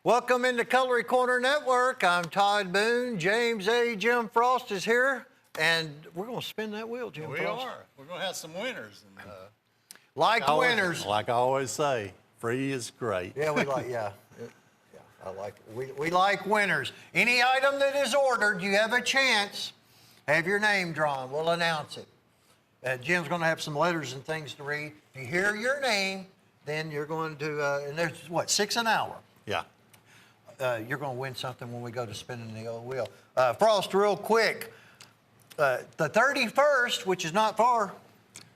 Welcome into Cutlery Corner Network. I'm Todd Boone. James A. Jim Frost is here, and we're going to spin that wheel, Jim Frost. We are. We're going to have some winners. And, like winners. Like I always say, free is great. Yeah, we like, I like it. We like winners. Any item that is ordered, you have a chance. Have your name drawn. We'll announce it. Jim's going to have some letters and things to read. If you hear your name, then you're going to, and there's, what, 6 an hour? Yeah. You're going to win something when we go to spinning the old wheel. Frost, real quick. The 31st, which is not far,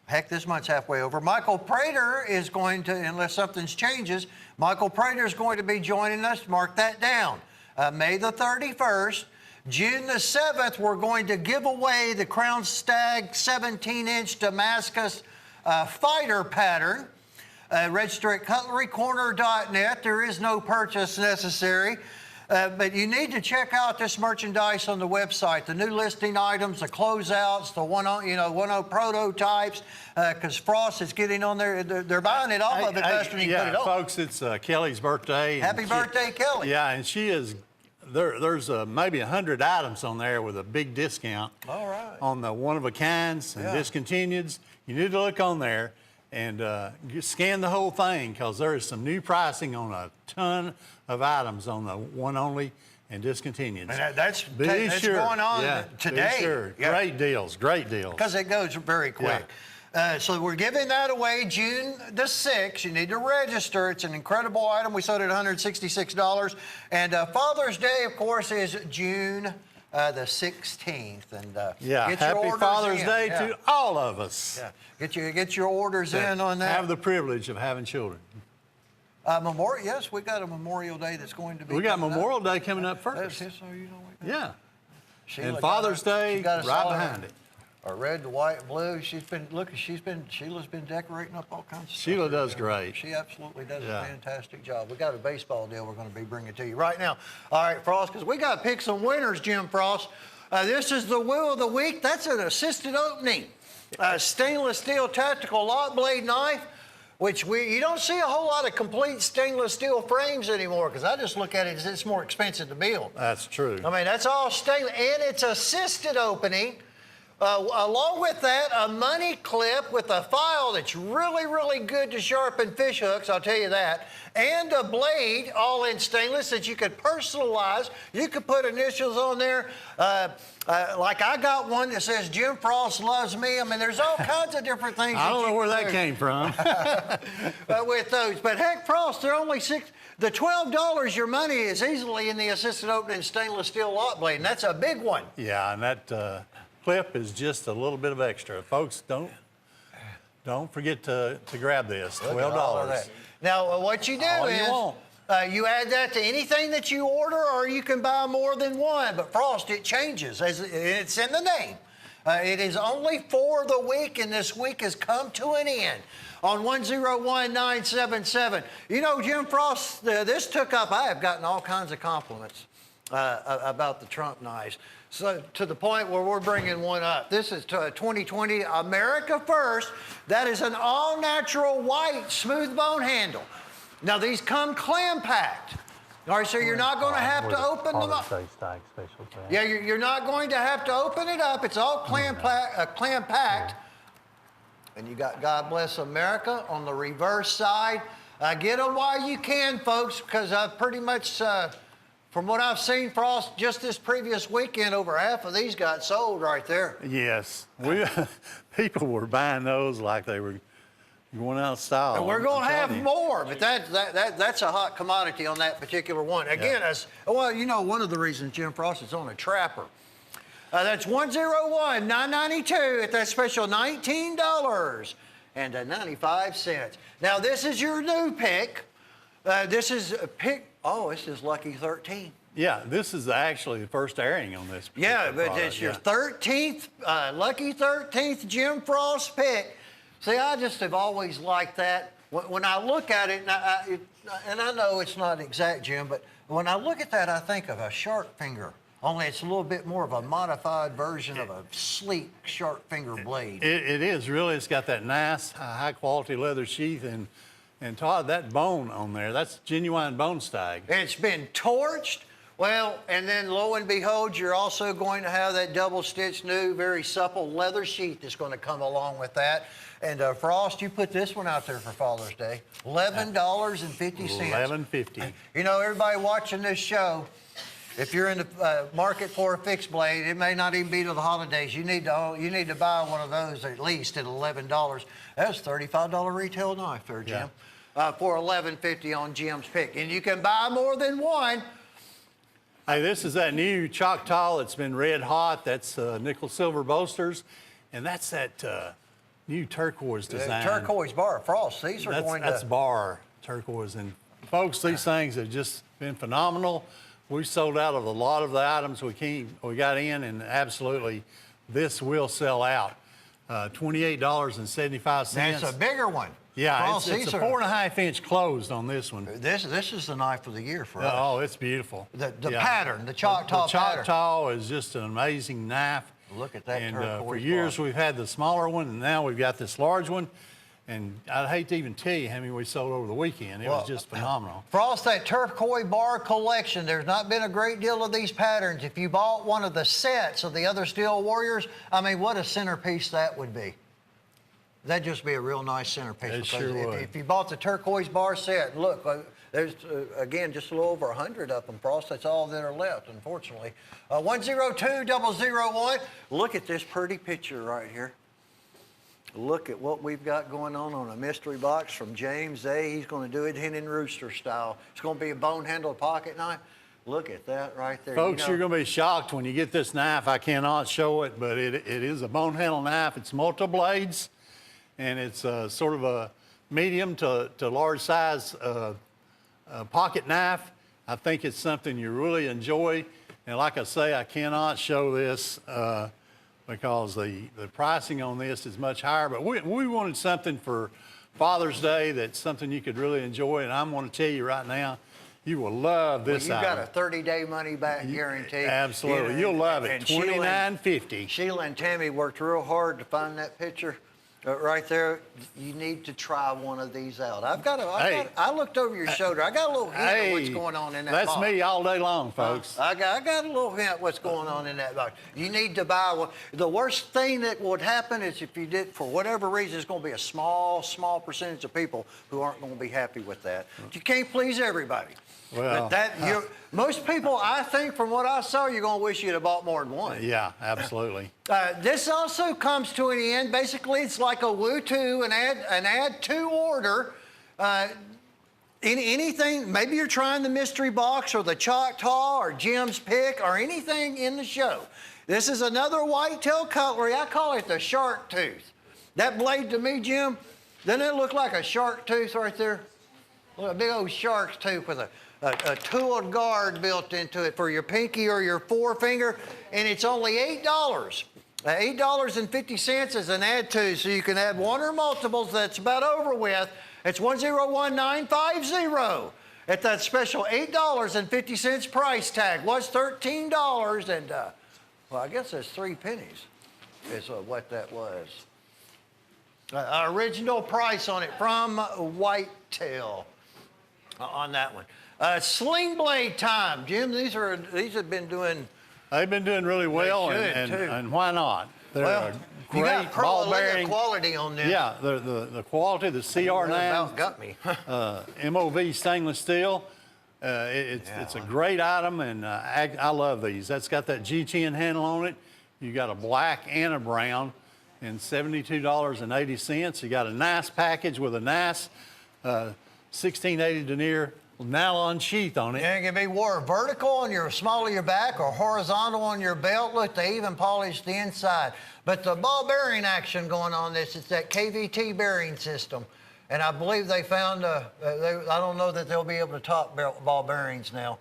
heck, this month's halfway over, Michael Prater is going to, unless something changes, Michael Prater is going to be joining us. Mark that down. May the 31st. June the 7th, we're going to give away the Crown Stag 17-inch Damascus fighter pattern. Register at cutlerycorner.net. There is no purchase necessary. But you need to check out this merchandise on the website, the new listing items, the closeouts, the 1.0 prototypes, because Frost is getting on there. They're buying it off of it faster than you put it on. Folks, it's Kelly's birthday. Happy birthday, Kelly. Yeah, and she is, there's maybe 100 items on there with a big discount. All right. On the one-of-a-kinds and discontinueds. You need to look on there and you scan the whole thing, because there is some new pricing on a ton of items on the one-only and discontinued. And that's going on today. Be sure. Yeah. Great deals, great deals. Because it goes very quick. Yeah. So we're giving that away June the 6th. You need to register. It's an incredible item. We sold it at $166. And Father's Day, of course, is June the 16th. And happy Father's Day to all of us. Yeah. Get your orders in on that. Have the privilege of having children. Yes, we got a Memorial Day that's going to be. We got Memorial Day coming up first. Yeah. And Father's Day right behind it. A red, white, blue. Sheila's been decorating up all kinds of stuff. Sheila does great. She absolutely does a fantastic job. We got a baseball deal we're going to be bringing to you right now. All right, Frost, because we got to pick some winners, Jim Frost. This is the wheel of the week. That's an assisted opening. Stainless steel tactical lock blade knife, which you don't see a whole lot of complete stainless steel frames anymore, because I just look at it as it's more expensive to build. That's true. I mean, that's all stainless, and it's assisted opening. Along with that, a money clip with a file that's really, really good to sharpen fish hooks, I'll tell you that, and a blade, all in stainless, that you could personalize. You could put initials on there. Like I got one that says Jim Frost loves me. I mean, there's all kinds of different things. I don't know where that came from. With those. But heck, Frost, they're only the $12 your money is easily in the assisted opening stainless steel lock blade, and that's a big one. Yeah, and that clip is just a little bit of extra. Folks, don't forget to grab this. $12. Now, what you do is you add that to anything that you order, or you can buy more than one. But Frost, it changes. It's in the name. It is only for the week, and this week has come to an end on 101977. You know, Jim Frost, this took up, I have gotten all kinds of compliments about the Trump knives. So to the point where we're bringing one up. This is 2020 America First. That is an all-natural white smooth bone handle. Now these come clam packed. All right, so you're not going to have to open them up. Yeah, you're not going to have to open it up. It's all clam packed. And you got God Bless America on the reverse side. Get them while you can, folks, because I've pretty much, from what I've seen, Frost, just this previous weekend, over half of these got sold right there. Yes. People were buying those like they were going out of style. And we're going to have more, but that's a hot commodity on that particular one. Again, you know, one of the reasons Jim Frost is on a trapper. That's 101-992 at that special $19.95. Now, this is your new pick. This is a pick. Oh, this is Lucky 13. Yeah, this is actually the first airing on this. Yeah, but it's your 13th, Lucky 13th Jim Frost pick. See, I just have always liked that. When I look at it, and I know it's not exact, Jim, but when I look at that, I think of a shark finger. Only it's a little bit more of a modified version of a sleek shark finger blade. It is, really. It's got that nice, high-quality leather sheath, and And Todd, that bone on there, that's genuine bone stag. It's been torched. Well, and then lo and behold, you're also going to have that double-stitched new, very supple leather sheath that's going to come along with that. And Frost, you put this one out there for Father's Day, $11.50. $11.50. You know, everybody watching this show, if you're in the market for a fixed blade, it may not even be to the holidays. You need to buy one of those at least at $11. That's a $35 retail knife there, Jim, for $11.50 on Jim's pick. And you can buy more than one. Hey, this is that new Choctaw that's been red hot. That's nickel silver bolsters, and that's that new turquoise design. Turquoise bar, Frost. These are that's bar turquoise, and folks, these things have just been phenomenal. We sold out of a lot of the items we got in, and absolutely, this will sell out. $28.75. That's a bigger one. Yeah, Frost, it's a 4.5 inch closed on this one. This is the knife of the year for us. Oh, it's beautiful. The pattern, the Choctaw pattern. The Choctaw is just an amazing knife. Look at that turquoise And for years we've had the smaller one, and now we've got this large one. And I'd hate to even tell you how many we sold over the weekend. It was just phenomenal. Frost, that turquoise bar collection, there's not been a great deal of these patterns. If you bought one of the sets of the other Steel Warriors, I mean, what a centerpiece that would be. That'd just be a real nice centerpiece. It sure would. If you bought the turquoise bar set, look, there's, again, just a little over 100 of them, Frost. That's all that are left, unfortunately. 102001. Look at this pretty picture right here. Look at what we've got going on a mystery box from James A. He's going to do it Hen and Rooster style. It's going to be a bone-handled pocket knife. Look at that right there. Folks, you're going to be shocked when you get this knife. I cannot show it, but it is a bone-handled knife. It's multi-blades, and it's sort of a medium to large size pocket knife. I think it's something you really enjoy. And like I say, I cannot show this because the pricing on this is much higher. But we wanted something for Father's Day that's something you could really enjoy. And I'm going to tell you right now, you will love this Well, item. You've got a 30-day money-back guarantee. Absolutely. You'll love it. $29.50. Sheila and Tammy worked real hard to find that picture. Right there, you need to try one of these out. I looked over your shoulder. I got a little hint of what's going on in that box. That's me all day long, folks. I got a little hint what's going on in that box. You need to buy one. The worst thing that would happen is if you did, for whatever reason, it's going to be a small percentage of people who aren't going to be happy with that. But you can't please everybody. Well, most people, I think, from what I saw, you're going to wish you'd have bought more than one. Yeah, absolutely. This also comes to an end. Basically, it's like a woo-to, an add to order. Anything, maybe you're trying the mystery box or the Choctaw or Jim's pick or anything in the show. This is another whitetail cutlery. I call it the shark tooth. That blade to me, Jim, doesn't it look like a shark tooth right there? Look, a big old shark's tooth with a tooled guard built into it for your pinky or your forefinger, and it's only $8. $8.50 is an add to, so you can add one or multiples. That's about over with. It's 101950 at that special $8.50 price tag. Was $13, and well, I guess that's 3 pennies is what that was. Original price on it from Whitetail on that one. Sling blade time, Jim. These have been doing. They've been doing really well, and why not? They're great ball bearing quality on them. Yeah, the quality, the CR9 about got me. MOV stainless steel. It's a great item, and I love these. That's got that G10 handle on it. You got a black and a brown, and $72.80. You got a nice package with a nice 1680 denier nylon sheath on it. Yeah, it can be wore vertical on your small of your back or horizontal on your belt. Look, they even polished the inside. But the ball bearing action going on this, it's that KVT bearing system. And I believe they found, I don't know that they'll be able to top ball bearings now.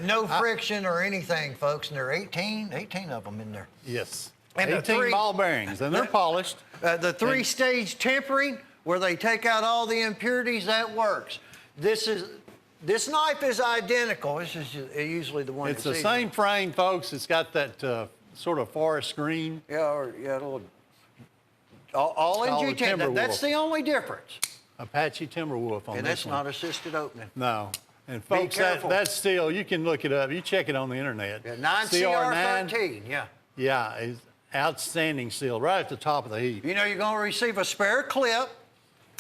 No friction or anything, folks. And there are 18 of them in there. Yes, and 18 ball bearings, and they're polished. The three-stage tempering, where they take out all the impurities, that works. This knife is identical. This is usually the one. It's the same frame, folks. It's got that sort of forest green. Yeah, a little. All in G10. That's the only difference. Apache Timberwolf on And this that's one. not assisted opening. No. And folks, that's still, you can look it up. You check it on the internet. Yeah, 9CR13, yeah. Yeah, it's outstanding seal, right at the top of the heap. You know, you're going to receive a spare clip.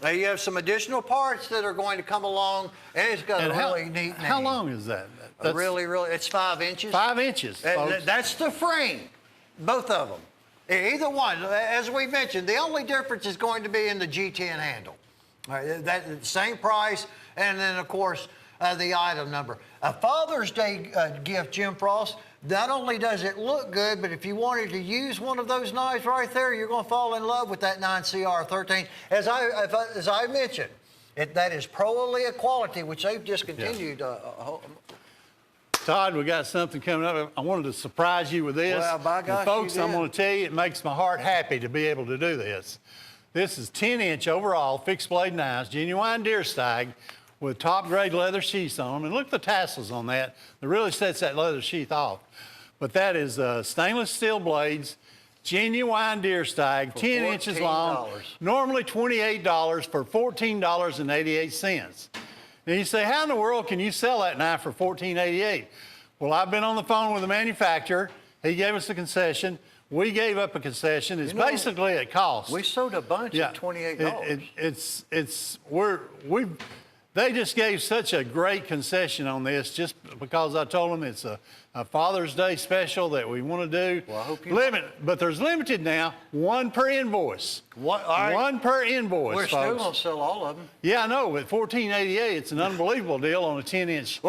You have some additional parts that are going to come along, and it's got a really neat name. How long is that? Really, it's 5 inches. 5 inches, folks. That's the frame, both of them. Either one. As we mentioned, the only difference is going to be in the G10 handle. All right, that same price, and then, of course, the item number. A Father's Day gift, Jim Frost, not only does it look good, but if you wanted to use one of those knives right there, you're going to fall in love with that 9CR13. As I mentioned, that is Pro Aaliyah quality, which they've discontinued. Yeah. Todd, we got something coming up. I wanted to surprise you with this. Well, by gosh, and folks, you did. I'm going to tell you, it makes my heart happy to be able to do this. This is 10-inch overall fixed blade knives, genuine deer stag, with top grade leather sheaths on them. And look at the tassels on that. It really sets that leather sheath off. But that is stainless steel blades, genuine deer stag, 10 inches long, normally $28 for $14.88. Now you say, how in the world can you sell that knife for $14.88? Well, I've been on the phone with the manufacturer. He gave us a concession. We gave up a concession. It's basically at cost. We sold a bunch at $28. They just gave such a great concession on this just because I told them it's a Father's Day special that we want to do. Well, I hope you... But there's limited now, one per invoice. What? All right. One per invoice, We're folks. still going to sell all of them. Yeah, I know. At $14.88, it's an unbelievable deal on a 10-inch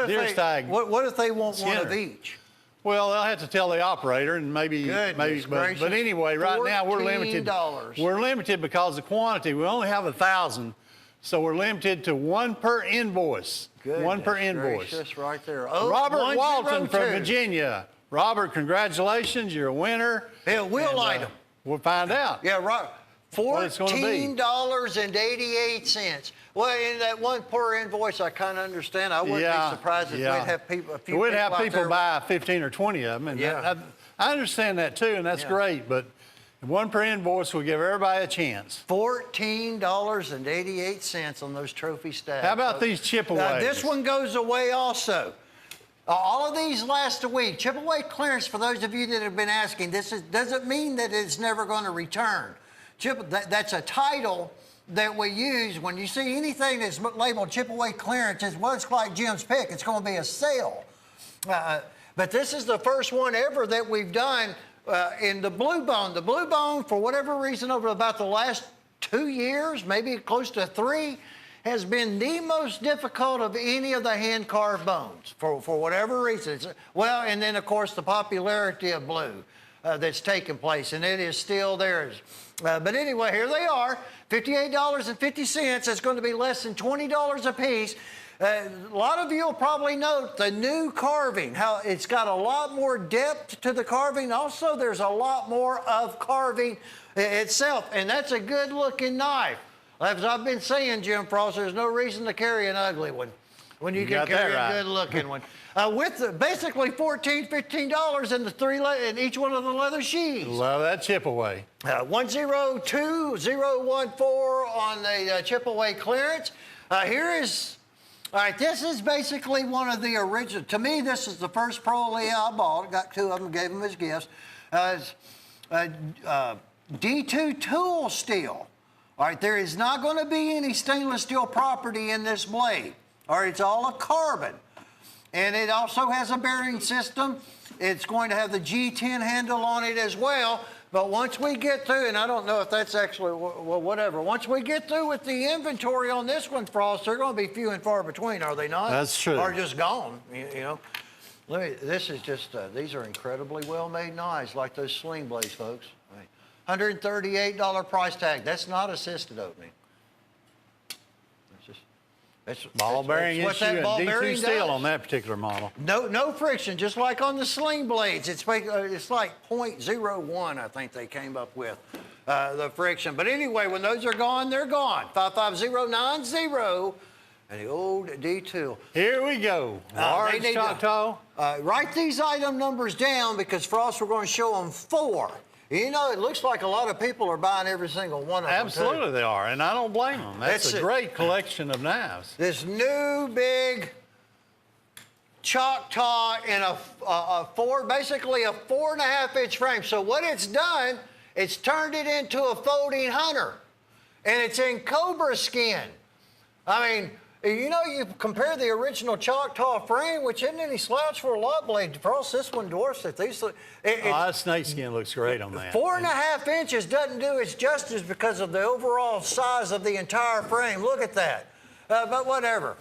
deer stag. What if they want Skinner. one of each? Well, they'll have to tell the operator, and but anyway, right now we're limited. We're limited because of quantity. We only have 1,000. So we're limited to one per invoice. One per invoice. Gracious, right there. Robert Walton from Virginia. Robert, congratulations. You're a winner. We'll item. We'll find out. Yeah, right. $14.88. Well, in that one per invoice, I kind of understand. I wouldn't be surprised if we'd have a few people buy 15 or 20 of them. And I understand that too, and that's great. But one per invoice will give everybody a chance. $14.88 on those trophy stags. How about these chip-aways? This one goes away also. All of these last a week. Chip-away clearance, for those of you that have been asking, doesn't mean that it's never going to return. That's a title that we use. When you see anything that's labeled chip-away clearance, it's like Jim's pick. It's going to be a sale. But this is the first one ever that we've done in the Blue Bone. The Blue Bone, for whatever reason, over about the last 2 years, maybe close to 3, has been the most difficult of any of the hand-carved bones, for whatever reason. And then, of course, the popularity of blue that's taken place, and it is still there. But anyway, here they are, $58.50. It's going to be less than $20 a piece. A lot of you will probably note the new carving, how it's got a lot more depth to the carving. Also, there's a lot more of carving itself, and that's a good-looking knife. As I've been saying, Jim Frost, there's no reason to carry an ugly one when you can carry a good-looking one. With basically $14, $15 in each one of the leather sheaths. Love that chip-away. 102014 on the chip-away clearance. All right, this is basically one of the original. To me, this is the first Pro Aaliyah I bought. Got 2 of them, gave them as gifts. D2 tool steel. All right, there is not going to be any stainless steel property in this blade. All right, it's all a carbon. And it also has a bearing system. It's going to have the G10 handle on it as well. But once we get through, and I don't know if that's actually, well, whatever. Once we get through with the inventory on this one, Frost, they're going to be few and far between, are they not? That's true. Or just gone, you know. This is just, these are incredibly well-made knives, like those sling blades, folks. $138 price tag. That's not assisted opening. That's ball bearing issue and D2 steel on that particular model. No friction, just like on the sling blades. It's like 0.01, I think they came up with, the friction. But anyway, when those are gone, they're gone. 55090 and the old D2. Here we go. Large Choctaw. Write these item numbers down because, Frost, we're going to show them 4. You know, it looks like a lot of people are buying every single one of them. Absolutely, too. they are, and I don't blame them. That's a great collection of knives. This new big Choctaw in basically a 4.5 inch frame. So what it's done, it's turned it into a folding hunter, and it's in cobra skin. I mean, you know, you compare the original Choctaw frame, which isn't any slouch for a lot blade. Frost, this one dwarfs it. That snake skin looks great on that. 4.5 inches doesn't do its justice because of the overall size of the entire frame. Look at that. But whatever.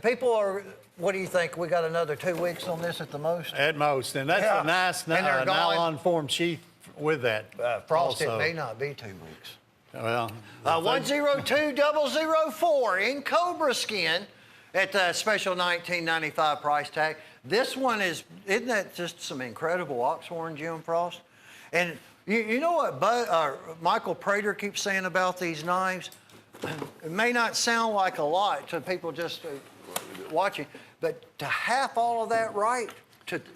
People are, what do you think? We got another 2 weeks on this at the most? At most, and that's a nice nylon form sheath with that. Frost, also. it may not be 2 weeks. Well, 102004 in cobra skin at the special $19.95 price tag. This one isn't that just some incredible oxhorn, Jim Frost? And you know what Michael Prater keeps saying about these knives? It may not sound like a lot to people just watching, but to have all of that right,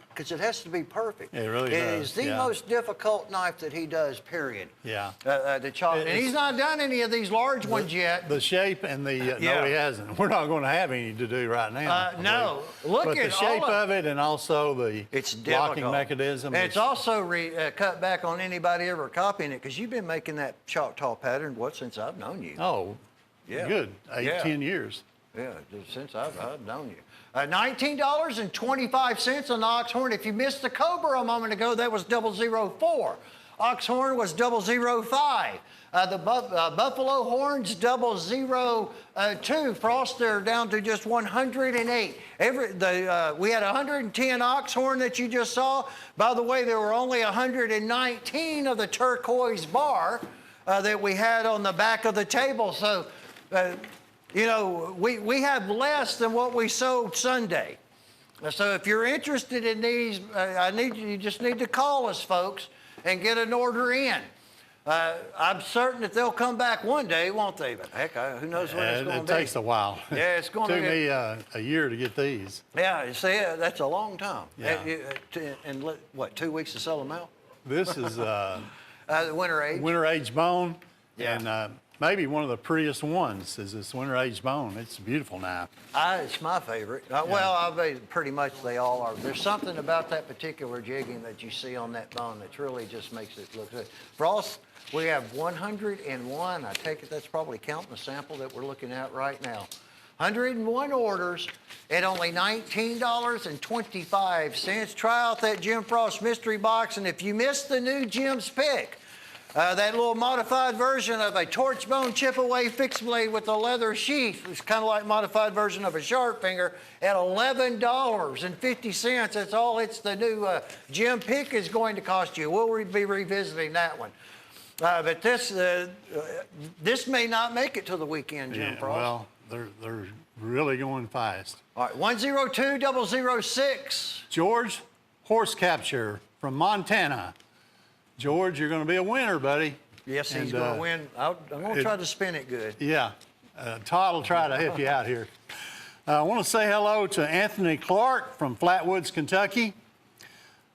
because it has to be perfect. It really does. It is the most difficult knife that he does, period. Yeah. The chop. And he's not done any of these large ones yet. The shape and the, no, he hasn't. We're not going to have any to do right now. No. Look but at the shape of it and also the locking mechanism. And it's also cut back on anybody ever copying it, because you've been making that Choctaw pattern, since I've known you. Oh, yeah. Good. 10 years. Yeah, since I've known you. $19.25 on Oxhorn. If you missed the Cobra a moment ago, that was 004. Oxhorn was 005. The Buffalo Horns 002. Frost, they're down to just 108. We had 110 Oxhorn that you just saw. By the way, there were only 119 of the turquoise bar that we had on the back of the table. So, you know, we have less than what we sold Sunday. So if you're interested in these, you just need to call us, folks, and get an order in. I'm certain that they'll come back one day, won't they? But heck, who knows when it's going to be. It takes a while. Yeah, it's going to took me a year to get these. Yeah, you see, that's a long time. Yeah. And what, 2 weeks to sell them out? This is winter age. Winter age bone. Yeah. And maybe one of the prettiest ones is this winter age bone. It's a beautiful knife. It's my favorite. Well, pretty much they all are. There's something about that particular jigging that you see on that bone that really just makes it look good. Frost, we have 101. I take it that's probably counting the sample that we're looking at right now. 101 orders at only $19.25. Try out that Jim Frost mystery box, and if you missed the new Jim's Pick, that little modified version of a torch bone chip away fixed blade with a leather sheath. It's kind of like a modified version of a sharp finger at $11.50. That's all the new Jim Pick is going to cost you. We'll be revisiting that one. But this may not make it to the weekend, Jim Frost. Well, they're really going fast. All right, 102006. George, horse capture from Montana. George, you're going to be a winner, buddy. Yes, he's going to win. I'm going to try to spin it good. Yeah. Todd will try to help you out here. I want to say hello to Anthony Clark from Flatwoods, Kentucky.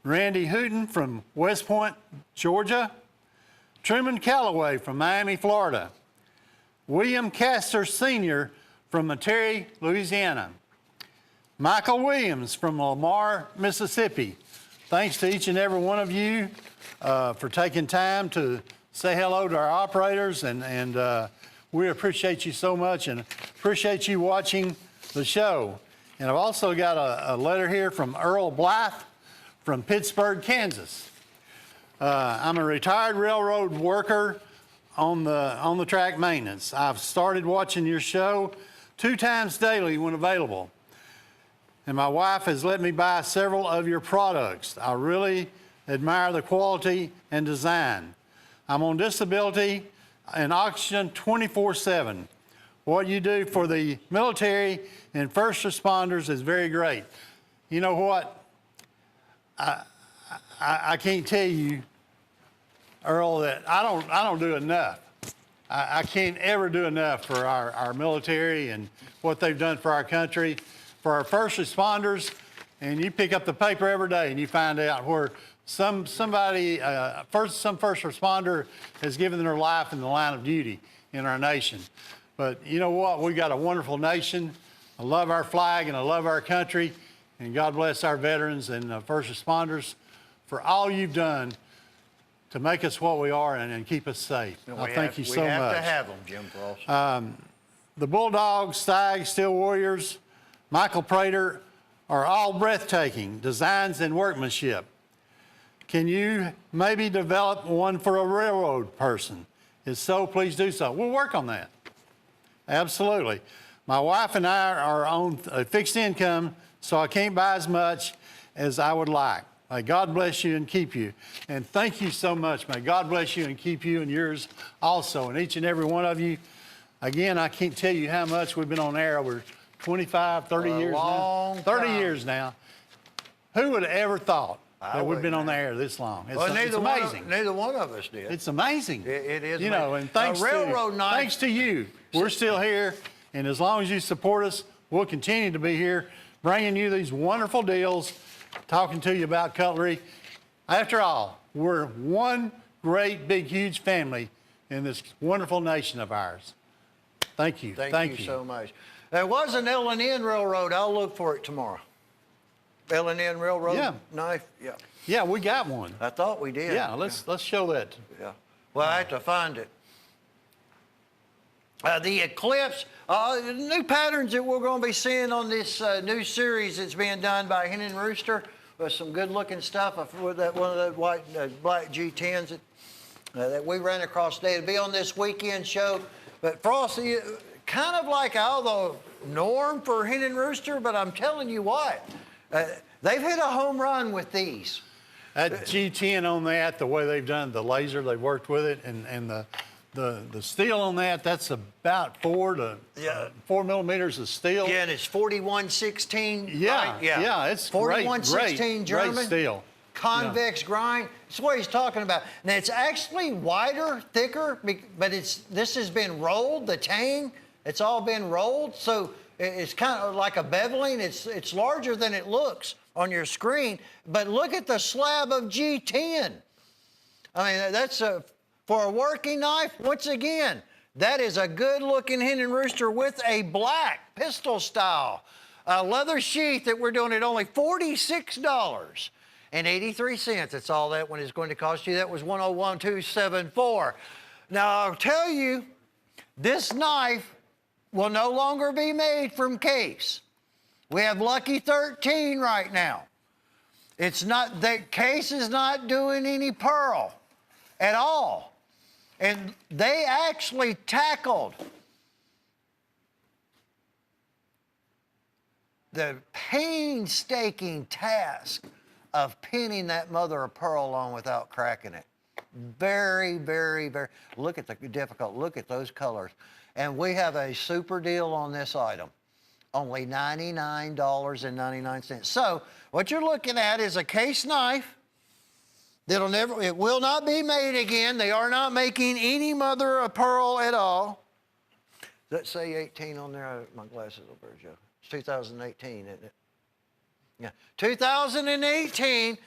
Randy Hooten from West Point, Georgia. Truman Calloway from Miami, Florida. William Castor Sr. from Metairie, Louisiana. Michael Williams from Lamar, Mississippi. Thanks to each and every one of you for taking time to say hello to our operators, and we appreciate you so much and appreciate you watching the show. And I've also got a letter here from Earl Blythe from Pittsburgh, Kansas. I'm a retired railroad worker on the track maintenance. I've started watching your show 2 times daily when available. And my wife has let me buy several of your products. I really admire the quality and design. I'm on disability and oxygen 24/7. What you do for the military and first responders is very great. You know what? I can't tell you, Earl, that I don't do enough. I can't ever do enough for our military and what they've done for our country, for our first responders. And you pick up the paper every day and you find out where some first responder has given their life in the line of duty in our nation. But you know what? We've got a wonderful nation. I love our flag and I love our country. And God bless our veterans and first responders for all you've done to make us what we are and keep us safe. Thank you so much. We have to have them, Jim Frost. The Bulldogs, Stags, Steel Warriors, Michael Prater are all breathtaking designs and workmanship. Can you maybe develop one for a railroad person? If so, please do so. We'll work on that. Absolutely. My wife and I are on a fixed income, so I can't buy as much as I would like. May God bless you and keep you. And thank you so much. May God bless you and keep you and yours also, and each and every one of you. Again, I can't tell you how much we've been on air over 25, 30 years now. 30 years now. Who would have ever thought that we've been on the air this long? It's amazing. Neither one of us did. It's amazing. It is. You know, and thanks to you, we're still here. And as long as you support us, we'll continue to be here, bringing you these wonderful deals, talking to you about cutlery. After all, we're one great, big, huge family in this wonderful nation of ours. Thank you. Thank you so much. There was an L&N Railroad. I'll look for it tomorrow. L&N Railroad knife? Yeah. Yeah, we got one. I thought we did. Yeah, let's show that. Yeah. Well, I have to find it. The Eclipse, new patterns that we're going to be seeing on this new series that's being done by Hen and Rooster with some good-looking stuff. With that one of those white black G10s that we ran across today. It'll be on this weekend show. But Frosty, kind of like out of the norm for Hen and Rooster, but I'm telling you what, they've hit a home run with these. That G10 on that, the way they've done the laser, they've worked with it, and the steel on that, that's about 4 millimeters of steel. Yeah, and it's 4116. Yeah, right? yeah, it's 4116 German. Great steel. Convex grind. That's what he's talking about. Now it's actually wider, thicker, but this has been rolled. The tang, it's all been rolled, so it's kind of like a beveling. It's larger than it looks on your screen. But look at the slab of G10. I mean, that's for a working knife. Once again, that is a good-looking Hen and Rooster with a black pistol style leather sheath that we're doing at only $46. And 83 cents. That's all that one is going to cost you. That was 101274. Now, I'll tell you, this knife will no longer be made from case. We have Lucky 13 right now. It's not, that case is not doing any pearl at all. And they actually tackled the painstaking task of pinning that mother of pearl on without cracking it. Very, very, very, look at the difficult, look at those colors. And we have a super deal on this item. Only $99.99. So what you're looking at is a case knife that'll it will not be made again. They are not making any mother of pearl at all. Does that say 18 on there? My glasses over there, Joe. It's 2018, isn't it? Yeah, 2018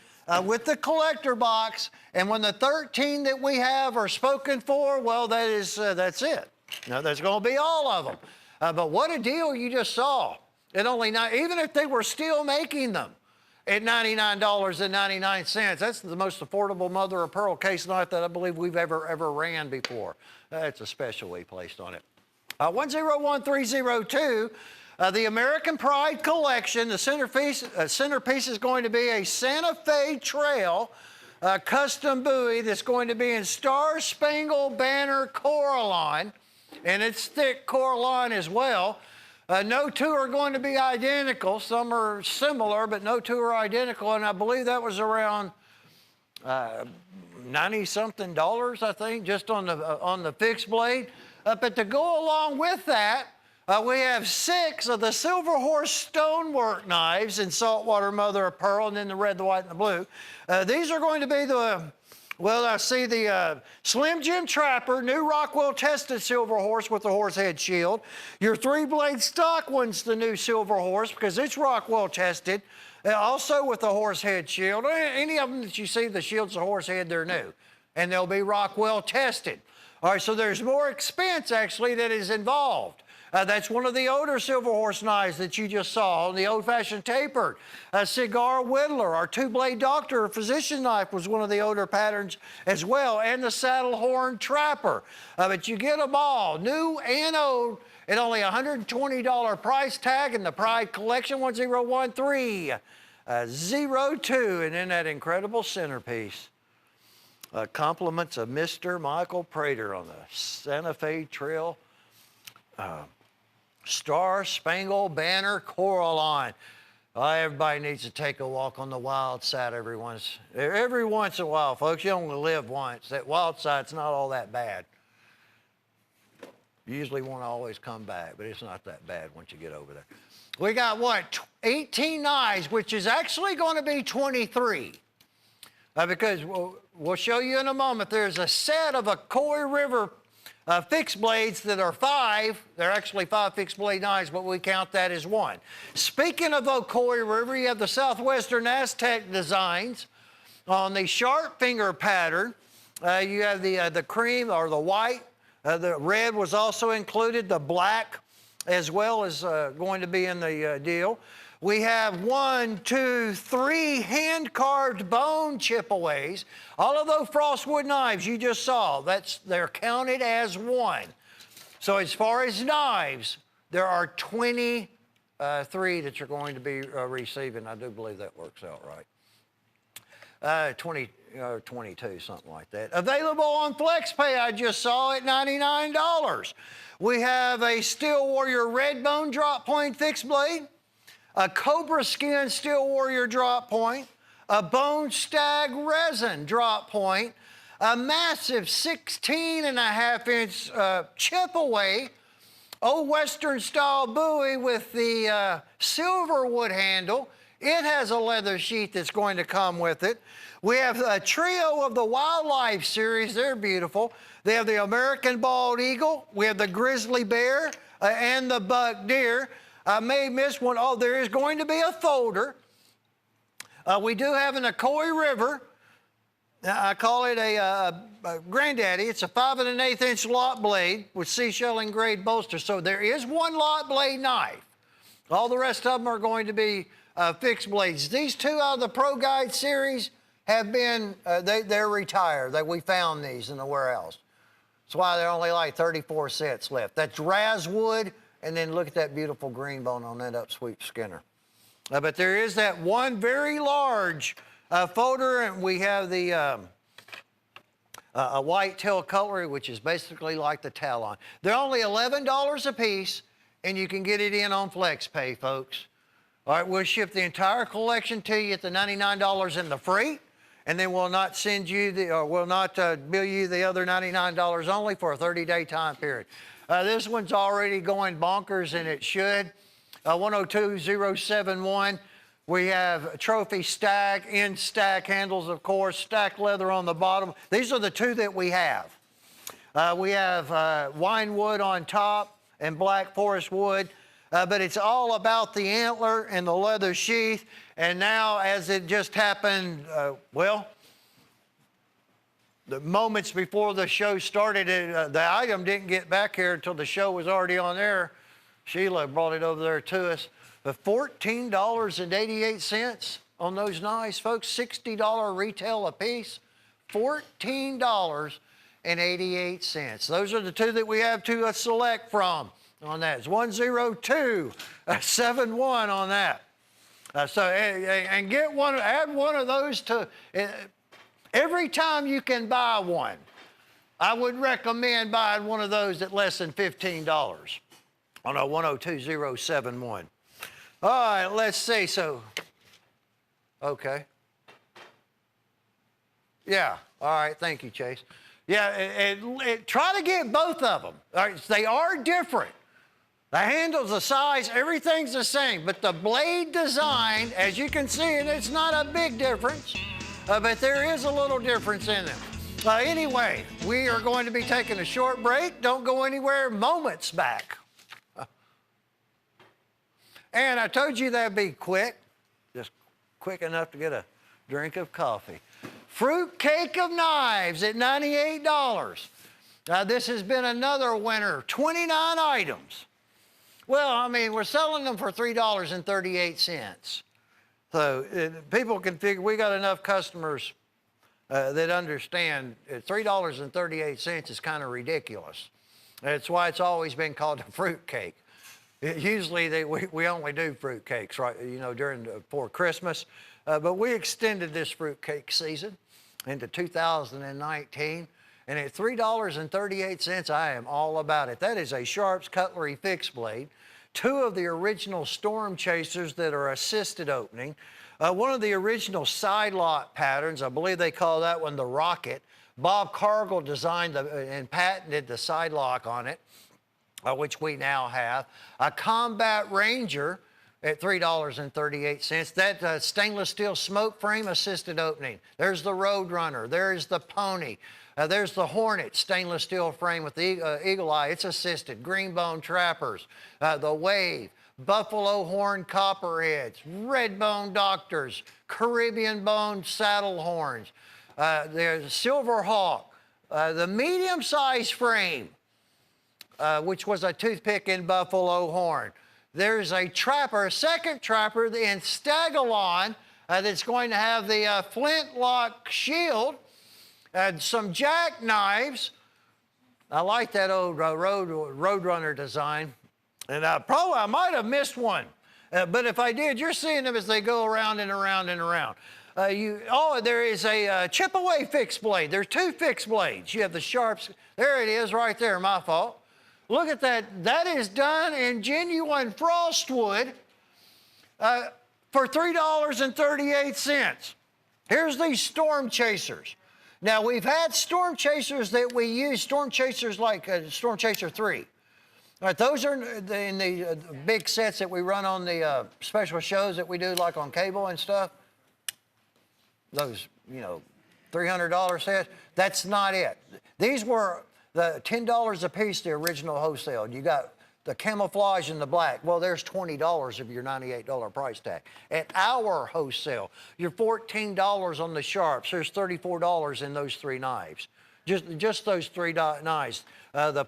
with the collector box, and when the 13 that we have are spoken for, well, that's it. Now, there's going to be all of them. But what a deal you just saw. Even if they were still making them at $99.99, that's the most affordable mother of pearl case knife that I believe we've ever ran before. That's a special we placed on it. 101302. The American Pride Collection, the centerpiece is going to be a Santa Fe Trail custom buoy that's going to be in Star Spangled Banner Coraline, and it's thick Coraline as well. No two are going to be identical. Some are similar, but no two are identical, and I believe that was around $90-something, I think, just on the fixed blade. But to go along with that, we have 6 of the Silver Horse stonework knives in saltwater mother of pearl, and then the red, the white, and the blue. These are going to be Well, I see the Slim Jim Trapper, new Rockwell tested silver horse with the horse head shield. Your 3-blade stock one's the new silver horse because it's Rockwell tested, also with the horse head shield. Any of them that you see the shield's a horse head, they're new, and they'll be Rockwell tested. All right, so there's more expense actually that is involved. That's one of the older silver horse knives that you just saw on the old-fashioned tapered. Cigar Whittler, our 2-blade doctor physician knife was one of the older patterns as well, and the saddle horn trapper. But you get them all, new and old, at only $120 price tag in the Pride Collection 101302, and then that incredible centerpiece. Compliments of Mr. Michael Prater on the Santa Fe Trail. Star Spangled Banner Coraline. Everybody needs to take a walk on the wild side every once in a while, folks. You only live once. That wild side's not all that bad. You usually won't always come back, but it's not that bad once you get over there. We got what? 18 knives, which is actually going to be 23. Because we'll show you in a moment, there's a set of a Coy River fixed blades that are 5. They're actually 5 fixed blade knives, but we count that as 1. Speaking of Ocoee River, you have the Southwestern Aztec designs on the sharp finger pattern. You have the cream or the white. The red was also included. The black as well is going to be in the deal. We have 1, 2, 3 hand-carved bone chip-aways. All of those frostwood knives you just saw, they're counted as 1. So as far as knives, there are 23 that you're going to be receiving. I do believe that works out right. 20 or 22, something like that. Available on FlexPay, I just saw at $99. We have a Steel Warrior Red Bone drop point fixed blade, a Cobra Skin Steel Warrior drop point, a Bone Stag Resin drop point, a massive 16.5-inch chip away, old Western style buoy with the silver wood handle. It has a leather sheath that's going to come with it. We have a trio of the Wildlife series. They're beautiful. They have the American Bald Eagle. We have the Grizzly Bear and the Buck Deer. I may miss one. Oh, there is going to be a folder. We do have an Ocoee River. I call it a Granddaddy. It's a 5 1/8-inch lot blade with seashell engraved bolster. So there is one lot blade knife. All the rest of them are going to be fixed blades. These 2 out of the Pro Guide series have been, they're retired. We found these in the warehouse. That's why there are only like 34 sets left. That's Razwood, and then look at that beautiful green bone on that upsweep Skinner. But there is that one very large folder, and we have the a white tail cutlery, which is basically like the Talon. They're only $11 a piece, and you can get it in on FlexPay, folks. All right, we'll ship the entire collection to you at the $99 in the freight, and then we'll not send you we'll not bill you the other $99 only for a 30-day time period. This one's already going bonkers, and it should. 102071. We have trophy stack, end stack handles, of course, stacked leather on the bottom. These are the 2 that we have. We have wine wood on top and black forest wood, but it's all about the antler and the leather sheath. And now, as it just happened, the moments before the show started, the item didn't get back here until the show was already on air. Sheila brought it over there to us. But $14.88 on those knives, folks. $60 retail a piece. $14.88. Those are the 2 that we have to select from on that. It's 10271 on that. And get one, add one of those to, every time you can buy one, I would recommend buying one of those at less than $15 on a 102071. All right, let's see. So, okay. Yeah, all right, thank you, Chase. Yeah, try to get both of them. All right, they are different. The handles, the size, everything's the same, but the blade design, as you can see, and it's not a big difference. but there is a little difference in them. Anyway, we are going to be taking a short break. Don't go anywhere. Moments back. And I told you that'd be quick, just quick enough to get a drink of coffee. Fruit cake of knives at $98. This has been another winner, 29 items. Well, I mean, we're selling them for $3.38. So people can figure we got enough customers that understand $3.38 is kind of ridiculous. That's why it's always been called a fruit cake. Usually we only do fruit cakes, right? You know, for Christmas, but we extended this fruit cake season into 2019, and at $3.38, I am all about it. That is a Sharp's Cutlery fixed blade, 2 of the original storm chasers that are assisted opening, one of the original side lock patterns. I believe they call that one the Rocket. Bob Cargill designed and patented the side lock on it, which we now have. A Combat Ranger at $3.38. That stainless steel smoke frame assisted opening. There's the Roadrunner. There's the Pony. There's the Hornet stainless steel frame with the eagle eye. It's assisted. Greenbone Trappers. The Wave. Buffalo Horn Copperheads. Redbone Doctors. Caribbean Bone Saddle Horns. There's Silver Hawk. The medium-sized frame, which was a toothpick in buffalo horn. There's a trapper, a second trapper in Stagalon that's going to have the flintlock shield, some jackknives. I like that old Roadrunner design. And I might have missed one, but if I did, you're seeing them as they go around and around and around. There is a chip away fixed blade. There's 2 fixed blades. You have the Sharps. There it is right there, my fault. Look at that. That is done in genuine frostwood for $3.38. Here's these storm chasers. Now, we've had storm chasers that we use, storm chasers like Storm Chaser 3. All right, those are in the big sets that we run on the special shows that we do, like on cable and stuff. Those, you know, $300 sets. That's not it. These were the $10 a piece, the original wholesale. You got the camouflage in the black. Well, there's $20 of your $98 price tag. At our wholesale, you're $14 on the Sharps. There's $34 in those 3 knives. Just those 3 knives. The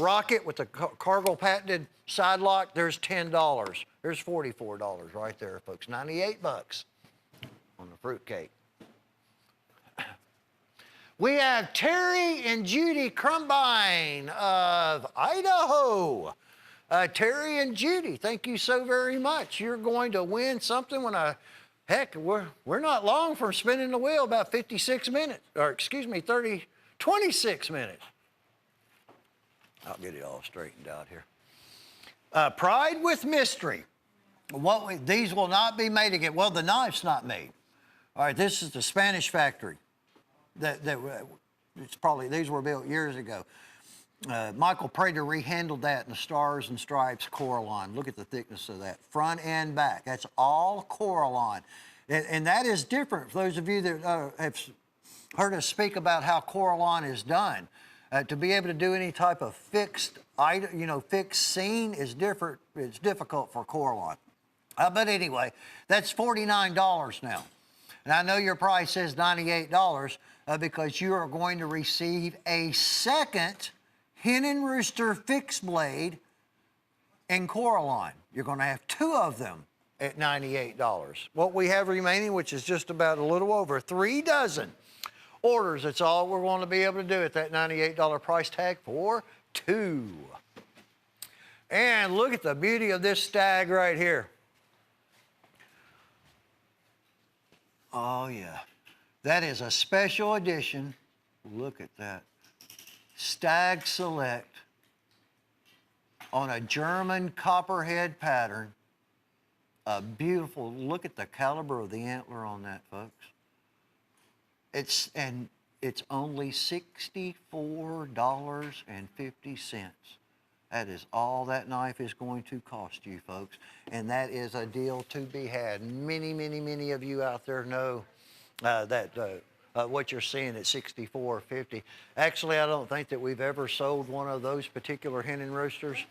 Rocket with the Cargill patented side lock, there's $10. There's $44 right there, folks. 98 bucks on the fruitcake. We have Terry and Judy Crumbine of Idaho. Terry and Judy, thank you so very much. You're going to win something we're not long from spinning the wheel, about 56 minutes, or excuse me, 26 minutes. I'll get it all straightened out here. Pride with Mystery. These will not be made again. Well, the knife's not made. All right, this is the Spanish factory. These were built years ago. Michael Prater rehandled that in the Stars and Stripes Coraline. Look at the thickness of that, front and back. That's all Coraline. And that is different. For those of you that have heard us speak about how Coraline is done, to be able to do any type of fixed scene is different. It's difficult for Coraline. But anyway, that's $49 now. And I know your price says $98 because you are going to receive a second Hen and Rooster fixed blade in Coraline. You're going to have 2 of them at $98. What we have remaining, which is just about a little over 3 dozen orders, that's all we're going to be able to do at that $98 price tag for 2. And look at the beauty of this stag right here. Oh, yeah. That is a special edition. Look at that. Stag Select on a German copperhead pattern. A beautiful, look at the caliber of the antler on that, folks. It's only $64.50. That is all that knife is going to cost you, folks. And that is a deal to be had. Many, many, many of you out there know what you're seeing at $64.50. Actually, I don't think that we've ever sold one of those particular hen and roosters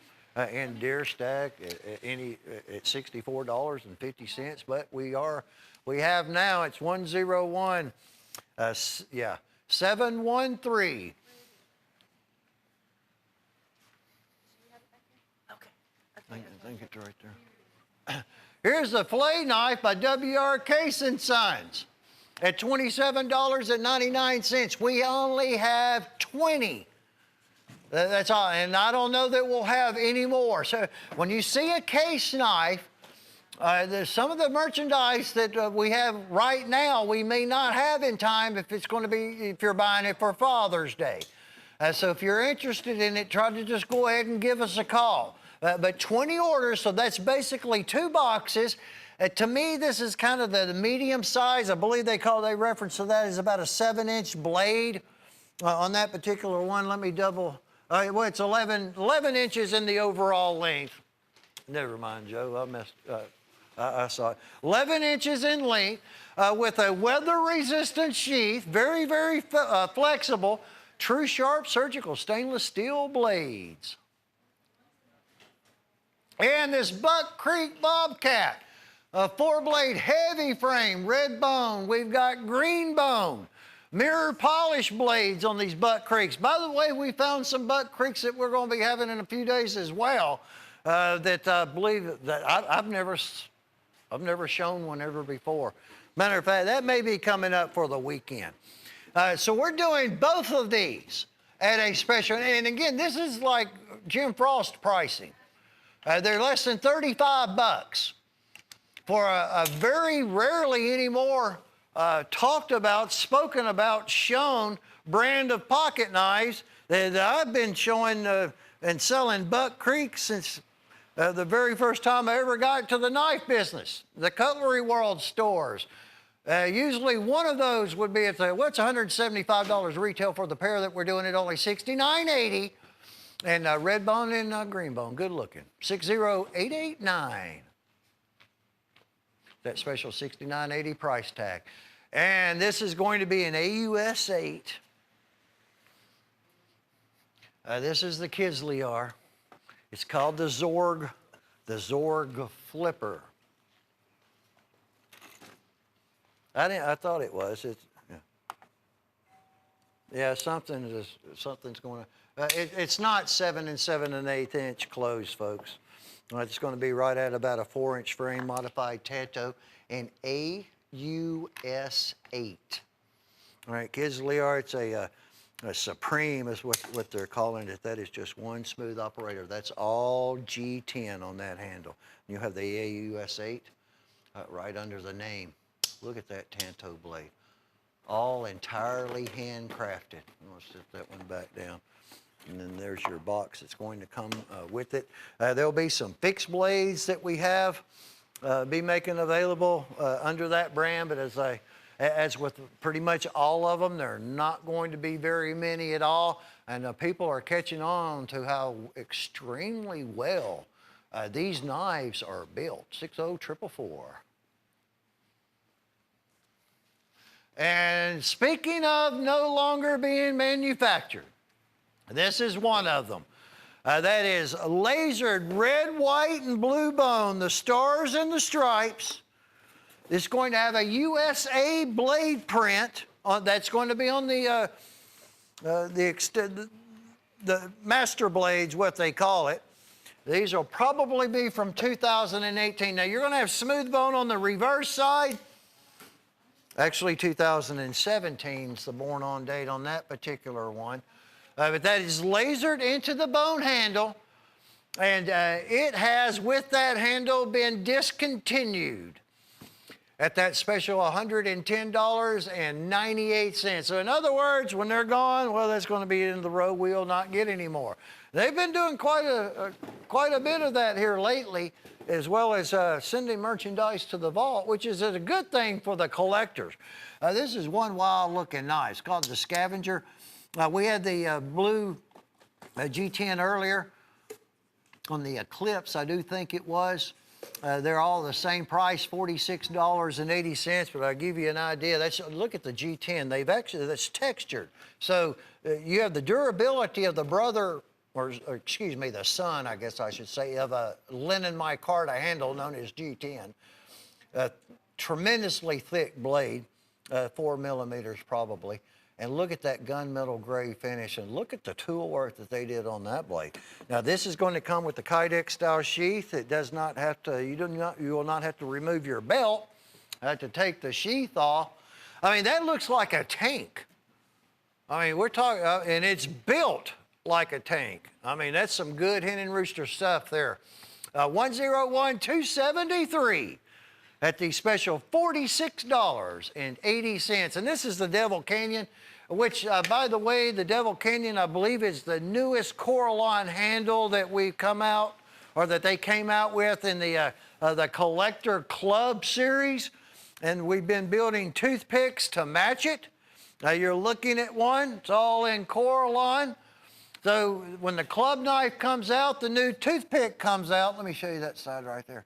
in deer stack at $64.50, but we have now. It's 101. Yeah, 713. I think it's right there. Here's the fillet knife by W.R. Case & Sons at $27.99. We only have 20. That's all, and I don't know that we'll have any more. So when you see a case knife, there's some of the merchandise that we have right now we may not have in time if you're buying it for Father's Day. So if you're interested in it, try to just go ahead and give us a call. But 20 orders, so that's basically 2 boxes. To me, this is kind of the medium size. I believe they reference to that as about a 7-inch blade on that particular one. Let me double. Well, it's 11 inches in the overall length. Never mind, Joe. I saw it. 11 inches in length with a weather-resistant sheath, very, very flexible, true sharp surgical stainless steel blades. And this Buck Creek Bobcat, a 4-blade heavy frame, red bone. We've got green bone, mirror polish blades on these Buck Creeks. By the way, we found some Buck Creeks that we're going to be having in a few days as well. That I believe that I've never shown one ever before. Matter of fact, that may be coming up for the weekend. So we're doing both of these at a special. And again, this is like Jim Frost pricing. They're less than 35 bucks for a very rarely anymore talked about, spoken about, shown brand of pocket knives that I've been showing and selling Buck Creek since the very first time I ever got to the knife business, the Cutlery World stores. Usually one of those would be at what's $175 retail for the pair that we're doing at only $69.80. And red bone and green bone, good looking. 60889. That special $69.80 price tag. And this is going to be an AUS 8. This is the Cutlery. It's called the Zorg Flipper. I thought it was. Yeah, something's going on. It's not 7 7/8 inch closed, folks. It's going to be right at about a 4-inch frame, modified Tato, and AUS 8. All right, Cutlery, it's a Supreme is what they're calling it. That is just one smooth operator. That's all G10 on that handle. You have the AUS 8 right under the name. Look at that Tanto blade. All entirely handcrafted. I'll set that one back down. And then there's your box that's going to come with it. There'll be some fixed blades that we have be making available under that brand, but as with pretty much all of them, there are not going to be very many at all. And people are catching on to how extremely well these knives are built. 60444. And speaking of no longer being manufactured, this is one of them. That is lasered red, white, and blue bone, the stars and the stripes. It's going to have a USA blade print that's going to be on the master blades, what they call it. These will probably be from 2018. Now, you're going to have smooth bone on the reverse side. Actually, 2017 is the born on date on that particular one. But that is lasered into the bone handle, and it has, with that handle, been discontinued at that special $110.98. So in other words, when they're gone, well, that's going to be in the row we'll not get anymore. They've been doing quite a bit of that here lately, as well as sending merchandise to the vault, which is a good thing for the collectors. This is one wild-looking knife. It's called the Scavenger. We had the blue G10 earlier on the Eclipse, I do think it was. They're all the same price, $46.80, but I'll give you an idea. Look at the G10. That's textured. So you have the durability of the the son, I guess I should say, of a linen micarta handle known as G10. Tremendously thick blade, 4 millimeters probably. And look at that gunmetal gray finish, and look at the tool work that they did on that blade. Now this is going to come with the Kydex style sheath. It does not have to, you will not have to remove your belt. I have to take the sheath off. I mean, that looks like a tank. I mean, we're talking, and it's built like a tank. I mean, that's some good Hen and Rooster stuff there. 101-273 at the special $46.80. And this is the Devil Canyon, which, by the way, the Devil Canyon, I believe, is the newest Coraline handle that we've come out, or that they came out with in the Collector Club series. And we've been building toothpicks to match it. Now you're looking at one, it's all in Coraline. So when the club knife comes out, the new toothpick comes out. Let me show you that side right there.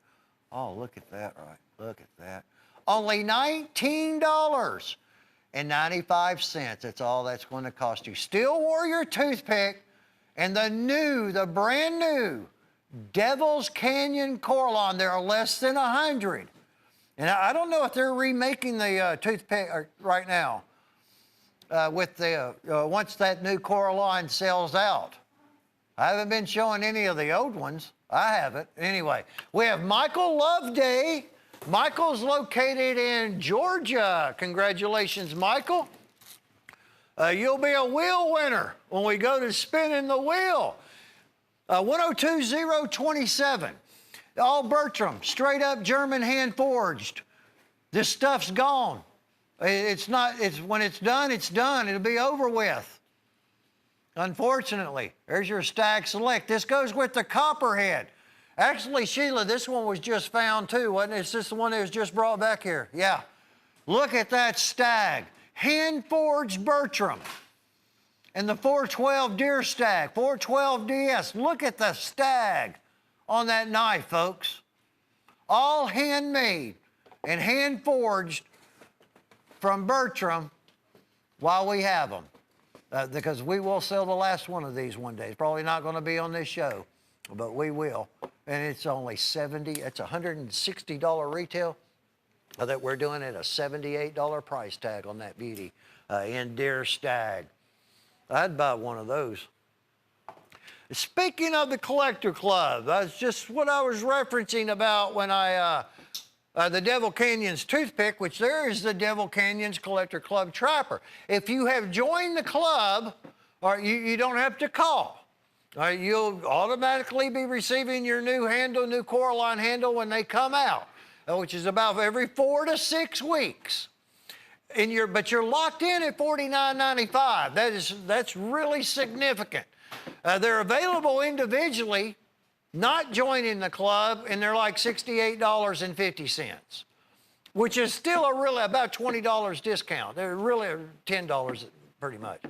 Oh, look at that, right? Look at that. Only $19.95. That's all that's going to cost you. Steel Warrior toothpick and the brand new Devil's Canyon Coraline. There are less than 100. And I don't know if they're remaking the toothpick right now with the once that new Coraline sells out. I haven't been showing any of the old ones. I haven't. Anyway, we have Michael Loveday. Michael's located in Georgia. Congratulations, Michael. You'll be a wheel winner when we go to spinning the wheel. 102027. All Bertram, straight up German hand forged. This stuff's gone. When it's done, it's done. It'll be over with. Unfortunately, there's your Stag Select. This goes with the Copperhead. Actually, Sheila, this one was just found too, wasn't it? It's just the one that was just brought back here. Yeah. Look at that Stag. Hand-forged Bertram. And the 412 Deer Stag, 412 DS. Look at the Stag on that knife, folks. All handmade and hand-forged from Bertram while we have them. Because we will sell the last one of these one day. It's probably not going to be on this show, but we will. And it's only it's $160 retail that we're doing at a $78 price tag on that beauty in Deer Stag. I'd buy one of those. Speaking of the Collector Club, that's just what I was referencing about when the Devil Canyon's toothpick, which there is the Devil Canyon's Collector Club Trapper. If you have joined the club, you don't have to call. You'll automatically be receiving your new Coraline handle when they come out, which is about every 4 to 6 weeks. But you're locked in at $49.95. That's really significant. They're available individually, not joining the club, and they're like $68.50, which is still about $20 discount. They're really $10 pretty much.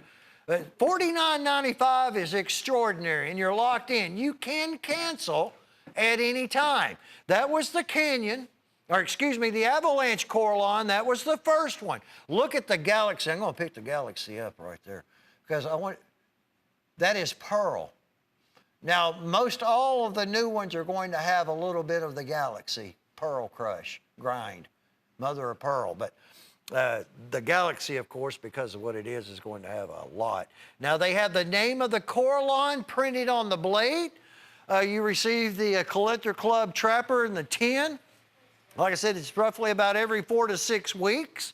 But $49.95 is extraordinary, and you're locked in. You can cancel at any time. That was the Canyon, the Avalanche Coraline. That was the first one. Look at the Galaxy. I'm going to pick the Galaxy up right there because that is pearl. Now, most all of the new ones are going to have a little bit of the Galaxy pearl crush, grind, mother of pearl. But the Galaxy, of course, because of what it is going to have a lot. Now, they have the name of the Coraline printed on the blade. You receive the Collector Club Trapper in the 10. Like I said, it's roughly about every 4 to 6 weeks.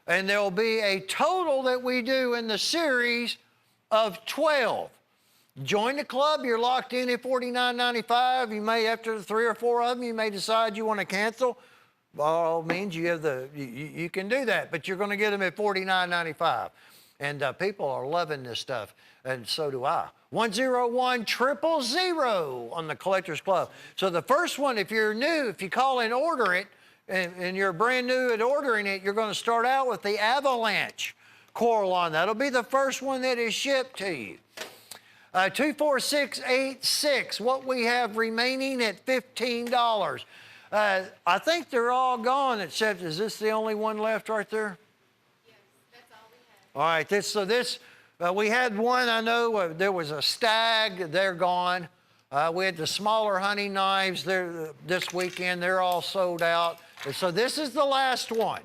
And there will be a total that we do in the series of 12. Join the club, you're locked in at $49.95. You may, after 3 or 4 of them, you may decide you want to cancel. By all means, you can do that, but you're going to get them at $49.95. And people are loving this stuff, and so do I. 101-000 on the Collectors Club. So the first one, if you're new, if you call and order it, and you're brand new at ordering it, you're going to start out with the Avalanche Coraline. That'll be the first one that is shipped to you. 24686, what we have remaining at $15. I think they're all gone, except, is this the only one left right there? Yes, that's all we have. All right, we had one, I know, there was a stag, they're gone. We had the smaller hunting knives this weekend, they're all sold out. And so this is the last one.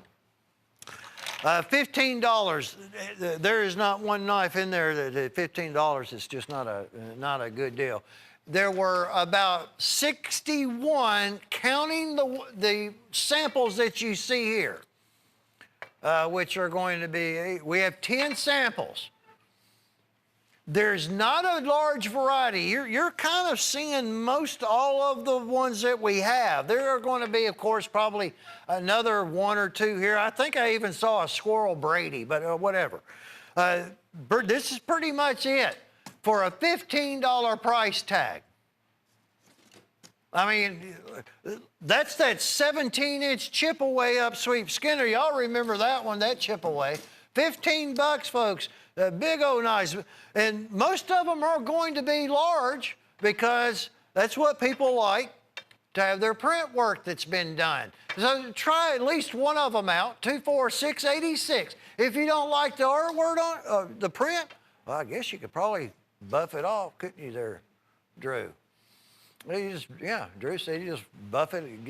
$15. There is not one knife in there that $15 is just not a good deal. There were about 61, counting the samples that you see here, which are going to be, we have 10 samples. There's not a large variety. You're kind of seeing most all of the ones that we have. There are going to be, of course, probably another one or two here. I think I even saw a squirrel Brady, but whatever. This is pretty much it for a $15 price tag. I mean, that's that 17-inch chip away up Sweep Skinner. Y'all remember that one, that chip away. 15 bucks, folks. The big old knives. And most of them are going to be large because that's what people like, to have their print work that's been done. So try at least one of them out, 24686. If you don't like the artwork on the print, well, I guess you could probably buff it off, couldn't you there, Drew? Drew said you just buff it and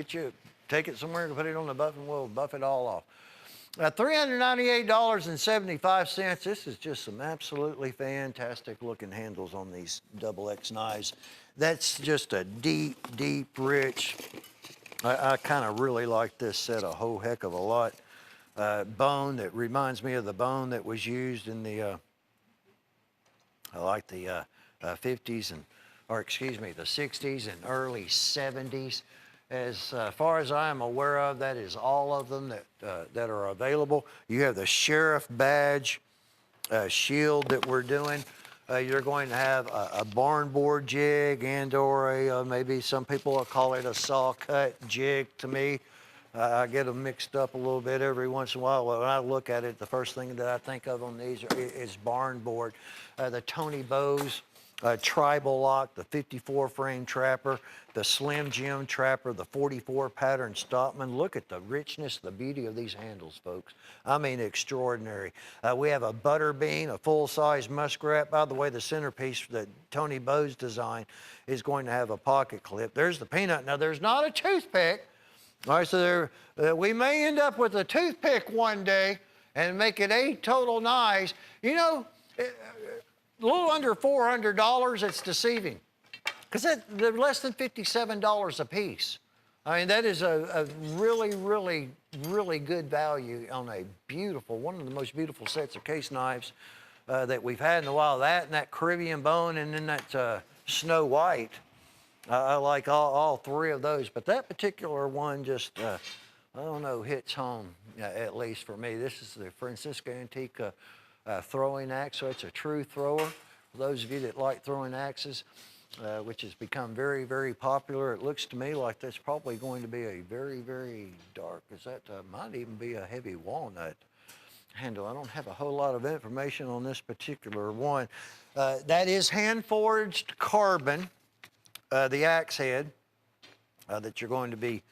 take it somewhere and put it on the buff and we'll buff it all off. $398.75. This is just some absolutely fantastic looking handles on these XX knives. That's just a deep, deep, rich. I kind of really like this set a whole heck of a lot. Bone that reminds me of the bone that was used in the, I like the 50s the 60s and early 70s. As far as I am aware of, that is all of them that are available. You have the sheriff badge shield that we're doing. You're going to have a barn board jig and/or maybe some people will call it a saw cut jig. To me, I get them mixed up a little bit every once in a while. When I look at it, the first thing that I think of on these is barn board. The Tony Bowes tribal lock, the 54 frame trapper, the Slim Jim trapper, the 44 pattern Stockman. Look at the richness, the beauty of these handles, folks. I mean, extraordinary. We have a butter bean, a full-size muskrat. By the way, the centerpiece that Tony Bowes designed is going to have a pocket clip. There's the peanut. Now, there's not a toothpick. All right, so we may end up with a toothpick one day and make it 8 total knives. You know, a little under $400, it's deceiving. Because they're less than $57 a piece. I mean, that is a really, really, really good value on a beautiful, one of the most beautiful sets of case knives that we've had in a while. That and that Caribbean bone and then that Snow White. I like all three of those, but that particular one just, I don't know, hits home, at least for me. This is the Francisco Antique throwing axe, so it's a true thrower. For those of you that like throwing axes, which has become very, very popular. It looks to me like that's probably going to be a very, very dark, might even be a heavy walnut handle. I don't have a whole lot of information on this particular one. That is hand-forged carbon, the axe head that you're going to be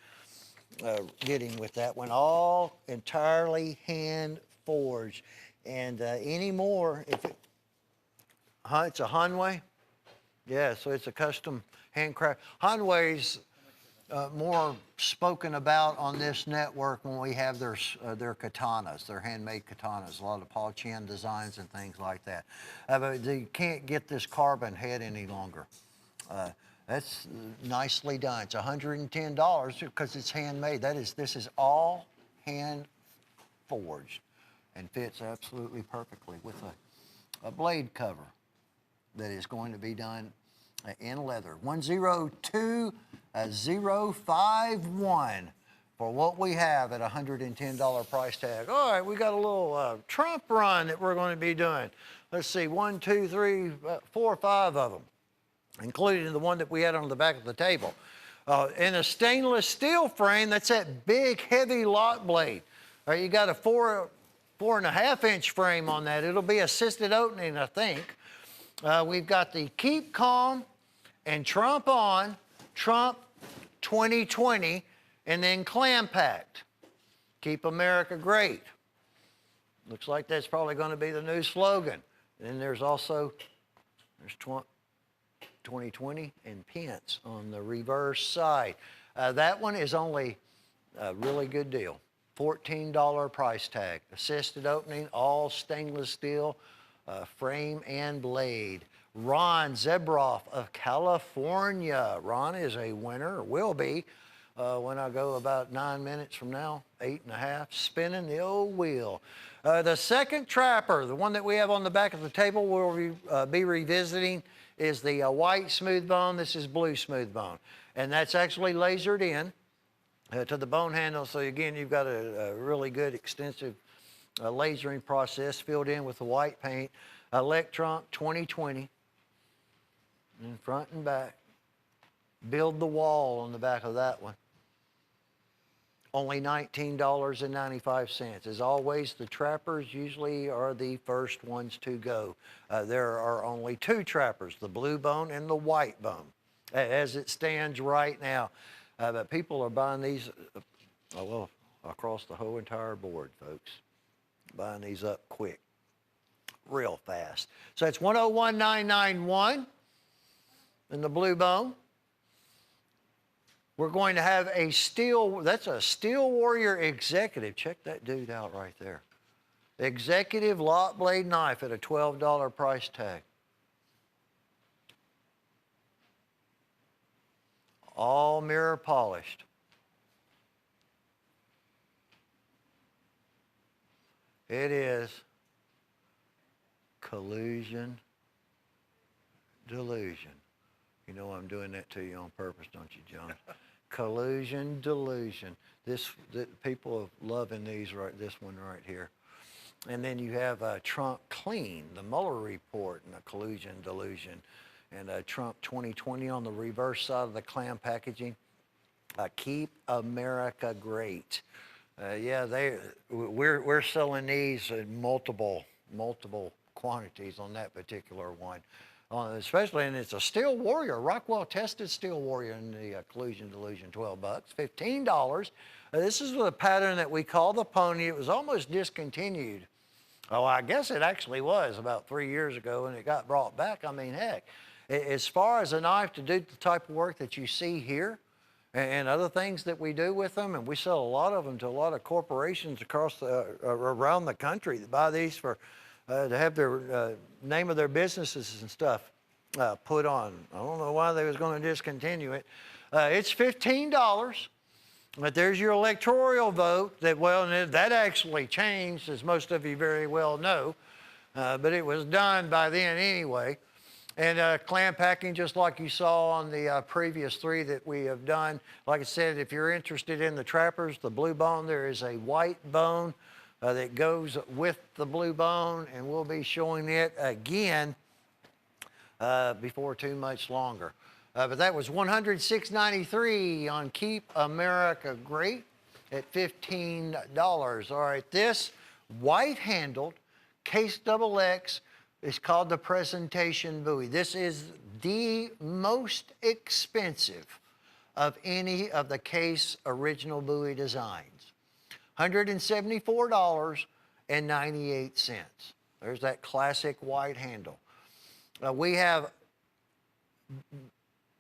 getting with that one, all entirely hand-forged. And anymore, it's a Hanway. Yeah, so it's a custom handcraft. Hanway's more spoken about on this network when we have their katanas, their handmade katanas, a lot of Paul Chan designs and things like that. But you can't get this carbon head any longer. That's nicely done. It's $110 because it's handmade. This is all hand forged and fits absolutely perfectly with a blade cover that is going to be done in leather. 102051 for what we have at $110 price tag. All right, we got a little Trump run that we're going to be doing. Let's see, 1, 2, 3, 4, 5 of them, including the one that we had on the back of the table. In a stainless steel frame, that's that big, heavy lock blade. All right, you got a 4.5-inch frame on that. It'll be assisted opening, I think. We've got the Keep Calm and Trump On, Trump 2020, and then Clam Packed. Keep America Great. Looks like that's probably going to be the new slogan. And then there's 2020 and Pence on the reverse side. That one is only a really good deal. $14 price tag. Assisted opening, all stainless steel, frame and blade. Ron Zebroff of California. Ron is a winner, or will be, when I go about 9 minutes from now, 8.5, spinning the old wheel. The second trapper, the one that we have on the back of the table we'll be revisiting, is the white smooth bone. This is blue smooth bone. And that's actually lasered in to the bone handle. So again, you've got a really good extensive lasering process filled in with the white paint. Electron 2020 in front and back. Build the wall on the back of that one. Only $19.95. As always, the trappers usually are the first ones to go. There are only two trappers, the blue bone and the white bone, as it stands right now. But people are buying these across the whole entire board, folks. Buying these up quick, real fast. So it's 101,991 in the blue bone. We're going to have a that's a Steel Warrior Executive. Check that dude out right there. Executive lock blade knife at a $12 price tag. All mirror polished. It is collusion, delusion. You know I'm doing that to you on purpose, don't you, John? Collusion, delusion. People are loving this one right here. And then you have Trump Clean, the Mueller report, and the collusion, delusion. And Trump 2020 on the reverse side of the clam packaging. Keep America Great. We're selling these in multiple quantities on that particular one. Especially, and it's a Steel Warrior, Rockwell tested Steel Warrior in the collusion, delusion, $12, $15. This is the pattern that we call the pony. It was almost discontinued. Oh, I guess it actually was about 3 years ago, and it got brought back. I mean, heck, as far as a knife to do the type of work that you see here and other things that we do with them, and we sell a lot of them to a lot of corporations around the country that buy these for to have their name of their businesses and stuff put on. I don't know why they was going to discontinue it. It's $15. But there's your electoral vote that actually changed, as most of you very well know. But it was done by then anyway. And clam packing, just like you saw on the previous three that we have done. Like I said, if you're interested in the trappers, the blue bone, there is a white bone that goes with the blue bone, and we'll be showing it again before too much longer. But that was $106.93 on Keep America Great at $15. All right, this white-handled Case XX is called the Presentation Bowie. This is the most expensive of any of the Case original Bowie designs. $174.98. There's that classic white handle. We have,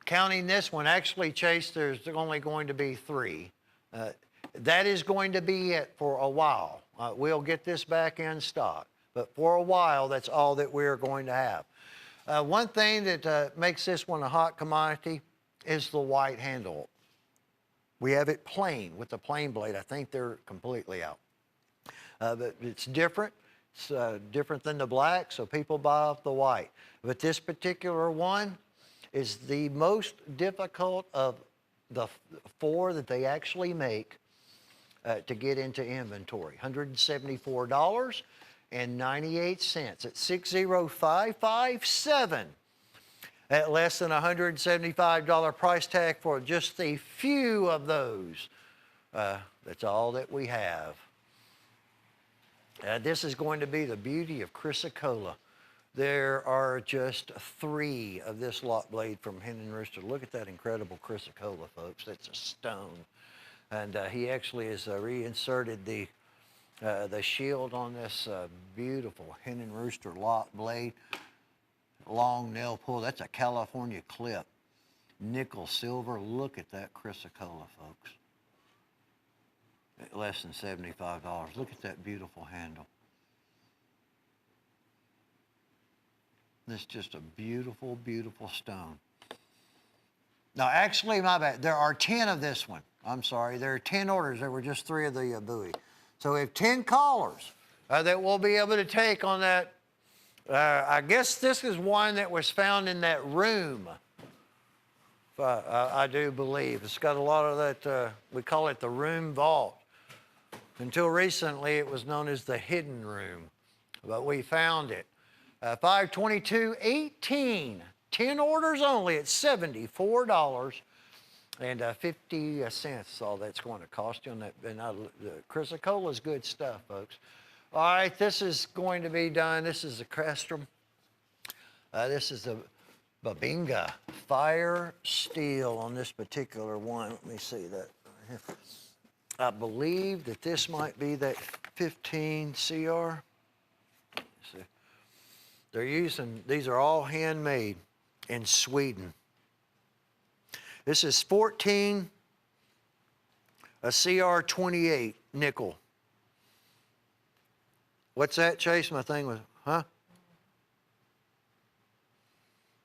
counting this one, actually, Chase, there's only going to be three. That is going to be it for a while. We'll get this back in stock. But for a while, that's all that we're going to have. One thing that makes this one a hot commodity is the white handle. We have it plain with the plain blade. I think they're completely out. But it's different. It's different than the black, so people buy off the white. But this particular one is the most difficult of the four that they actually make to get into inventory. $174.98 at 60557. At less than $175 price tag for just a few of those. That's all that we have. This is going to be the beauty of Chrysocolla. There are just 3 of this lot blade from Hen and Rooster. Look at that incredible chrysocolla, folks. That's a stone. And he actually has reinserted the shield on this beautiful Hen and Rooster lot blade. Long nail pull. That's a California clip. Nickel silver. Look at that chrysocolla, folks. At less than $75. Look at that beautiful handle. This is just a beautiful, beautiful stone. Now, actually, my bad. There are 10 of this one. I'm sorry. There are 10 orders. There were just 3 of the buoy. So we have 10 callers that we'll be able to take on that. I guess this is one that was found in that room. I do believe. It's got a lot of that, we call it the room vault. Until recently, it was known as the hidden room. But we found it. 522.18, 10 orders only at $74.50. All that's going to cost you on that. And the chrysocolla is good stuff, folks. All right, this is going to be done. This is the castrum. This is the Babinga fire steel on this particular one. Let me see that right here. I believe that this might be that 15 CR. Let's see. They're using, these are all handmade in Sweden. This is 14, a CR28 nickel. What's that, Chase? My thing was, huh?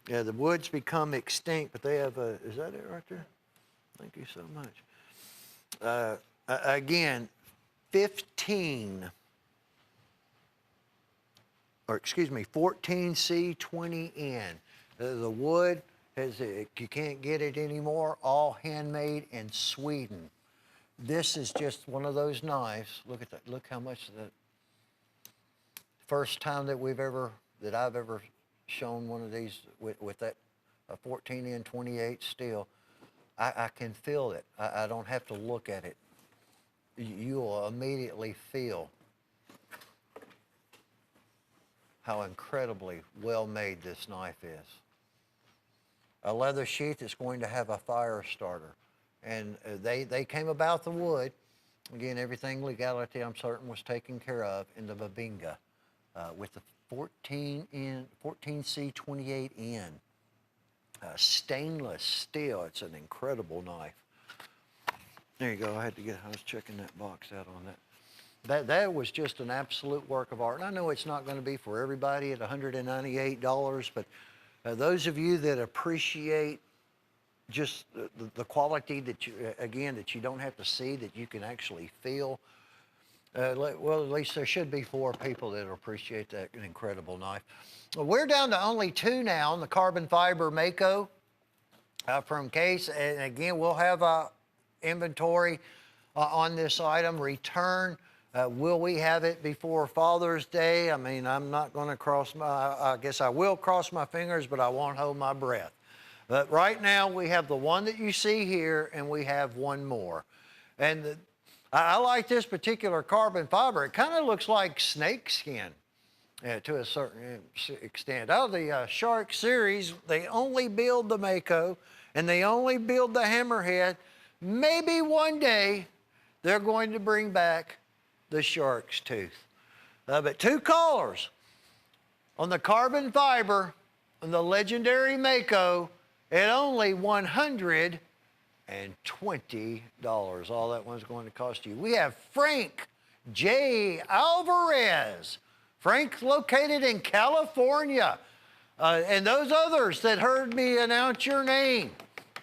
Yeah, the woods become extinct, but they have a, is that it right there? Thank you so much. Again, 14C20N. The wood, you can't get it anymore, all handmade in Sweden. This is just one of those knives. Look at that, look how much the first time that I've ever shown one of these with that 14N28 steel. I can feel it. I don't have to look at it. You'll immediately feel how incredibly well made this knife is. A leather sheath is going to have a fire starter. And they came about the wood. Again, everything legality I'm certain was taken care of in the Babinga with the 14C28N. Stainless steel. It's an incredible knife. There you go. I was checking that box out on that. That was just an absolute work of art. And I know it's not going to be for everybody at $198, but those of you that appreciate just the quality that that you don't have to see, that you can actually feel, well, at least there should be 4 people that appreciate that incredible knife. Well, we're down to only 2 now on the carbon fiber Mako from Case. And again, we'll have inventory on this item. Return. Will we have it before Father's Day? I mean, I'm not going to I guess I will cross my fingers, but I won't hold my breath. But right now, we have the one that you see here, and we have one more. And I like this particular carbon fiber. It kind of looks like snake skin to a certain extent. Out of the Shark series, they only build the Mako, and they only build the hammerhead. Maybe one day, they're going to bring back the shark's tooth. But 2 callers on the carbon fiber on the legendary Mako at only $120. All that one's going to cost you. We have Frank J. Alvarez. Frank, located in California. And those others that heard me announce your name.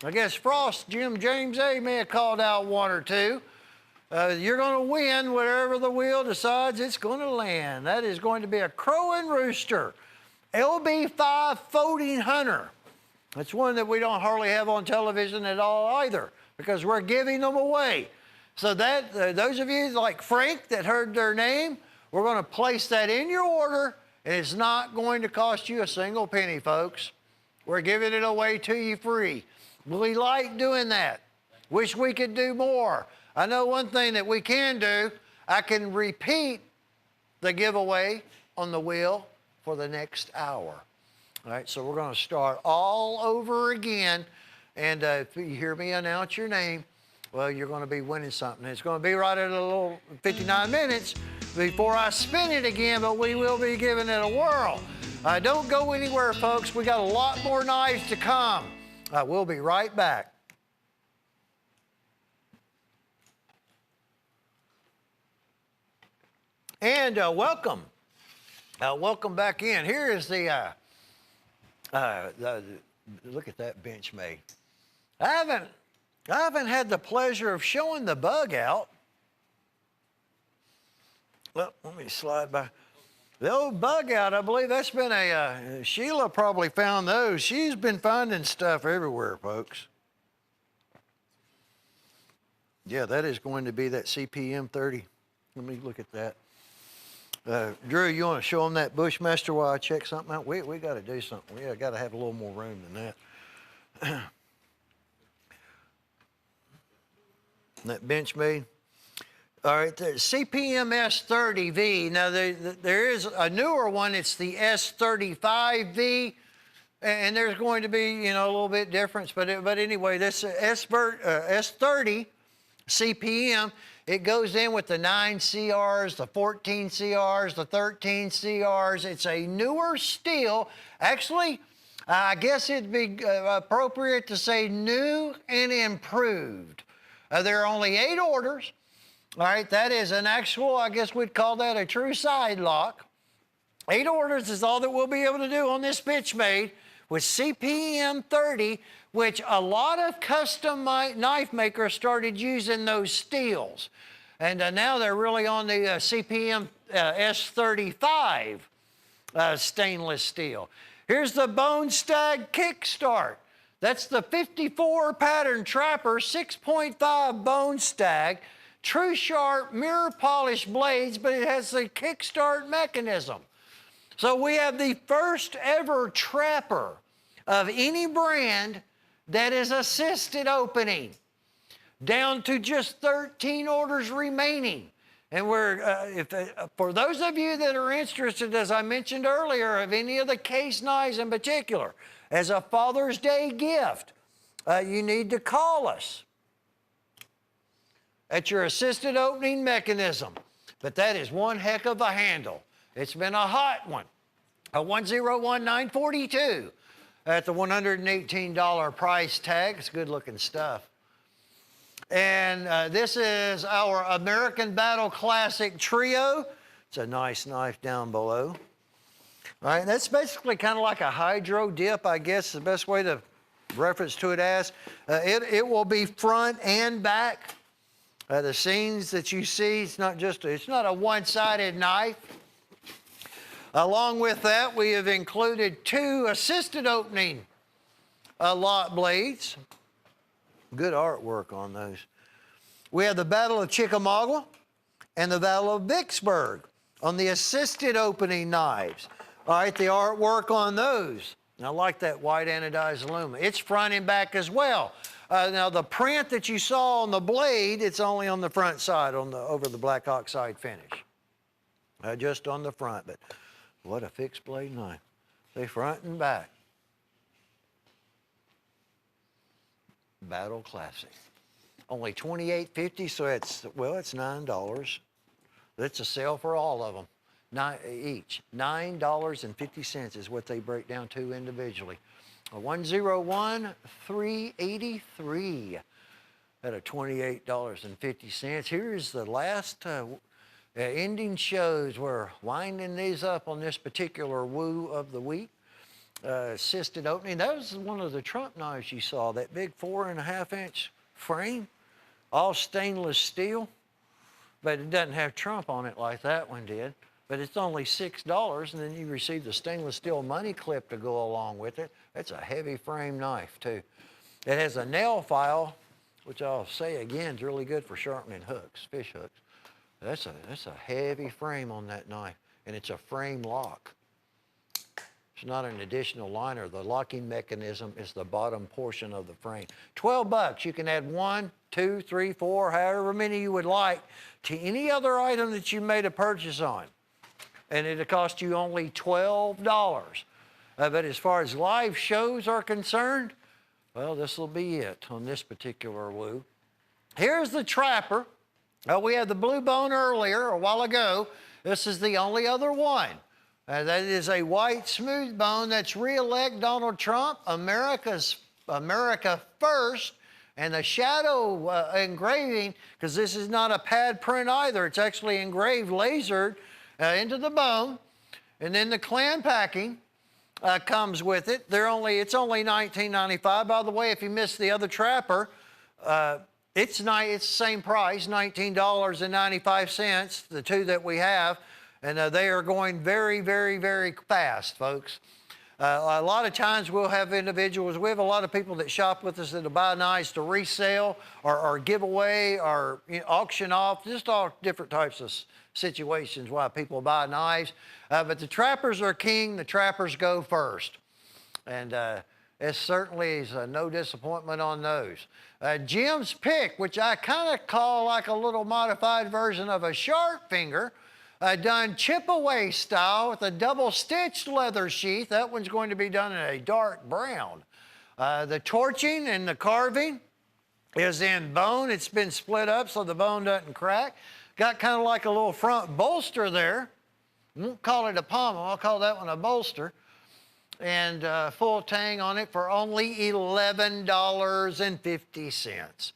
I guess Frost, Jim James A. may have called out 1 or 2. You're going to win whatever the wheel decides it's going to land. That is going to be a Crow and Rooster LB5 folding hunter. It's one that we don't hardly have on television at all either, because we're giving them away. So that those of you like Frank that heard their name, we're going to place that in your order, and it's not going to cost you a single penny, folks. We're giving it away to you free. We like doing that. Wish we could do more. I know one thing that we can do. I can repeat the giveaway on the wheel for the next hour. All right, so we're going to start all over again. And if you hear me announce your name, well, you're going to be winning something. It's going to be right at a little 59 minutes before I spin it again, but we will be giving it a whirl. Don't go anywhere, folks. We got a lot more knives to come. We'll be right back. And welcome. Welcome back in. Here is the look at that Benchmade. I haven't had the pleasure of showing the bug out. Well, let me slide by. The old bug out, I believe that's been Sheila probably found those. She's been finding stuff everywhere, folks. Yeah, that is going to be that CPM 30. Let me look at that. Drew, you want to show them that Bushmaster while I check something out? We got to do something. We got to have a little more room than that. That Benchmade. All right, the CPM S30V. Now, there is a newer one. It's the S35V, and there's going to be, a little bit difference. But anyway, this S30 CPM, it goes in with the 9 CRs, the 14 CRs, the 13 CRs. It's a newer steel. Actually, I guess it'd be appropriate to say new and improved. There are only 8 orders. All right, that is an actual, I guess we'd call that a true side lock. 8 orders is all that we'll be able to do on this Benchmade with CPM 30, which a lot of custom knife makers started using those steels. And now they're really on the CPM S35 stainless steel. Here's the Bone Stag Kickstart. That's the 54 pattern Trapper 6.5 Bone Stag. True sharp mirror polished blades, but it has the kickstart mechanism. So we have the first ever Trapper of any brand that is assisted opening, down to just 13 orders remaining. And for those of you that are interested, as I mentioned earlier, of any of the case knives in particular, as a Father's Day gift, you need to call us at your assisted opening mechanism. But that is one heck of a handle. It's been a hot one. A 101942 at the $118 price tag. It's good looking stuff. And this is our American Battle Classic Trio. It's a nice knife down below. All right, that's basically kind of like a hydro dip, I guess is the best way to reference to it as. It will be front and back. The seams that you see, it's not a one-sided knife. Along with that, we have included 2 assisted opening lot blades. Good artwork on those. We have the Battle of Chickamauga and the Battle of Vicksburg on the assisted opening knives. All right, the artwork on those. I like that white anodized aluminum. It's front and back as well. Now, the print that you saw on the blade, it's only on the front side, over the black oxide finish. Just on the front, but what a fixed blade knife. They front and back. Battle Classic. Only $28.50, so it's $9. That's a sale for all of them. Each. $9.50 is what they break down to individually. A 101,383 at a $28.50. Here's the last ending shows. We're winding these up on this particular woo of the week. Assisted opening. That was one of the Trump knives you saw, that big 4.5-inch frame, all stainless steel, but it doesn't have Trump on it like that one did. But it's only $6, and then you receive the stainless steel money clip to go along with it. It's a heavy frame knife, too. It has a nail file, which I'll say again is really good for sharpening hooks, fish hooks. That's a heavy frame on that knife, and it's a frame lock. It's not an additional liner. The locking mechanism is the bottom portion of the frame. $12. You can add 1, 2, 3, 4, however many you would like to any other item that you made a purchase on. and it'll cost you only $12. But as far as live shows are concerned, well, this will be it on this particular woo. Here's the trapper. We had the blue bone earlier, a while ago. This is the only other one. That is a white smooth bone that's re-elect Donald Trump, America first, and the shadow engraving, because this is not a pad print either. It's actually engraved, lasered into the bone. And then the clan packing comes with it. It's only $19.95. By the way, if you missed the other trapper, it's the same price, $19.95, the two that we have. And they are going very, very, very fast, folks. A lot of times we have a lot of people that shop with us that'll buy knives to resell or give away or auction off, just all different types of situations why people buy knives. But the trappers are king, the trappers go first. And it certainly is no disappointment on those. Jim's Pick, which I kind of call like a little modified version of a sharp finger, done chip away style with a double stitched leather sheath. That one's going to be done in a dark brown. The torching and the carving is in bone. It's been split up so the bone doesn't crack. Got kind of like a little front bolster there. Won't call it a pommel, I'll call that one a bolster. And full tang on it for only $11.50.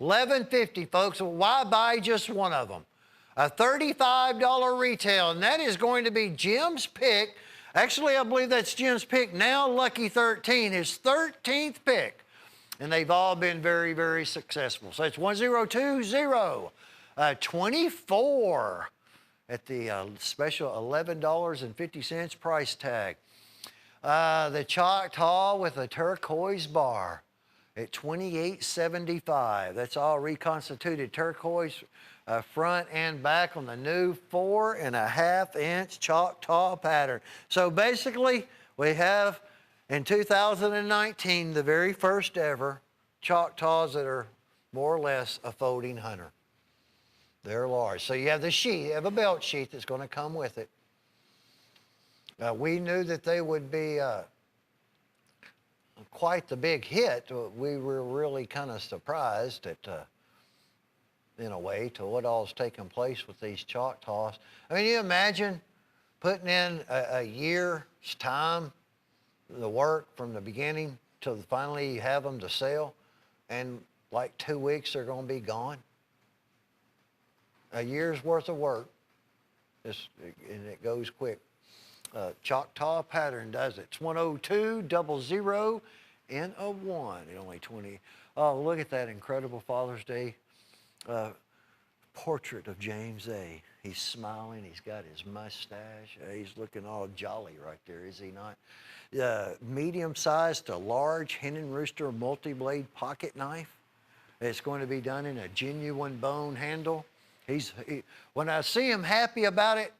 $11.50, folks. Why buy just one of them? A $35 retail, and that is going to be Jim's Pick. Actually, I believe that's Jim's Pick now, Lucky 13, his 13th pick. And they've all been very, very successful. So it's 1020-24 at the special $11.50 price tag. The Choctaw with a turquoise bar at $28.75. That's all reconstituted turquoise front and back on the new 4.5-inch Choctaw pattern. So basically, we have in 2019 the very first ever Choctaws that are more or less a folding hunter. They're large. So you have the sheath, you have a belt sheath that's going to come with it. We knew that they would be quite the big hit. We were really kind of surprised at, in a way, to what all's taken place with these Choctaws. I mean, you imagine putting in a year's time, the work from the beginning till finally you have them to sell, and like 2 weeks they're going to be gone. A year's worth of work, and it goes quick. Choctaw pattern does it. It's 10200 and a 1 at only 20. Oh, look at that incredible Father's Day portrait of James A. He's smiling. He's got his mustache. He's looking all jolly right there, is he not? Medium-sized to large hen and rooster multi-blade pocket knife. It's going to be done in a genuine bone handle. When I see him happy about it,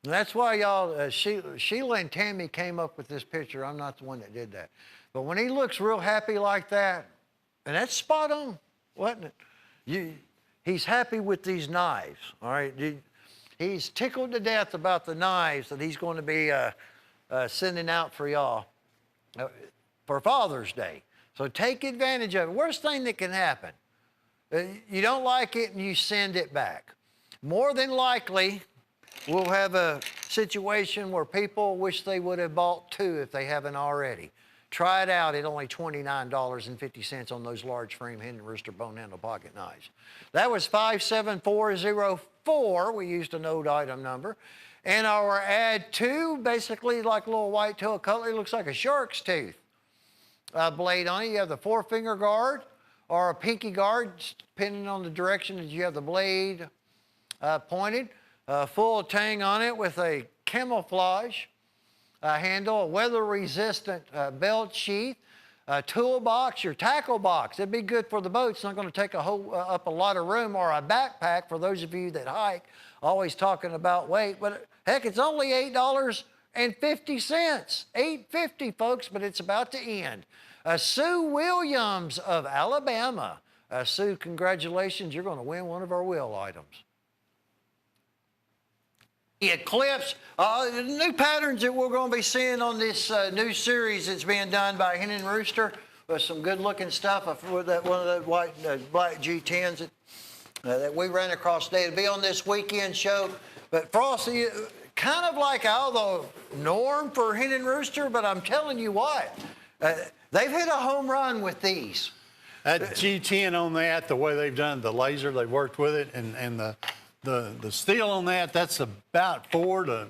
and that's why y'all, Sheila and Tammy came up with this picture. I'm not the one that did that. But when he looks real happy like that, and that's spot on, wasn't it? He's happy with these knives, all right? He's tickled to death about the knives that he's going to be sending out for y'all for Father's Day. So take advantage of it. Worst thing that can happen, you don't like it and you send it back. More than likely, we'll have a situation where people wish they would have bought two if they haven't already. Try it out at only $29.50 on those large frame hen and rooster bone handle pocket knives. That was 57404. We used a node item number. And our add two, basically like a little white tail cutlery, looks like a shark's tooth blade on it. You have the four-finger guard or a pinky guard, depending on the direction that you have the blade pointed. Full tang on it with a camouflage handle, a weather-resistant belt sheath, a toolbox, your tackle box. It'd be good for the boat. It's not going to take up a lot of room, or a backpack for those of you that hike, always talking about weight. But heck, it's only $8.50. $8.50, folks, but it's about to end. Sue Williams of Alabama. Sue, congratulations. You're going to win one of our wheel items. Eclipse, the new patterns that we're going to be seeing on this new series that's being done by Hen and Rooster with some good-looking stuff. With that one of the white black G10s that we ran across today. It'll be on this weekend show. But Frosty, kind of like out of the norm for Hen and Rooster, but I'm telling you what, they've hit a home run with these. That G10 on that, the way they've done the laser, they've worked with it, and the steel on that, that's about 4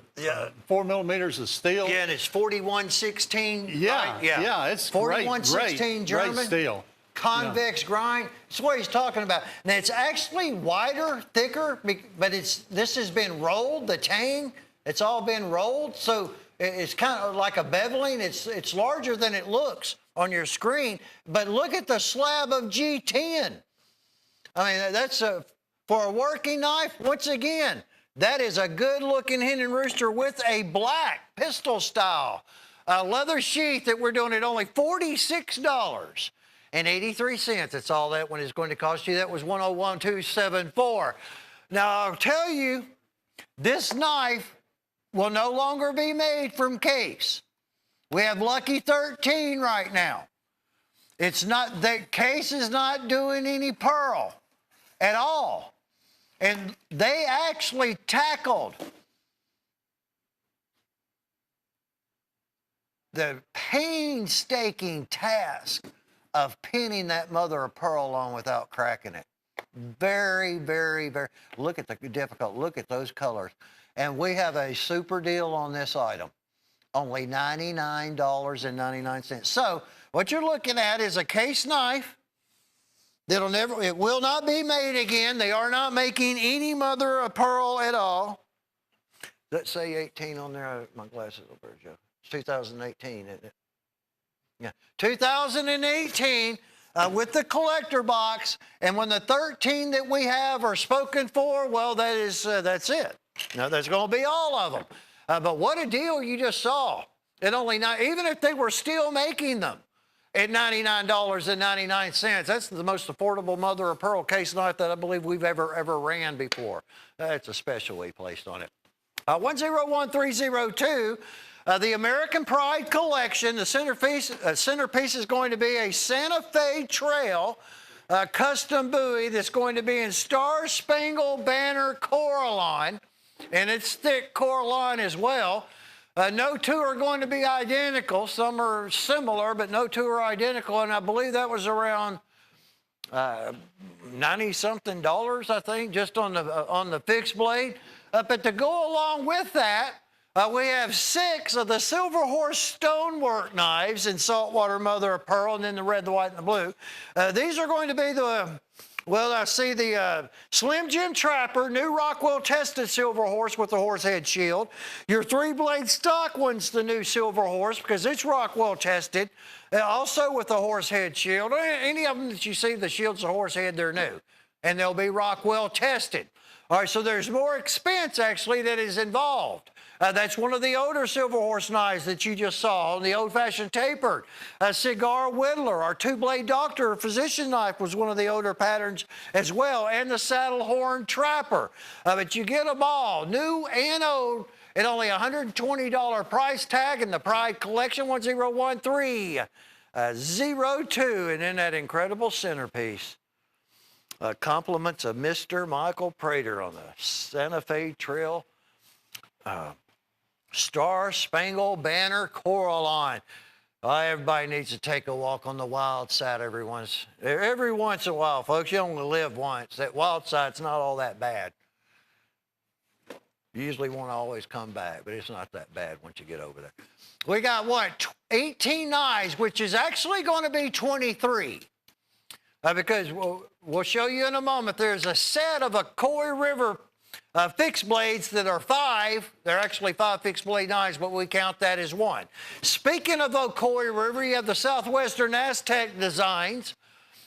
millimeters of steel. Yeah, and it's 4116. Yeah, right? yeah, it's 4116 German. Great steel. Convex grind. That's what he's talking about. Now it's actually wider, thicker, but this has been rolled. The chain, it's all been rolled, so it's kind of like a beveling. It's larger than it looks on your screen. But look at the slab of G10. I mean, that's for a working knife. Once again, that is a good-looking Hen and Rooster with a black pistol style leather sheath that we're doing at only $46. And 83 cents. That's all that one is going to cost you. That was 101274. Now, I'll tell you, this knife will no longer be made from case. We have Lucky 13 right now. It's not, that case is not doing any pearl at all. And they actually tackled the painstaking task of pinning that mother of pearl on without cracking it. Very, very, very, look at the difficult, look at those colors. And we have a super deal on this item. Only $99.99. So what you're looking at is a case knife that'll never, it will not be made again. They are not making any mother of pearl at all. Let's say 18 on there. My glasses over, Joe. It's 2018, isn't it? Yeah, 2018 with the collector box, and when the 13 that we have are spoken for, well, that's it. Now, that's going to be all of them. But what a deal you just saw. At only even if they were still making them at $99.99, that's the most affordable mother of pearl case knife that I believe we've ever ran before. That's a special we placed on it. 101302. The American Pride Collection, the centerpiece is going to be a Santa Fe Trail custom buoy that's going to be in Star Spangled Banner Coraline, and it's thick Coraline as well. No two are going to be identical. Some are similar, but no two are identical, and I believe that was around 90-something dollars, I think, just on the fixed blade. But to go along with that, we have 6 of the Silver Horse stonework knives in saltwater mother of pearl, and then the red, the white, and the blue. These are going to be the Slim Jim Trapper, new Rockwell tested Silver Horse with the horse head shield. Your 3-blade stock one's the new Silver Horse because it's Rockwell tested, also with the horse head shield. Any of them that you see, the shield's a horse head, they're new, and they'll be Rockwell tested. All right, so there's more expense actually that is involved. That's one of the older Silver Horse knives that you just saw, the old-fashioned tapered. Cigar Whittler, our 2-blade doctor physician knife was one of the older patterns as well, and the Saddle Horn Trapper. But you get them all, new and old, at only $120 price tag in the Pride Collection, 101302, and then that incredible centerpiece. Compliments of Mr. Michael Prater on the Santa Fe Trail Star Spangled Banner Coraline. Everybody needs to take a walk on the wild side every once in a while, folks. You only live once. That wild side's not all that bad. You usually won't always come back, but it's not that bad once you get over there. We got, 18 knives, which is actually going to be 23. Because we'll show you in a moment, there's a set of a Coy River fixed blades that are 5. They're actually 5 fixed blade knives, but we count that as 1. Speaking of Ocoee River, you have the Southwestern Aztec designs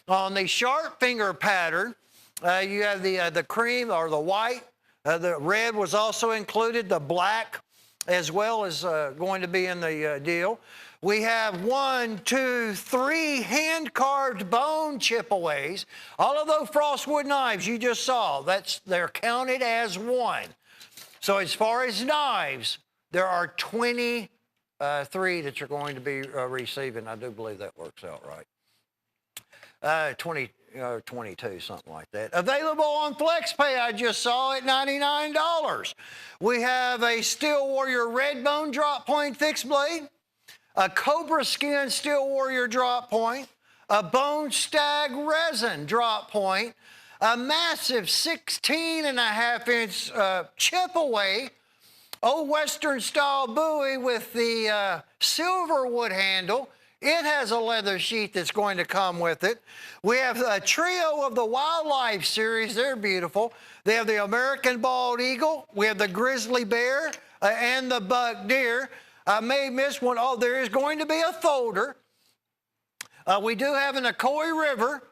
on the sharp finger pattern. You have the cream or the white. The red was also included. The black as well is going to be in the deal. We have 1, 2, 3 hand-carved bone chip-aways. All of those Frostwood knives you just saw, they're counted as 1. So as far as knives, there are 23 that you're going to be receiving. I do believe that works out right. 22, something like that. Available on FlexPay, I just saw at $99. We have a Steel Warrior Red Bone drop point fixed blade, a Cobra Skin Steel Warrior drop point, a Bone Stag Resin drop point, a massive 16.5-inch chip away old Western style buoy with the silver wood handle. It has a leather sheath that's going to come with it. We have a trio of the Wildlife series. They're beautiful. They have the American Bald Eagle. We have the Grizzly Bear and the Buck Deer. I may miss one. Oh, there is going to be a folder. We do have an Akoi River.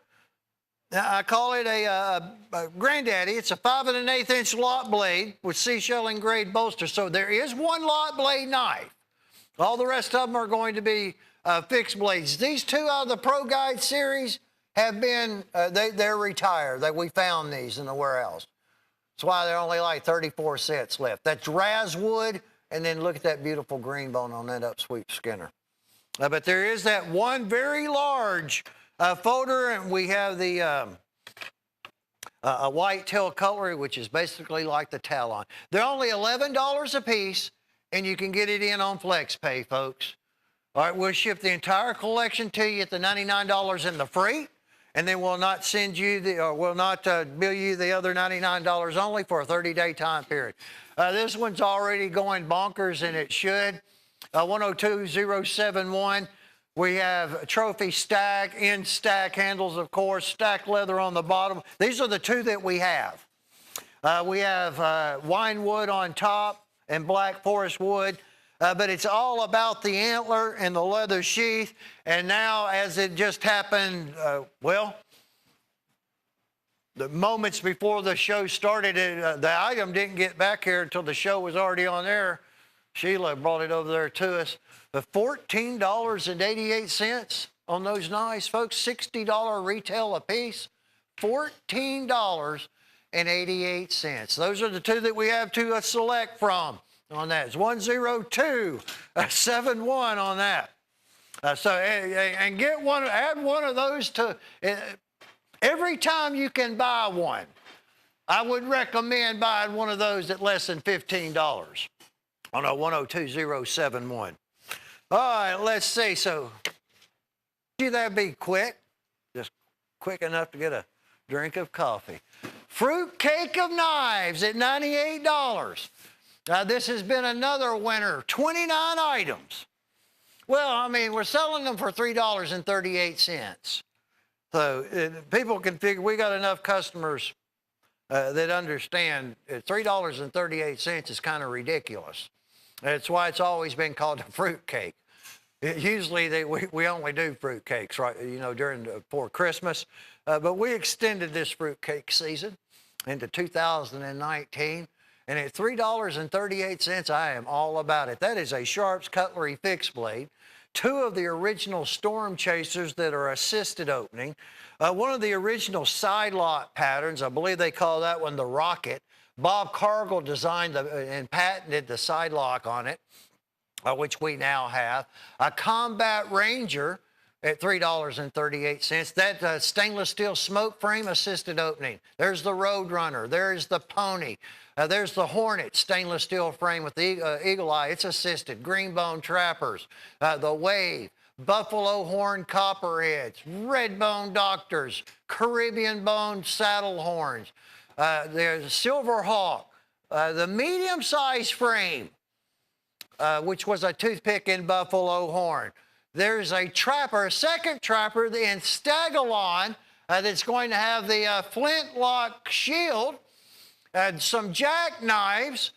I call it a granddaddy. It's a 5 1/8-inch lot blade with seashell engraved bolster. So there is one lot blade knife. All the rest of them are going to be fixed blades. These two out of the Pro Guide series have been, they're retired. We found these in the warehouse. That's why there are only like 34 sets left. That's Razwood, and then look at that beautiful green bone on that upsweep Skinner. But there is that one very large folder, and we have the a white-tail cutlery, which is basically like the Talon. They're only $11 a piece, and you can get it in on FlexPay, folks. All right, we'll ship the entire collection to you at the $99 in the freight, and then we'll not send you we'll not bill you the other $99 only for a 30-day time period. This one's already going bonkers, and it should. 102071. We have trophy stack, end stack handles, of course, stack leather on the bottom. These are the two that we have. We have wine wood on top and black forest wood. But it's all about the antler and the leather sheath. And now, as it just happened, the moments before the show started, the item didn't get back here until the show was already on air. Sheila brought it over there to us. But $14.88 on those knives, folks. $60 retail a piece. $14.88. Those are the two that we have to select from. On that, it's 10271 on that. And get one, add one of those to every time you can buy one. I would recommend buying one of those at less than $15 on a 102071. All right, let's see. So, that'd be quick, just quick enough to get a drink of coffee. Fruit cake of knives at $98. This has been another winner, 29 items. Well, I mean, we're selling them for $3.38. So people can figure, we got enough customers that understand $3.38 is kind of ridiculous. That's why it's always been called a fruit cake. Usually we only do fruit cakes, right? For Christmas. But we extended this fruit cake season into 2019. And at $3.38, I am all about it. That is a Sharps Cutlery fixed blade, two of the original Storm Chasers that are assisted opening, one of the original side lock patterns. I believe they call that one the Rocket. Bob Cargill designed and patented the side lock on it, which we now have. A Combat Ranger at $3.38. That stainless steel smoke frame assisted opening. There's the Roadrunner. There's the Pony. There's the Hornet stainless steel frame with the eagle eye. It's assisted. Greenbone Trappers. The Wave. Buffalo Horn Copperheads. Redbone Doctors. Caribbean Bone Saddle Horns. There's Silver Hawk. The medium-sized frame, which was a toothpick in buffalo horn. There's a trapper, a second trapper in Stagalon that's going to have the flintlock shield and some jackknives.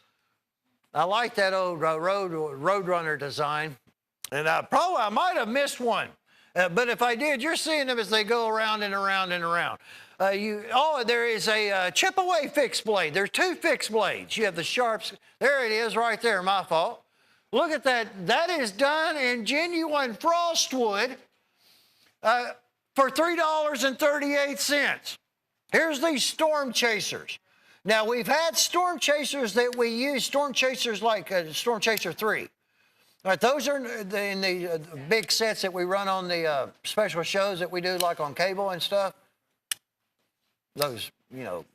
I like that old Roadrunner design. And I might have missed one. But if I did, you're seeing them as they go around and around and around. There is a chip away fixed blade. There's two fixed blades. You have the Sharps. There it is right there, my fault. Look at that. That is done in genuine frostwood for $3.38. Here's these Storm Chasers. Now, we've had storm chasers that we use, storm chasers like Storm Chaser 3. All right, those are in the big sets that we run on the special shows that we do, like on cable and stuff. Those, you know,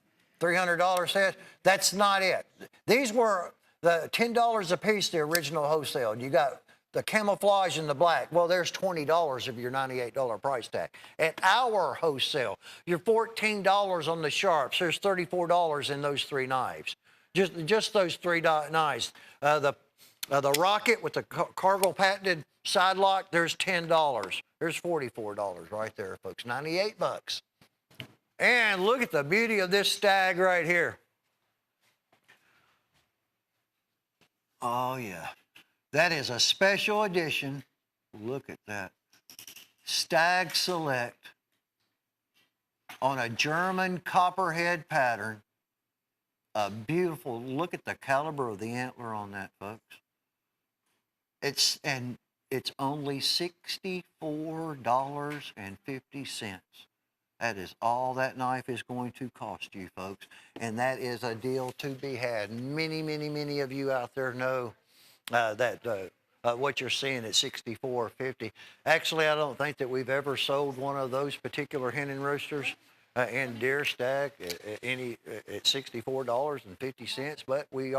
$300 sets. That's not it. These were the $10 a piece, the original wholesale. You got the camouflage and the black. Well, there's $20 of your $98 price tag. At our wholesale, you're $14 on the sharps. There's $34 in those 3 knives. Just those 3 knives. The Rocket with the Cargill patented side lock, there's $10. There's $44 right there, folks. 98 bucks. And look at the beauty of this stag right here. Oh, yeah. That is a special edition. Look at that. Stag Select on a German copperhead pattern. A beautiful, look at the caliber of the antler on that, folks. It's only $64.50. That is all that knife is going to cost you, folks. And that is a deal to be had. Many, many, many of you out there know what you're seeing at $64.50. Actually, I don't think that we've ever sold one of those particular hen and roosters in deer stack at $64.50. But we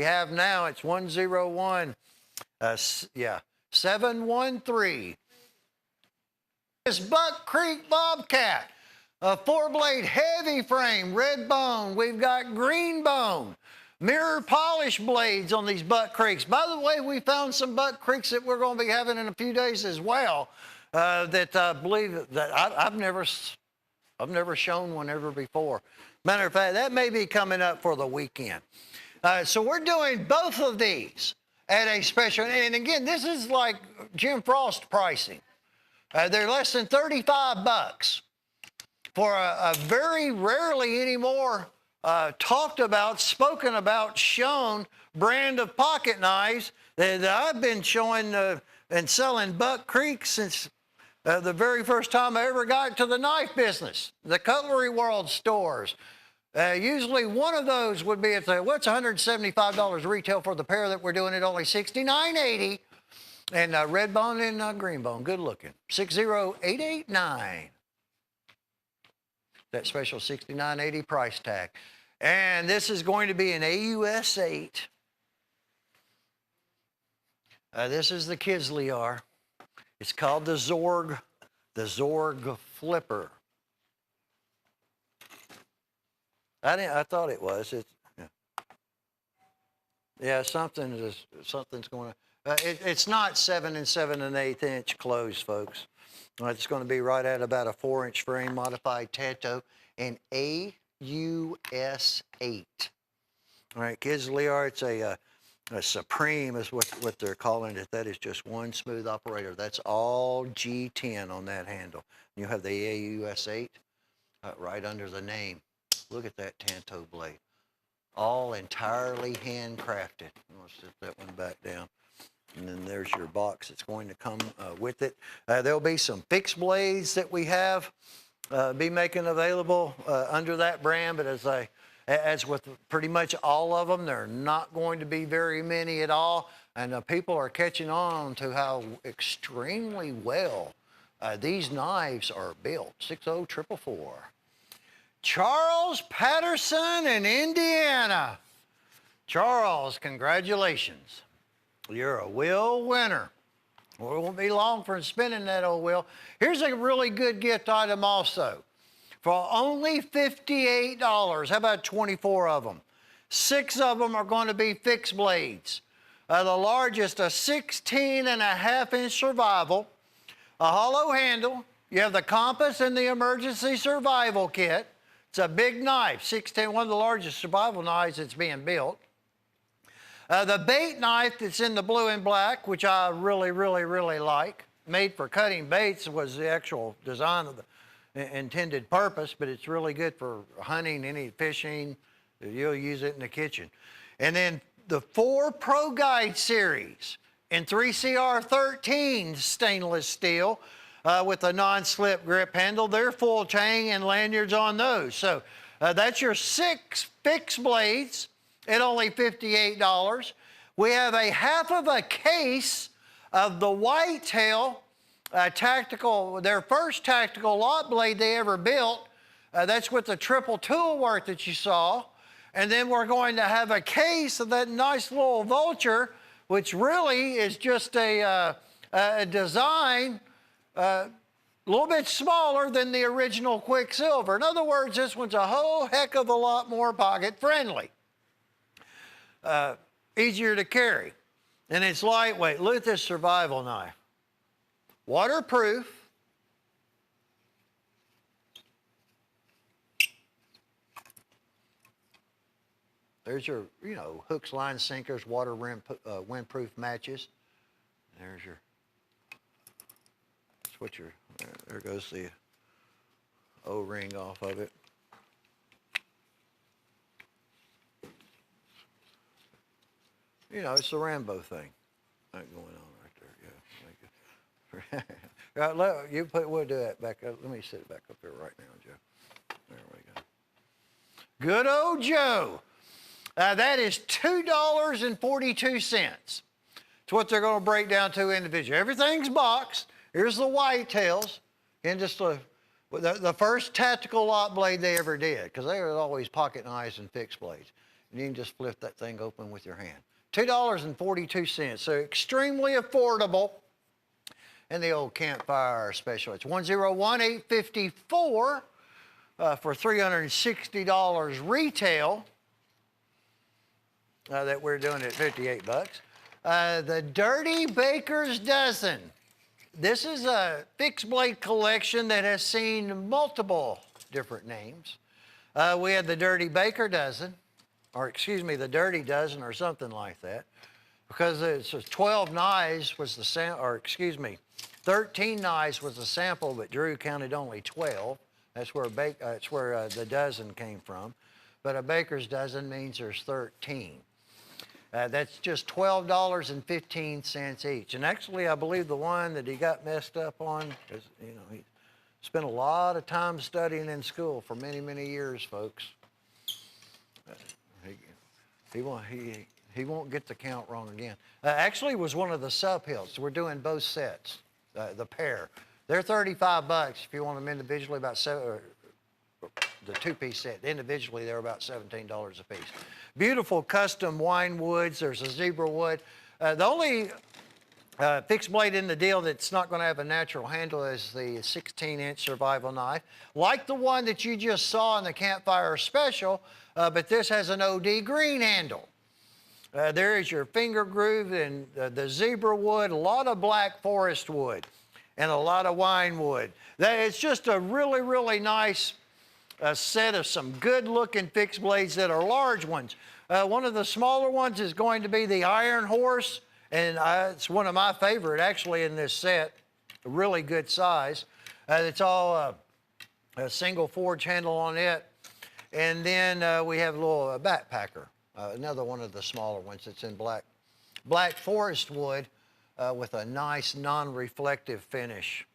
have now. It's 101. 713. This Buck Creek Bobcat, a 4-blade heavy frame, red bone. We've got green bone, mirror polish blades on these Buck Creeks. By the way, we found some Buck Creeks that we're going to be having in a few days as well. That I believe that I've never shown one ever before. Matter of fact, that may be coming up for the weekend. So we're doing both of these at a special, and again, this is like Jim Frost pricing. They're less than 35 bucks for a very rarely anymore talked about, spoken about, shown brand of pocket knives that I've been showing and selling Buck Creek since the very first time I ever got to the knife business, the Cutlery World stores. Usually one of those would be at what's $175 retail for the pair that we're doing at only $69.80. And red bone and green bone, good looking. 60889. That special $69.80 price tag. And this is going to be an AUS 8. This is the Cutlery. It's called the Zorg Flipper. I thought it was. Yeah, something's going on. It's not 7 7/8 inch closed, folks. It's going to be right at about a 4-inch frame, modified Tato, and AUS 8. All right, Cutlery, it's a Supreme is what they're calling it. That is just one smooth operator. That's all G10 on that handle. You have the AUS 8 right under the name. Look at that Tanto blade. All entirely handcrafted. Let's set that one back down. And then there's your box that's going to come with it. There'll be some fixed blades that we have be making available under that brand, but as with pretty much all of them, there are not going to be very many at all. And people are catching on to how extremely well these knives are built. 60444. Charles Patterson in Indiana. Charles, congratulations. You're a wheel winner. Well, it won't be long for spinning that old wheel. Here's a really good gift item also. For only $58, how about 24 of them? 6 of them are going to be fixed blades. The largest, a 16.5-inch survival, a hollow handle. You have the compass and the emergency survival kit. It's a big knife, 16, one of the largest survival knives that's being built. The bait knife that's in the blue and black, which I really, really, really like. Made for cutting baits was the actual design of the intended purpose, but it's really good for hunting, any fishing. You'll use it in the kitchen. And then the 4 Pro Guide series in 3CR13 stainless steel with a non-slip grip handle. They're full chain and lanyards on those. So That's your 6 fixed blades at only $58. We have a half of a case of the Whitetail tactical, their first tactical lot blade they ever built. That's with the triple tool work that you saw. And then we're going to have a case of that nice little Vulture, which really is just a design a little bit smaller than the original Quicksilver. In other words, this one's a whole heck of a lot more pocket friendly. Easier to carry. And it's lightweight. Look at this survival knife. Waterproof. There's your, hooks, lines, sinkers, water windproof matches. There's your, that's what your, there goes the O-ring off of it. It's the Rambo thing. That going on right there, yeah. We'll do that back up. Let me sit it back up here right now, Joe. There we go. Good old Joe. That is $2.42. It's what they're going to break down to individually. Everything's boxed. Here's the Whitetails. And just the first tactical lot blade they ever did, because they were always pocket knives and fixed blades. And you can just flip that thing open with your hand. $2.42, so extremely affordable. And the old Campfire special. It's $101,854 for $360 retail. That we're doing at 58 bucks. The Dirty Baker's Dozen. This is a fixed blade collection that has seen multiple different names. We had the Dirty Baker Dozen, or excuse me, the Dirty Dozen or something like that, because it's 12 knives was the sample, or excuse me, 13 knives was the sample, but Drew counted only 12. That's where the dozen came from. But a baker's dozen means there's 13. That's just $12.15 each. And actually, I believe the one that he got messed up on, is, he spent a lot of time studying in school for many, many years, folks. He won't get the count wrong again. Actually, it was one of the sub-hilts. We're doing both sets, the pair. They're 35 bucks if you want them individually, about the two-piece set. Individually, they're about $17 a piece. Beautiful custom wine woods. There's a zebra wood. The only fixed blade in the deal that's not going to have a natural handle is the 16-inch survival knife, like the one that you just saw in the Campfire Special, but this has an OD green handle. There is your finger groove and the zebra wood, a lot of black forest wood, and a lot of wine wood. It's just a really, really nice set of some good-looking fixed blades that are large ones. One of the smaller ones is going to be the Iron Horse, and it's one of my favorite, actually, in this set. A really good size. It's all a single forge handle on it. And then we have a little backpacker, another one of the smaller ones that's in black forest wood with a nice non-reflective finish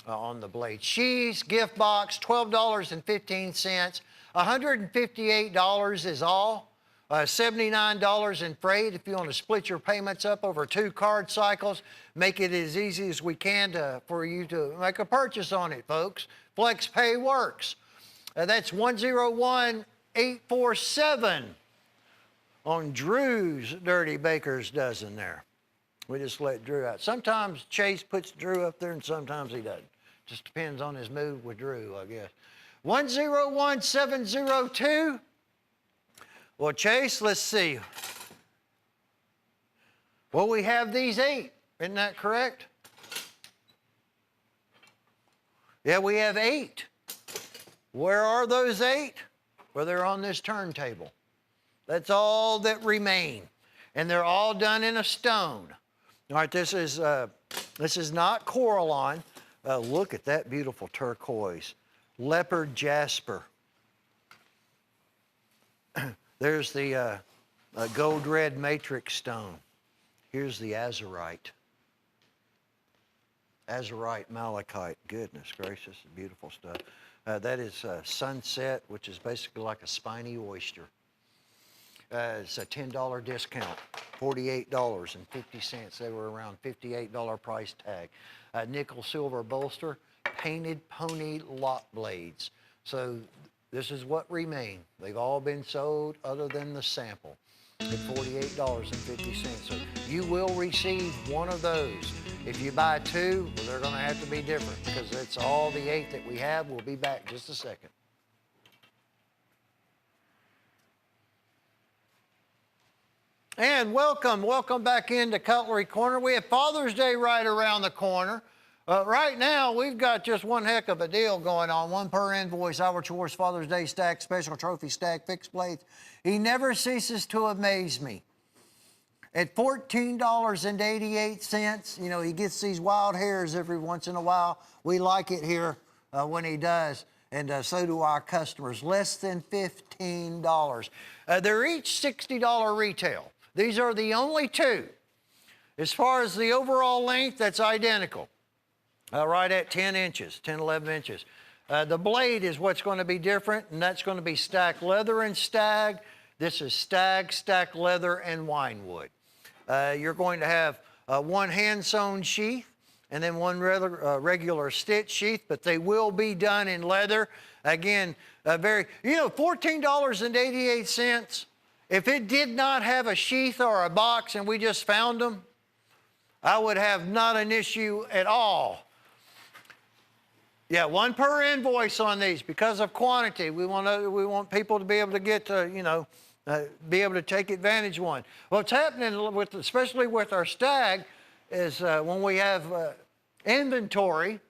on the blade. Sheaths, gift box, $12.15. $158 is all. $79 in freight if you want to split your payments up over 2 card cycles. Make it as easy as we can for you to make a purchase on it, folks. Flex Pay works. That's $101,847 on Drew's Dirty Baker's Dozen there. We just let Drew out. Sometimes Chase puts Drew up there and sometimes he doesn't. Just depends on his mood with Drew, I guess. 101702. Well, Chase, let's see. Well, we have these 8. Isn't that correct? Yeah, we have 8. Where are those 8? Well, they're on this turntable. That's all that remain. And they're all done in a stone. All right, this is not Coralline. Look at that beautiful turquoise. Leopard jasper. There's the gold red matrix stone. Here's the azurite. Azurite malachite. Goodness gracious, beautiful stuff. That is Sunset, which is basically like a spiny oyster. It's a $10 discount, $48.50. They were around $58 price tag. Nickel silver bolster, painted pony lock blades. So this is what remain. They've all been sold other than the sample at $48.50. So you will receive one of those. If you buy two, well, they're going to have to be different because it's all the 8 that we have. We'll be back just a second. And welcome back into Cutlery Corner. We have Father's Day right around the corner. Right now, we've got just one heck of a deal going on. One per invoice, Our Choice Father's Day stack, special trophy stack, fixed blades. He never ceases to amaze me. At $14.88, you know, he gets these wild hairs every once in a while. We like it here when he does, and so do our customers. Less than $15. They're each $60 retail. These are the only two. As far as the overall length, that's identical. Right at 10 inches, 10, 11 inches. The blade is what's going to be different, and that's going to be stack leather and stag. This is stag, stack leather, and wine wood. You're going to have one hand-sewn sheath and then one regular stitch sheath, but they will be done in leather. Again, $14.88. If it did not have a sheath or a box and we just found them, I would have not an issue at all. Yeah, one per invoice on these because of quantity. We want people to be able to get to, be able to take advantage of one. What's happening with, especially with our stag, is when we have inventory,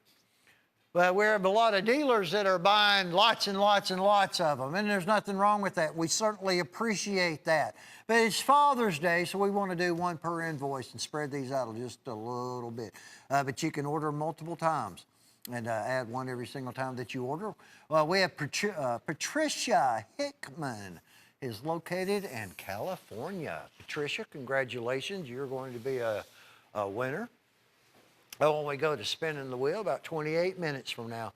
we have a lot of dealers that are buying lots and lots and lots of them, and there's nothing wrong with that. We certainly appreciate that. But it's Father's Day, so we want to do one per invoice and spread these out just a little bit. But you can order multiple times and add one every single time that you order. Well, we have Patricia Hickman is located in California. Patricia, congratulations. You're going to be a winner. When we go to spinning the wheel, about 28 minutes from now.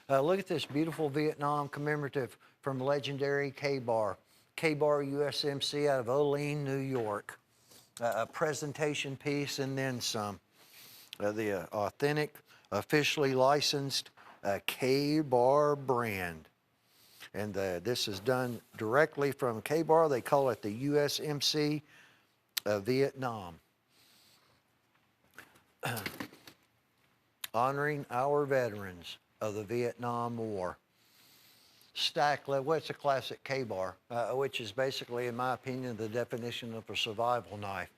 Look at this beautiful Vietnam commemorative from legendary K-Bar. K-Bar USMC out of Olean, New York. A presentation piece and then some. The authentic, officially licensed K-Bar brand. And this is done directly from K-Bar. They call it the USMC Vietnam. Honoring our veterans of the Vietnam War. Stack leather, what's a classic K-Bar, which is basically, in my opinion, the definition of a survival knife.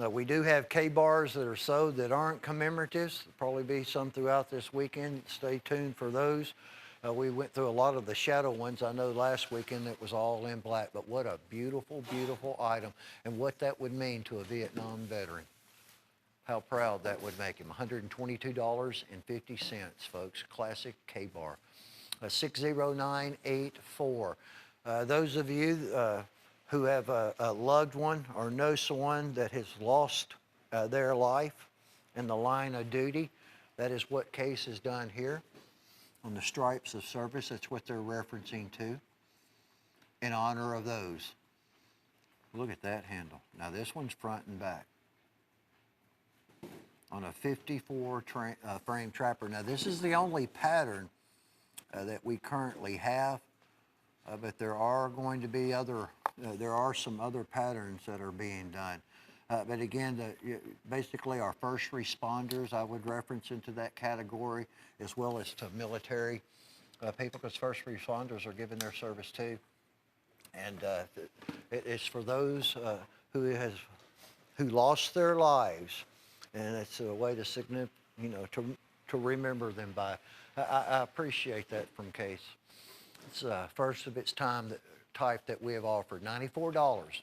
We do have K-Bars that are sewed that aren't commemoratives. There'll probably be some throughout this weekend. Stay tuned for those. We went through a lot of the shadow ones. I know last weekend it was all in black, but what a beautiful, beautiful item and what that would mean to a Vietnam veteran. How proud that would make him. $122.50, folks. Classic K-Bar. 60984. Those of you who have a loved one or know someone that has lost their life in the line of duty, that is what Case has done here on the stripes of service. That's what they're referencing to in honor of those. Look at that handle. Now this one's front and back on a 54 frame trapper. Now this is the only pattern that we currently have, but there are going to be other, there are some other patterns that are being done. But again, basically our first responders, I would reference into that category, as well as to military people, because first responders are giving their service too. And it's for those who lost their lives, and it's a way to to remember them by. I appreciate that from Case. It's first of its type that we have offered. $94,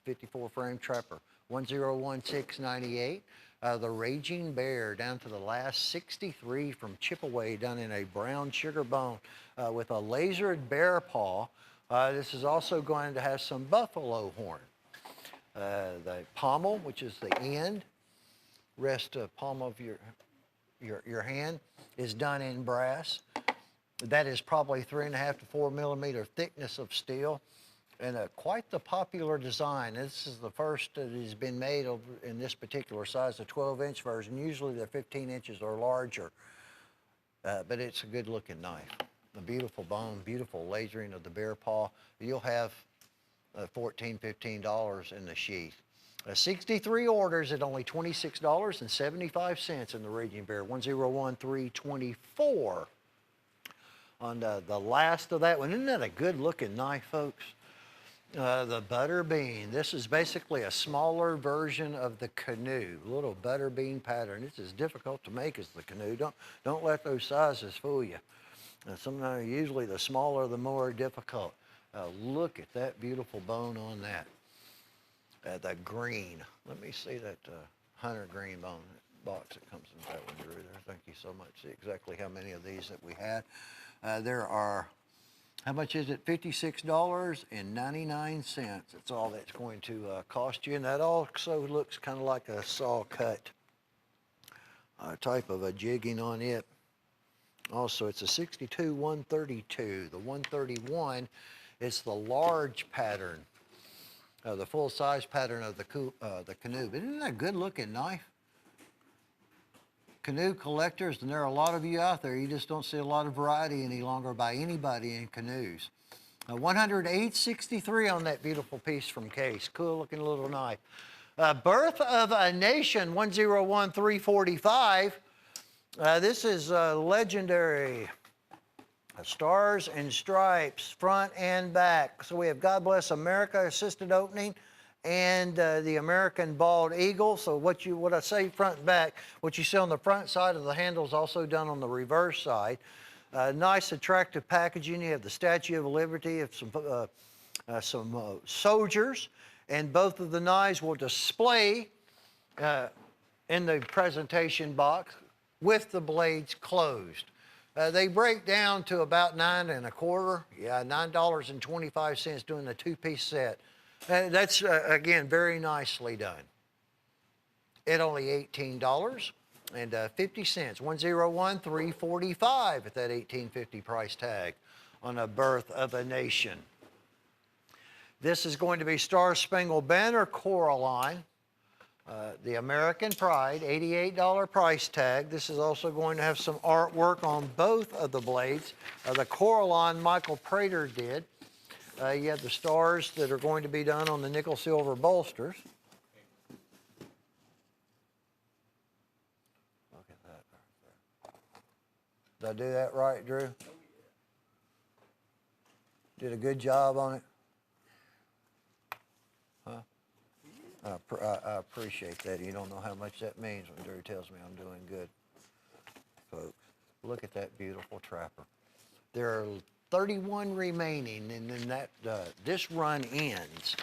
54 frame trapper. 101698. The Raging Bear down to the last 63 from Chipaway, done in a brown sugar bone with a lasered bear paw. This is also going to have some buffalo horn. The pommel, which is the end, rest palm of your hand, is done in brass. That is probably 3.5 to 4 millimeter thickness of steel, and quite the popular design. This is the first that has been made in this particular size, the 12-inch version. Usually they're 15 inches or larger, but it's a good-looking knife. A beautiful bone, beautiful lasering of the bear paw. You'll have $14, $15 in the sheath. 63 orders at only $26.75 in the Raging Bear, 101324. On the last of that one. Isn't that a good-looking knife, folks? The butter bean. This is basically a smaller version of the canoe. Little butter bean pattern. It's as difficult to make as the canoe. Don't let those sizes fool you. Sometimes, usually, the smaller, the more difficult. Look at that beautiful bone on that. The green. Let me see that hunter green bone box that comes in that one, Drew. There. Thank you so much. See exactly how many of these that we had. There are, how much is it? $56.99. That's all that's going to cost you. And that also looks kind of like a saw cut type of a jigging on it. Also, it's a 62-132. The 131 is the large pattern, the full-size pattern of the canoe. But isn't that a good-looking knife? Canoe collectors, and there are a lot of you out there, you just don't see a lot of variety any longer by anybody in canoes. 108.63 on that beautiful piece from Case. Cool looking little knife. Birth of a Nation, 101345. This is legendary. Stars and stripes, front and back. So we have God Bless America assisted opening, and the American bald eagle. So what I say front and back, what you see on the front side of the handle is also done on the reverse side. Nice, attractive packaging. You have the Statue of Liberty of some soldiers, and both of the knives will display in the presentation box with the blades closed. They break down to about $9.25. Yeah, $9.25 doing the two-piece set. That's, again, very nicely done. At only $18.50, 101345 at that $18.50 price tag on a Birth of a Nation. This is going to be Star Spangled Banner Coraline. The American Pride, $88 price tag. This is also going to have some artwork on both of the blades. The Coraline Michael Prater did. You have the stars that are going to be done on the nickel silver bolsters. Look at that right there. Did I do that right, Drew? Did a good job on it? Huh? I appreciate that. You don't know how much that means when Drew tells me I'm doing good, folks. Look at that beautiful trapper. There are 31 remaining, and then that this run ends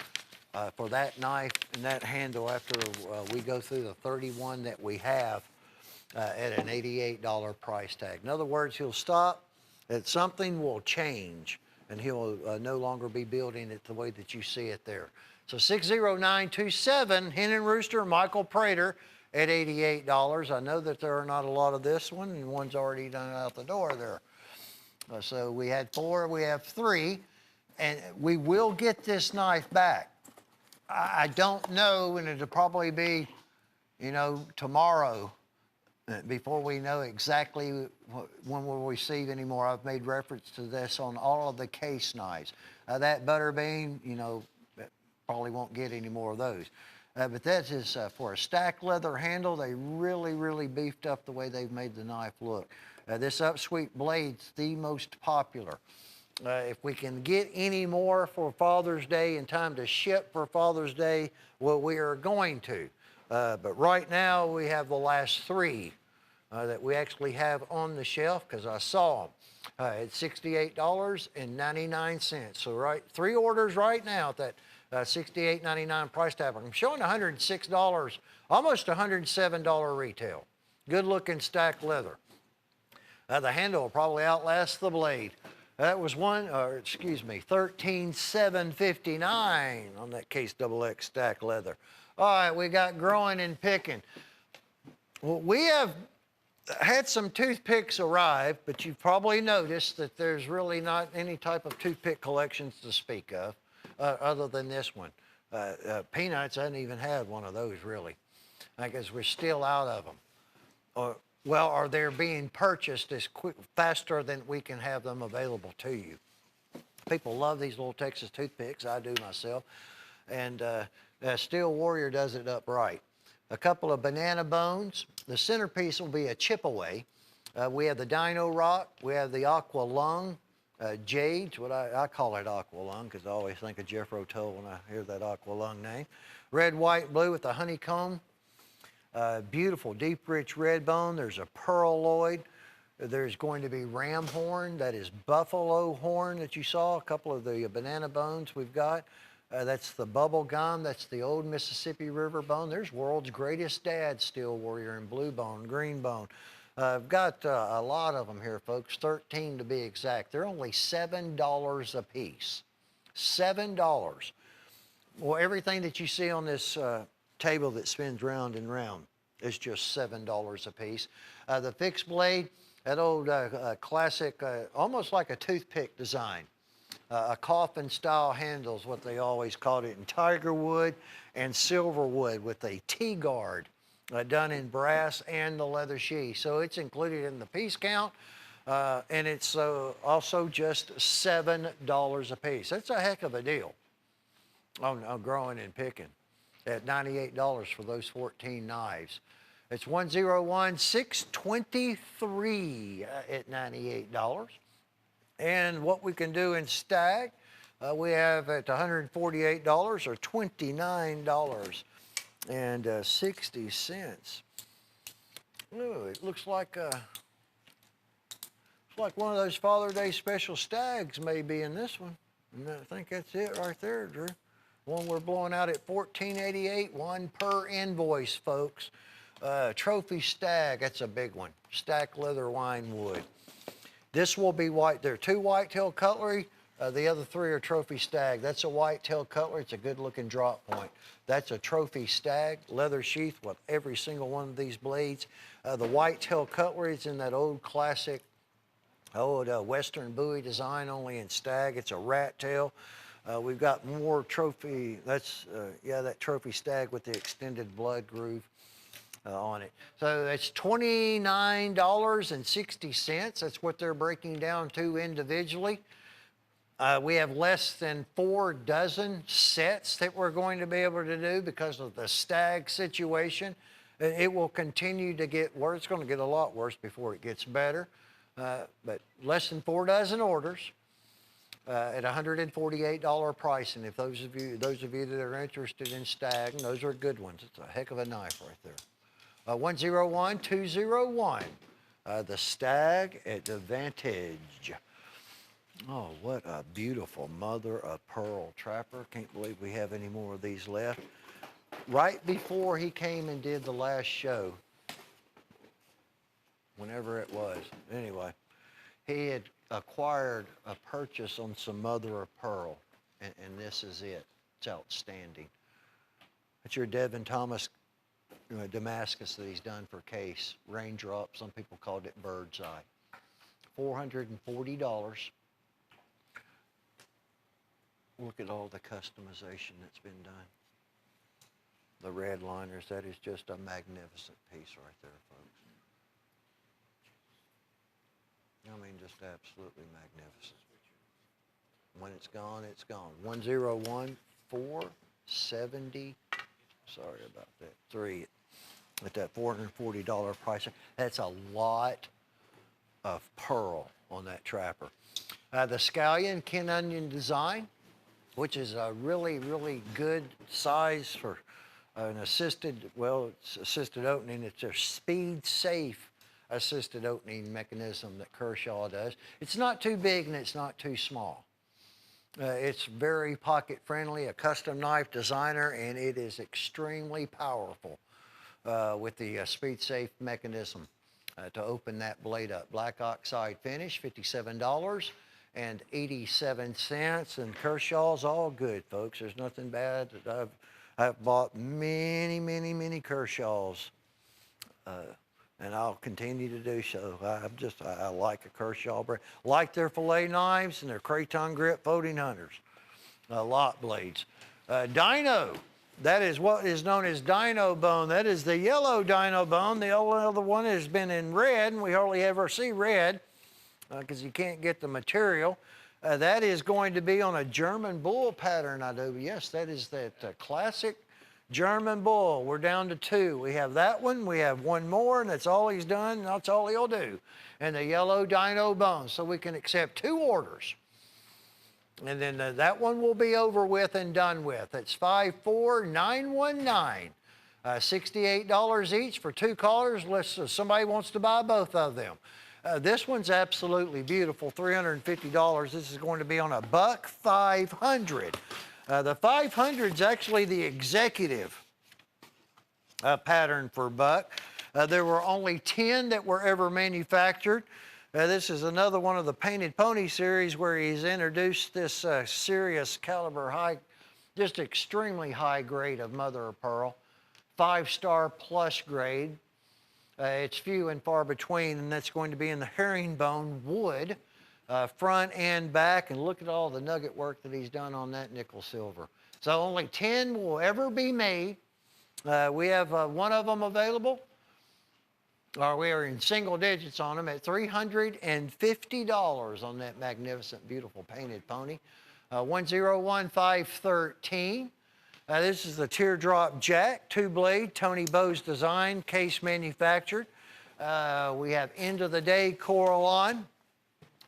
for that knife and that handle after we go through the 31 that we have at an $88 price tag. In other words, he'll stop, that something will change, and he'll no longer be building it the way that you see it there. So 60927, Hen and Rooster, Michael Prater at $88. I know that there are not a lot of this one, and one's already done out the door there. So we had 4, we have 3, and we will get this knife back. I don't know, and it'll probably be, tomorrow before we know exactly when we'll receive any more. I've made reference to this on all of the Case knives. That butterbean, probably won't get any more of those. But that is for a stack leather handle. They really, really beefed up the way they've made the knife look. This upsweep blade's the most popular. If we can get any more for Father's Day in time to ship for Father's Day, well, we are going to. But right now, we have the last 3 that we actually have on the shelf because I saw them at $68.99. So 3 orders right now at that $68.99 price tag. I'm showing $106, almost $107 retail. Good looking stacked leather. The handle will probably outlast the blade. That was $13,759 on that Case XX stack leather. All right, we got growing and picking. Well, we have had some toothpicks arrive, but you've probably noticed that there's really not any type of toothpick collections to speak of, other than this one. Peanuts hasn't even had one of those really. I guess we're still out of them. Or they're being purchased as faster than we can have them available to you. People love these little Texas toothpicks. I do myself. And Steel Warrior does it upright. A couple of banana bones. The centerpiece will be a chip away. We have the Dino Rock. We have the Aqua Lung. Jade's what I call it Aqua Lung because I always think of Jethro Tull when I hear that Aqua Lung name. Red, white, blue with the honeycomb. Beautiful, deep, rich red bone. There's a pearloid. There's going to be ram horn. That is buffalo horn that you saw. A couple of the banana bones we've got. That's the bubble gum. That's the old Mississippi River bone. There's world's greatest dad, Steel Warrior, and blue bone, green bone. I've got a lot of them here, folks, 13 to be exact. They're only $7 a piece. $7. Well, everything that you see on this table that spins round and round is just $7 a piece. The fixed blade, that old classic, almost like a toothpick design. A coffin style handle is what they always called it in tiger wood and silver wood with a T-guard done in brass and the leather sheath. So it's included in the piece count and it's also just $7 a piece. That's a heck of a deal on growing and picking at $98 for those 14 knives. It's 101-623 at $98. And what we can do in Stag, we have at $148 or $29.60. Ooh, it looks like one of those Father's Day special Stags may be in this one. And I think that's it right there, Drew. One we're blowing out at $14.88, one per invoice, folks. Trophy Stag, that's a big one. Stacked leather wine wood. This will be white. There are 2 whitetail cutlery. The other 3 are trophy stag. That's a whitetail cutlery. It's a good-looking drop point. That's a trophy stag, leather sheath with every single one of these blades. The whitetail cutlery is in that old classic, Western Bowie design, only in stag. It's a rat tail. We've got more trophy. That's, that trophy stag with the extended blood groove on it. So that's $29.60. That's what they're breaking down to individually. We have less than 4 dozen sets that we're going to be able to do because of the stag situation. It will continue to get worse. It's going to get a lot worse before it gets better. But less than 4 dozen orders at $148 price. And if those of you that are interested in stag, and those are good ones. It's a heck of a knife right there. 101-201. The Stag Advantage. Oh, what a beautiful mother of pearl trapper. Can't believe we have any more of these left. Right before he came and did the last show, whenever it was, anyway, he had acquired a purchase on some mother of pearl, and this is it. It's outstanding. It's your Devin Thomas Damascus that he's done for case. Raindrop, some people called it bird's eye. $440. Look at all the customization that's been done. The red liners, that is just a magnificent piece right there, folks. I mean, just absolutely magnificent. When it's gone, it's gone. 101-470. Sorry about that. 3 at that $440 price. That's a lot of pearl on that trapper. The Scallion Ken Onion design, which is a really, really good size for an assisted, it's assisted opening. It's a speed safe assisted opening mechanism that Kershaw does. It's not too big and it's not too small. It's very pocket friendly, a custom knife designer, and it is extremely powerful with the speed safe mechanism to open that blade up. Black oxide finish, $57.87, and Kershaw's all good, folks. There's nothing bad. I've bought many Kershaws and I'll continue to do so. I like a Kershaw brand. Like their fillet knives and their Craton grip folding hunters. Lot blades. Dino, that is what is known as dino bone. That is the yellow dino bone. The other one has been in red, and we hardly ever see red because you can't get the material. That is going to be on a German bull pattern, I do. Yes, that is that classic German bull. We're down to 2. We have that one, we have one more, and that's all he's done, and that's all he'll do. And the yellow dino bone, so we can accept 2 orders. And then that one will be over with and done with. It's 54919. $68 each for 2 callers, unless somebody wants to buy both of them. This one's absolutely beautiful, $350. This is going to be on a buck 500. The 500 is actually the executive pattern for buck. There were only 10 that were ever manufactured. This is another one of the Painted Pony series where he's introduced this serious caliber high, just extremely high grade of mother of pearl, 5-star plus grade. It's few and far between, and that's going to be in the herringbone wood, front and back. And look at all the nugget work that he's done on that nickel silver. So only 10 will ever be made. We have one of them available, or we are in single digits on them at $350 on that magnificent, beautiful painted pony. 101513. This is the Teardrop Jack, 2-blade, Tony Bowes design, case manufactured. We have End of the Day Coraline.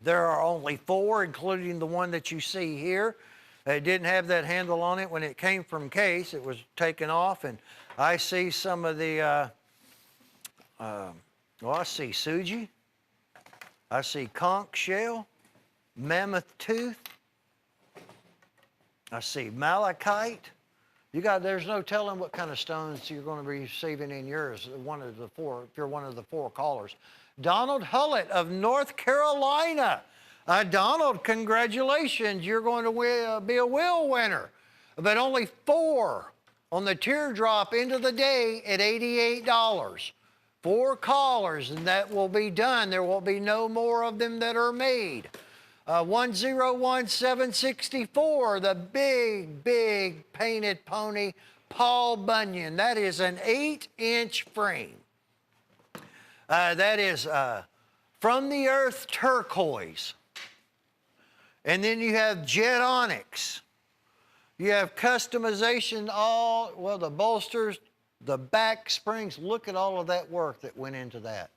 There are only 4, including the one that you see here. It didn't have that handle on it when it came from case. It was taken off, and I see some of the, I see Suji. I see conch shell, mammoth tooth. I see malachite. There's no telling what kind of stones you're going to be receiving in yours, one of the 4, if you're one of the 4 callers. Donald Hullett of North Carolina. Donald, congratulations. You're going to be a wheel winner. But only 4 on the Teardrop End of the Day at $88. 4 callers, and that will be done. There will be no more of them that are made. 101764, the big painted pony, Paul Bunyan. That is an 8-inch frame. That is From the Earth turquoise. And then you have jet onyx. You have customization, the bolsters, the back springs. Look at all of that work that went into that.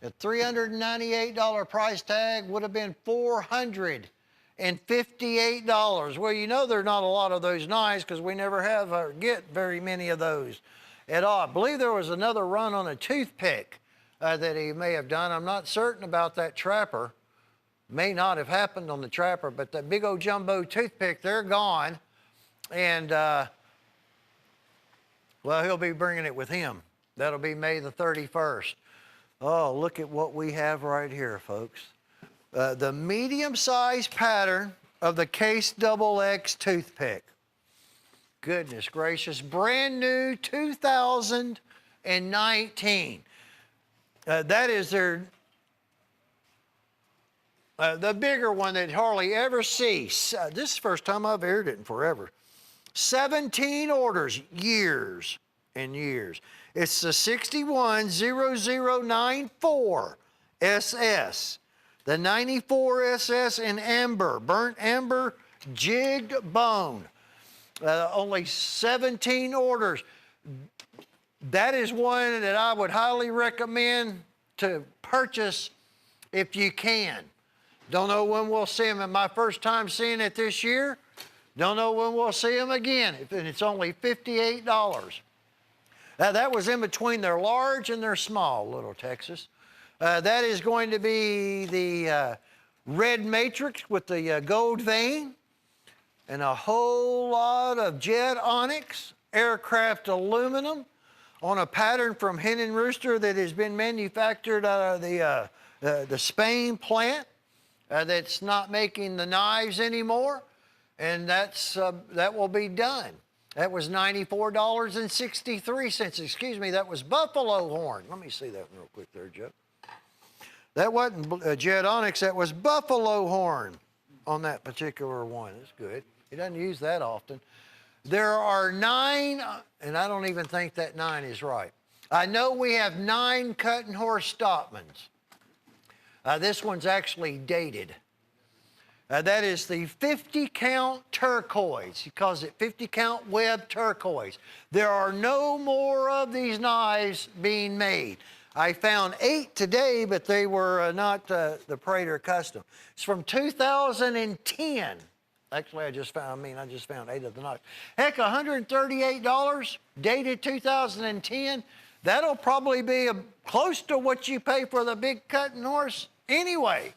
A $398 price tag would have been $458. Well, you know there are not a lot of those knives because we never have or get very many of those at all. I believe there was another run on a toothpick that he may have done. I'm not certain about that trapper. May not have happened on the trapper, but that big old jumbo toothpick, they're gone. And, well, he'll be bringing it with him. That'll be May the 31st. Oh, look at what we have right here, folks. The medium-sized pattern of the Case XX toothpick. Goodness gracious. Brand new 2019. That is their, the bigger one that hardly ever sees. This is the first time I've aired it in forever. 17 orders, years and years. It's the 610094 SS. The 94 SS in amber, burnt amber, jigged bone. Only 17 orders. That is one that I would highly recommend to purchase if you can. Don't know when we'll see them. My first time seeing it this year. Don't know when we'll see them again. And it's only $58. Now, that was in between their large and their small, Little Texas. That is going to be the red matrix with the gold vein and a whole lot of jet onyx, aircraft aluminum on a pattern from Hen and Rooster that has been manufactured out of the Spain plant that's not making the knives anymore. And that will be done. That was $94.63. Excuse me, that was buffalo horn. Let me see that real quick there, Joe. That wasn't jet onyx, that was buffalo horn on that particular one. That's good. He doesn't use that often. There are 9, and I don't even think that 9 is right. I know we have 9 cutting horse Stockmans. This one's actually dated. That is the 50 count turquoise. He calls it 50 count web turquoise. There are no more of these knives being made. I found 8 today, but they were not the Prater Custom. It's from 2010. Actually, I just found 8 of the knives. Heck, $138, dated 2010. That'll probably be close to what you pay for the big cutting horse anyway.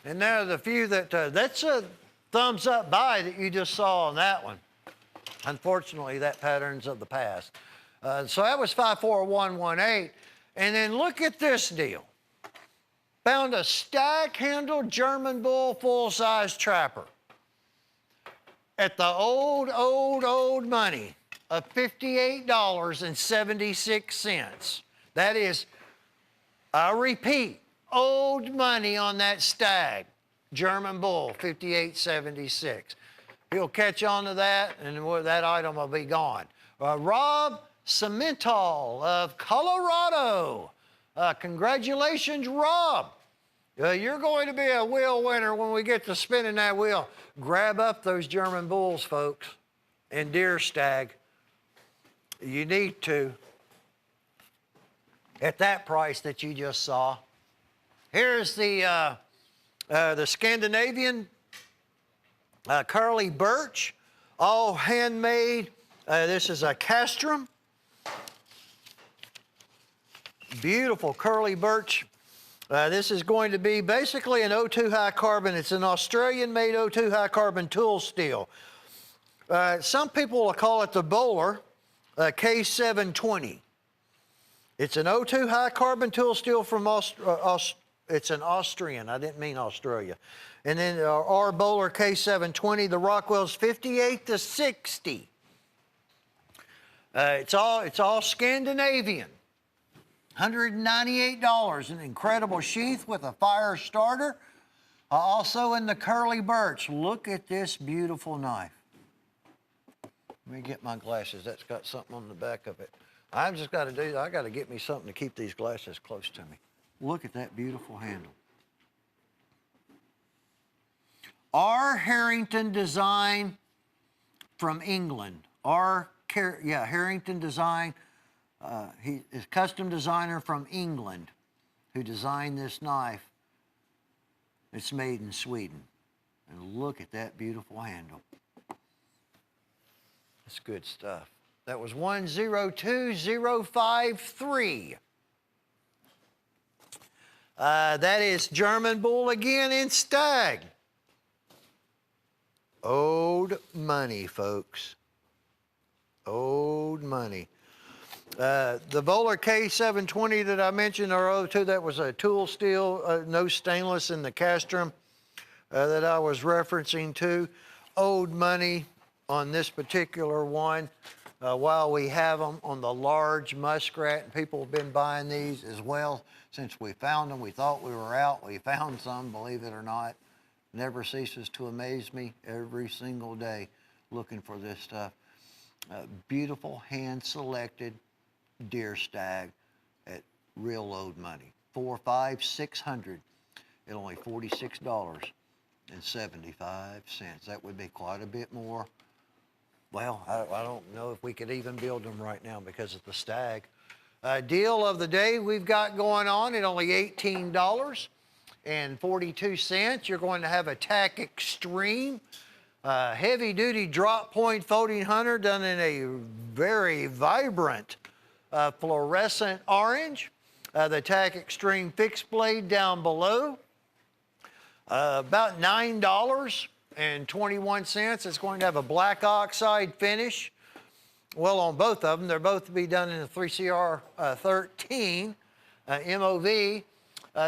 And there are the few that's a thumbs up buy that you just saw on that one. Unfortunately, that pattern's of the past. So that was 54118. And then look at this deal. Found a stack-handled German bull full-size trapper at the old money of $58.76. That is, I repeat, old money on that stag, German bull, $58.76. He'll catch on to that, and that item will be gone. Rob Cemental of Colorado. Congratulations, Rob. You're going to be a wheel winner when we get to spinning that wheel. Grab up those German bulls, folks, and deer stag. You need to, at that price that you just saw. Here's the Scandinavian curly birch, all handmade. This is a castrum. Beautiful curly birch. This is going to be basically an O2 high carbon. It's an Australian-made O2 high carbon tool steel. Some people will call it the Bowler K720. It's an O2 high carbon tool steel from it's an Austrian. I didn't mean Australia. And then our Bowler K720, the Rockwell's 58 to 60. It's all Scandinavian. $198, an incredible sheath with a fire starter. Also in the curly birch. Look at this beautiful knife. Let me get my glasses. That's got something on the back of it. I got to get me something to keep these glasses close to me. Look at that beautiful handle. R. Harrington design from England. Harrington design. He is a custom designer from England who designed this knife. It's made in Sweden. And look at that beautiful handle. That's good stuff. That was 102053. That is German bull again in stag. Old money, folks. Old money. The Bowler K720 that I mentioned, or O2, that was a tool steel, no stainless in the castrum that I was referencing to. Old money on this particular one. While we have them on the large muskrat, and people have been buying these as well since we found them. We thought we were out. We found some, believe it or not. Never ceases to amaze me every single day looking for this stuff. Beautiful hand-selected deer stag at real old money. 400, 500, 600 at only $46.75. That would be quite a bit more. Well, I don't know if we could even build them right now because of the stag. Deal of the day we've got going on at only $18.42. You're going to have a Tack Extreme heavy-duty drop point folding hunter done in a very vibrant fluorescent orange. The Tack Extreme fixed blade down below. About $9.21. It's going to have a black oxide finish. Well, on both of them, they're both to be done in a 3CR13 MOV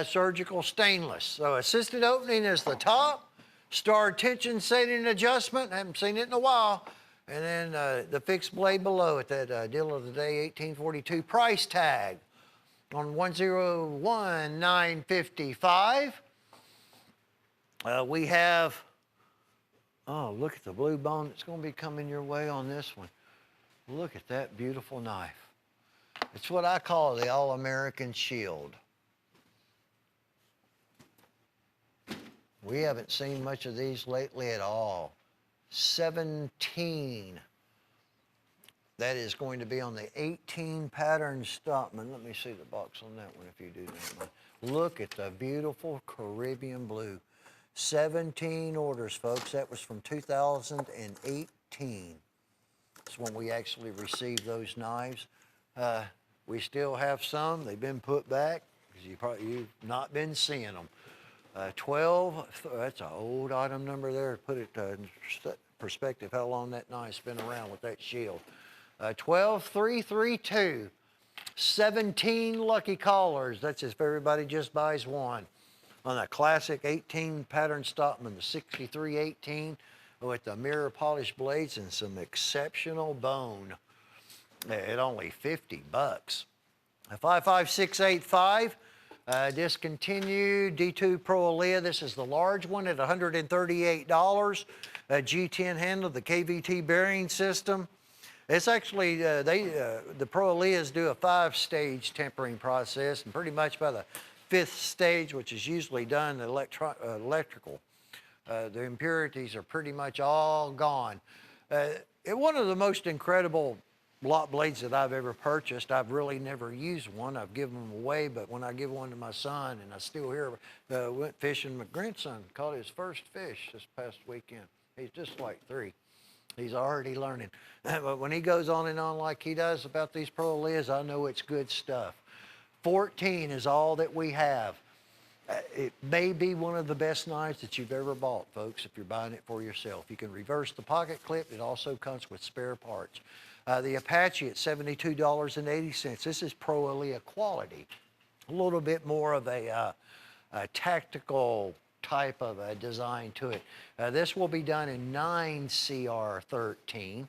surgical stainless. So assisted opening is the top. Star tension setting adjustment, I haven't seen it in a while. And then the fixed blade below it, that deal of the day, 1842 price tag on 101,955. We have, oh, look at the blue bone that's going to be coming your way on this one. Look at that beautiful knife. It's what I call the All-American Shield. We haven't seen much of these lately at all. 17. That is going to be on the 18 pattern Stockman. Let me see the box on that one if you do that. Look at the beautiful Caribbean blue. 17 orders, folks. That was from 2018. That's when we actually received those knives. We still have some. They've been put back because you've not been seeing them. 12, that's an old item number there. Put it in perspective how long that knife's been around with that shield. 12332. 17 lucky callers. That's if everybody just buys one. On a classic 18 pattern Stockman, the 6318 with the mirror polished blades and some exceptional bone at only $50. 55685. Discontinued D2 Pro Alea. This is the large one at $138. G10 handle, the KVT bearing system. It's actually, the Pro Aleas do a 5-stage tempering process, and pretty much by the 5th stage, which is usually done electrical, the impurities are pretty much all gone. One of the most incredible lot blades that I've ever purchased. I've really never used one. I've given them away, but when I give one to my son, and I still hear, went fishing, my grandson caught his first fish this past weekend. He's just like 3. He's already learning. But when he goes on and on like he does about these Pro Aleas, I know it's good stuff. 14 is all that we have. It may be one of the best knives that you've ever bought, folks, if you're buying it for yourself. You can reverse the pocket clip. It also comes with spare parts. The Apache at $72.80. This is Pro Alea quality. A little bit more of a tactical type of a design to it. This will be done in 9CR13.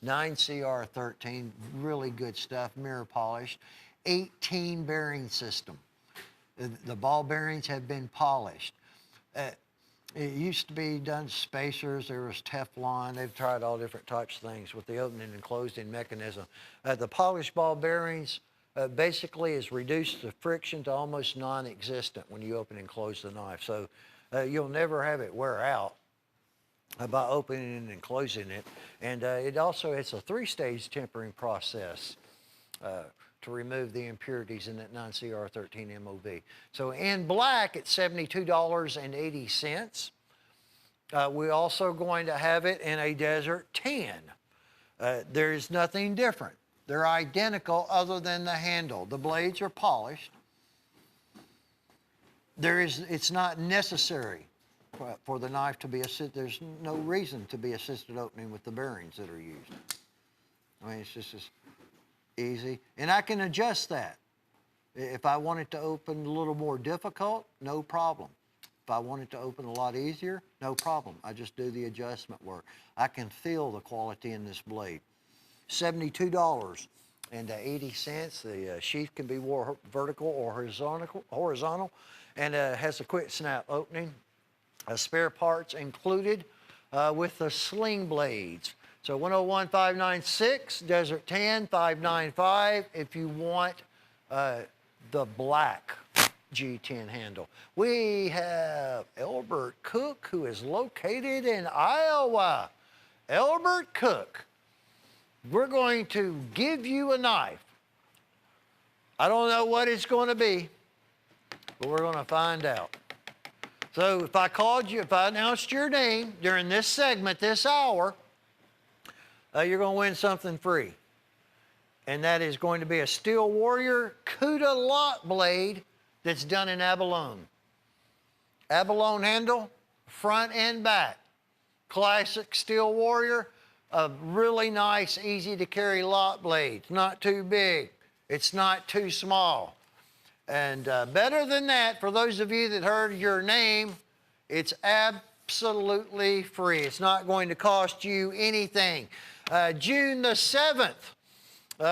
9CR13, really good stuff, mirror polished. 18 bearing system. The ball bearings have been polished. It used to be done spacers, there was Teflon, they've tried all different types of things with the opening and closing mechanism. The polished ball bearings basically is reduced the friction to almost non-existent when you open and close the knife. So you'll never have it wear out by opening and closing it. And it also, it's a 3-stage tempering process to remove the impurities in that 9CR13 MOV. So in black, it's $72.80. We're also going to have it in a desert tan. There's nothing different. They're identical other than the handle. The blades are polished. It's not necessary for the knife to be assisted. There's no reason to be assisted opening with the bearings that are used. I mean, it's just as easy. And I can adjust that. If I want it to open a little more difficult, no problem. If I want it to open a lot easier, no problem. I just do the adjustment work. I can feel the quality in this blade. $72.80. The sheath can be more vertical or horizontal, and has a quick snap opening. Spare parts included with the sling blades. So 101,596, Desert Tan 595 if you want the black G10 handle. We have Elbert Cook, who is located in Iowa. Elbert Cook, we're going to give you a knife. I don't know what it's going to be, but we're going to find out. So if I announced your name during this segment, this hour, you're going to win something free. And that is going to be a Steel Warrior Cuda lot blade that's done in abalone. Abalone handle, front and back. Classic Steel Warrior, a really nice, easy to carry lot blade. It's not too big. It's not too small. And better than that, for those of you that heard your name, it's absolutely absolutely free. It's not going to cost you anything. June the 7th,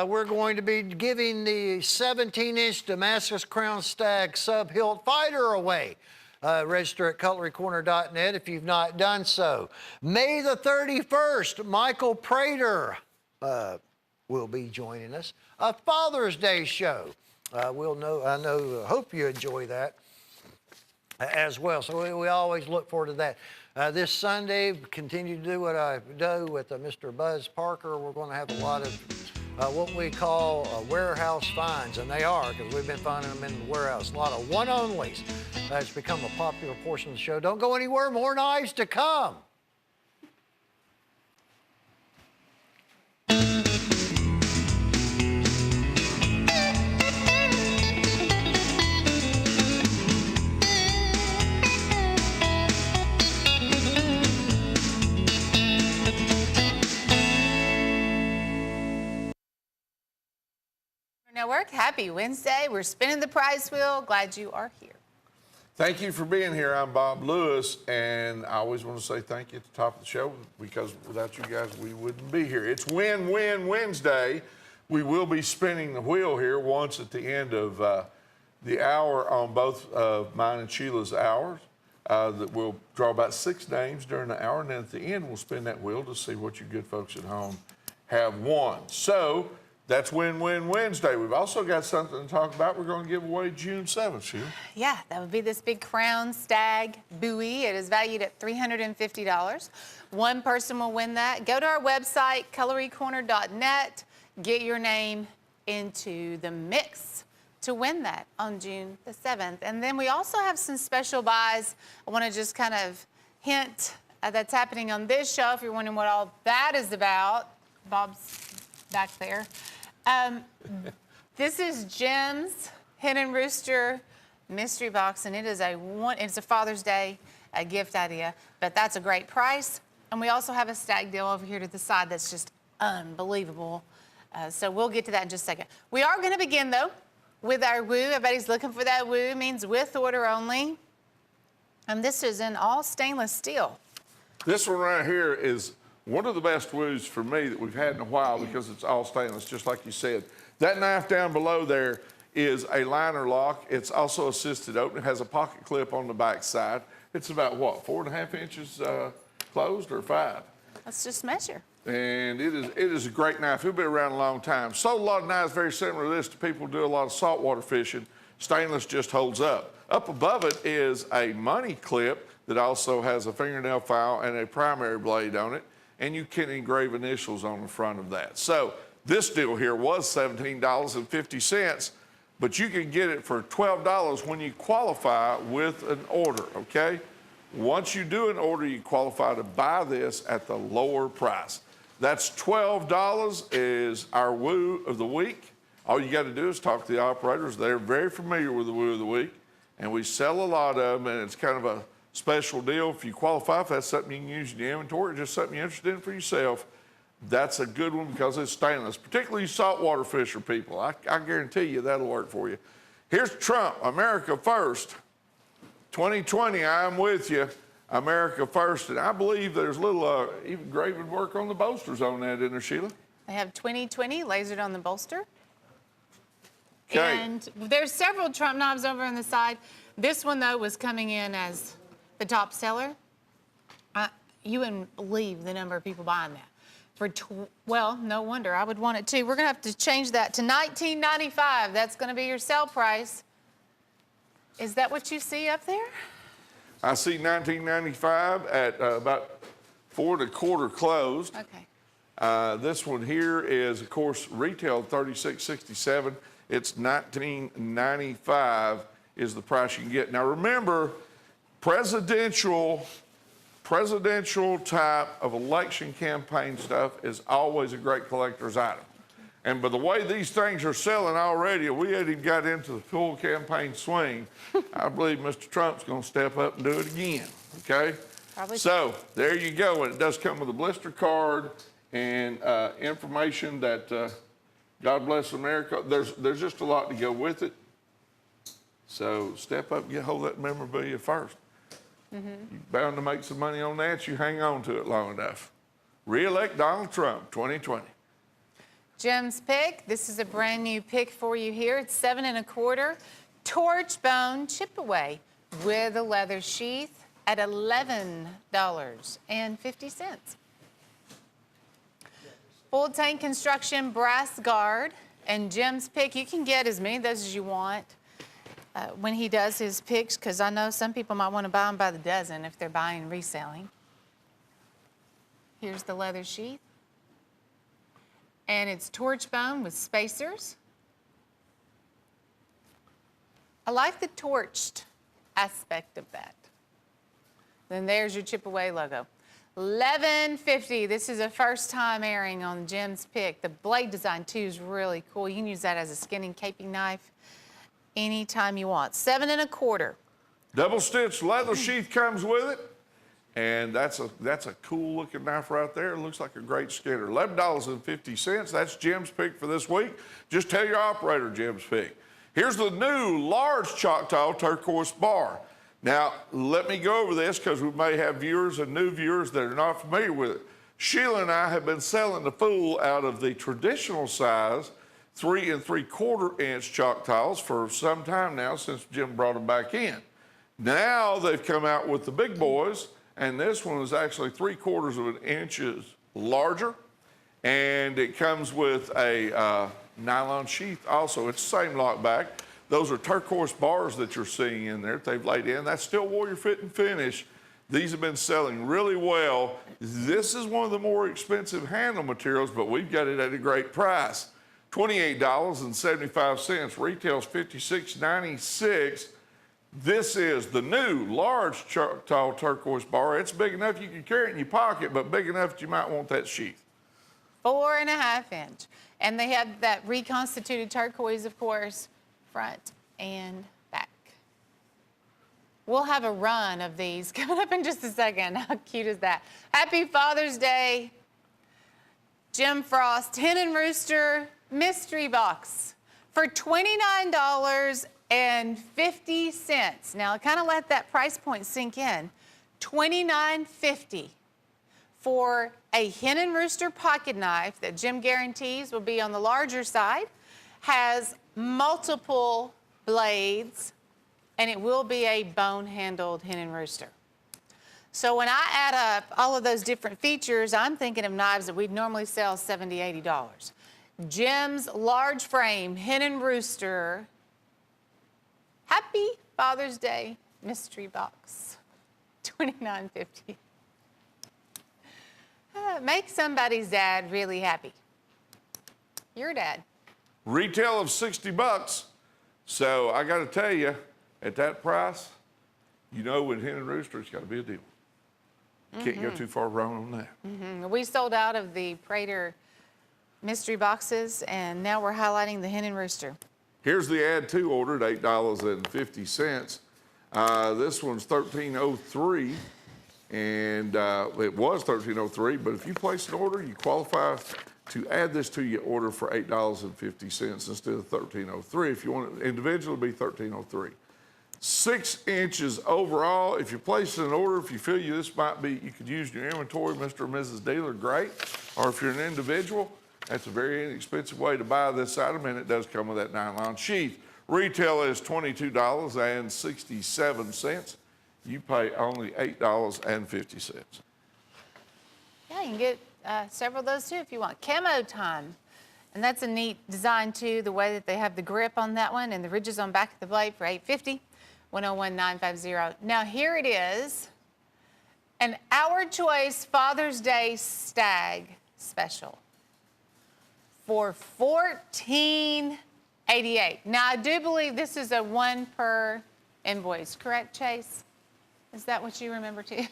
we're going to be giving the 17-inch Damascus Crown Stag Sub-Hilt Fighter away. Register at cutlerycorner.net if you've not done so. May the 31st, Michael Prater will be joining us. A Father's Day show. I hope you enjoy that as well. So we always look forward to that. This Sunday, continue to do what I do with Mr. Buzz Parker. We're going to have a lot of what we call warehouse finds, and they are, because we've been finding them in the warehouse. A lot of one-onlys. That's become a popular portion of the show. Don't go anywhere. More knives to come. Network, happy Wednesday. We're spinning the prize wheel. Glad you are here. Thank you for being here. I'm Bob Lewis, and I always want to say thank you at the top of the show, because without you guys, we wouldn't be here. It's Win-Win Wednesday. We will be spinning the wheel here once at the end of the hour on both of mine and Sheila's hours. That we'll draw about 6 names during the hour, and then at the end, we'll spin that wheel to see what you good folks at home have won. So, that's Win-Win Wednesday. We've also got something to talk about. We're going to give away June 7th, Sheila. Yeah, that would be this big Crown Stag buoy. It is valued at $350. One person will win that. Go to our website, cutlerycorner.net. Get your name into the mix to win that on June the 7th. And then we also have some special buys. I want to just kind of hint that's happening on this show. If you're wondering what all that is about, Bob's back there. This is Jim's Hen and Rooster mystery box, and it's a Father's Day gift idea, but that's a great price. And we also have a stag deal over here to the side that's just unbelievable. So we'll get to that in just a second. We are going to begin, though, with our woo. Everybody's looking for that woo. It means with order only. And this is in all stainless steel. This one right here is one of the best woos for me that we've had in a while, because it's all stainless, just like you said. That knife down below there is a liner lock. It's also assisted opening. It has a pocket clip on the back side. It's about, what, 4.5 inches closed, or 5? Let's just measure. And it is a great knife. It'll be around a long time. Sold a lot of knives very similar to this to people who do a lot of saltwater fishing. Stainless just holds up. Up above it is a money clip that also has a fingernail file and a primary blade on it. And you can engrave initials on the front of that. So this deal here was $17.50, but you can get it for $12 when you qualify with an order, okay? Once you do an order, you qualify to buy this at the lower price. That's $12 is our woo of the week. All you got to do is talk to the operators. They're very familiar with the woo of the week, and we sell a lot of them, and it's kind of a special deal. If you qualify, if that's something you can use in your inventory, or just something you're interested in for yourself, that's a good one because it's stainless, particularly saltwater fisher people. I guarantee you that'll work for you. Here's Trump, America First. 2020, I'm with you, America First. And I believe there's little even engraving work on the bolsters on that, isn't there, Sheila? They have 2020 lasered on the bolster. Okay. And there's several Trump knives over on the side. This one, though, was coming in as the top seller. You wouldn't believe the number of people buying that. Well, no wonder. I would want it too. We're going to have to change that to $19.95. That's going to be your sale price. Is that what you see up there? I see $19.95 at about 4 1/4 closed. Okay. This one here is, of course, retail $36.67. It's $19.95 is the price you can get. Now remember, presidential type of election campaign stuff is always a great collector's item. And by the way these things are selling already, we ain't even got into the full campaign swing. I believe Mr. Trump's going to step up and do it again, okay? Probably. So there you go. And it does come with a blister card and information that God bless America. There's just a lot to go with it. So step up and get hold of that memorabilia first. You're bound to make some money on that. You hang on to it long enough. Re-elect Donald Trump, 2020. Jim's pick. This is a brand new pick for you here. It's 7 1/4 torch bone chip away with a leather sheath at $11.50. Full tank construction brass guard and Jim's pick. You can get as many of those as you want when he does his picks, because I know some people might want to buy them by the dozen if they're buying and reselling. Here's the leather sheath. And it's torch bone with spacers. I like the torched aspect of that. Then there's your chip away logo. $11.50. This is a first time airing on Jim's pick. The blade design too is really cool. You can use that as a skinning caping knife anytime you want. 7 1/4. Double stitch leather sheath comes with it. And that's a cool looking knife right there. It looks like a great skinner. $11.50. That's Jim's pick for this week. Just tell your operator Jim's pick. Here's the new large Choctaw turquoise bar. Now, let me go over this because we may have viewers and new viewers that are not familiar with it. Sheila and I have been selling the full out of the traditional size 3 3/4 inch Choctaws for some time now, since Jim brought them back in. Now they've come out with the big boys, and this one is actually 3/4 of an inch larger, and it comes with a nylon sheath also. It's the same lock back. Those are turquoise bars that you're seeing in there that they've laid in. That's still Warrior Fit and Finish. These have been selling really well. This is one of the more expensive handle materials, but we've got it at a great price. $28.75. Retails $56.96. This is the new large Choctaw turquoise bar. It's big enough you can carry it in your pocket, but big enough that you might want that sheath. 4 1/2 inch. And they have that reconstituted turquoise, of course, front and back. We'll have a run of these coming up in just a second. How cute is that? Happy Father's Day. Jim Frost Hen and Rooster mystery box for $29.50. Now, kind of let that price point sink in. $29.50 for a Hen and Rooster pocket knife that Jim guarantees will be on the larger side, has multiple blades, and it will be a bone-handled Hen and Rooster. So when I add up all of those different features, I'm thinking of knives that we'd normally sell $70, $80. Jim's large frame Hen and Rooster Happy Father's Day mystery box, $29.50. Make somebody's dad really happy. Your dad. Retail of $60. So I got to tell you, at that price, you know with Hen and Rooster, it's got to be a deal. Can't go too far wrong on that. We sold out of the Prater mystery boxes, and now we're highlighting the Hen and Rooster. Here's the add to order at $8.50. This one's $13.03, and it was $13.03, but if you place an order, you qualify to add this to your order for $8.50 instead of $13.03. If you want it individually, it'll be $13.03. 6 inches overall. If you're placing an order, if you feel this might be, you could use in your inventory, Mr. or Mrs. Dealer, great. Or if you're an individual, that's a very inexpensive way to buy this item, and it does come with that nylon sheath. Retail is $22.67. You pay only $8.50. Yeah, you can get several of those too if you want. Camo time. And that's a neat design too, the way that they have the grip on that one and the ridges on back of the blade for $8.50. 101950. Now here it is, an Our Choice Father's Day Stag Special for $14.88. Now I do believe this is a 1 per invoice, correct, Chase? Is that what you remember too?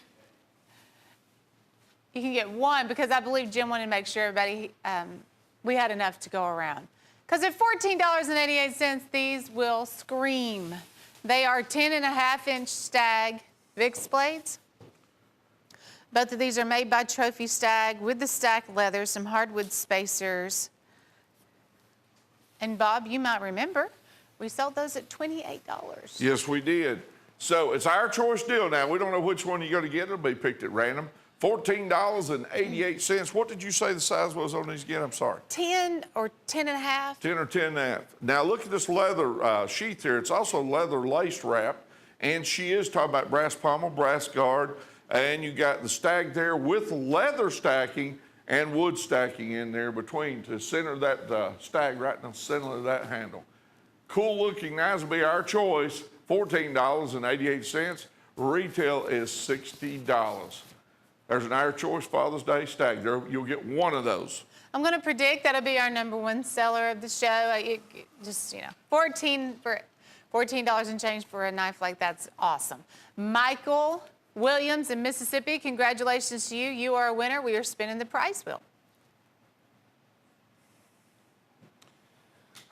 You can get 1 because I believe Jim wanted to make sure everybody, we had enough to go around. Because at $14.88, these will scream. They are 10.5-inch Stag Vicks blades. Both of these are made by Trophy Stag with the stacked leather, some hardwood spacers. And Bob, you might remember, we sold those at $28. Yes, we did. So it's our choice deal now. We don't know which one you're going to get. It'll be picked at random. $14.88. What did you say the size was on these again? I'm sorry. 10 or 10 and a half. 10 or 10 and a half. Now look at this leather sheath here. It's also leather lace wrap. And she is talking about brass pommel, brass guard. And you got the stag there with leather stacking and wood stacking in there between to center that stag right in the center of that handle. Cool looking knives will be our choice. $14.88. Retail is $60. There's an Our Choice Father's Day stag. You'll get one of those. I'm going to predict that'll be our #1 seller of the show. Just, you know, $14 and change for a knife like that's awesome. Michael Williams in Mississippi, congratulations to you. You are a winner. We are spinning the prize wheel.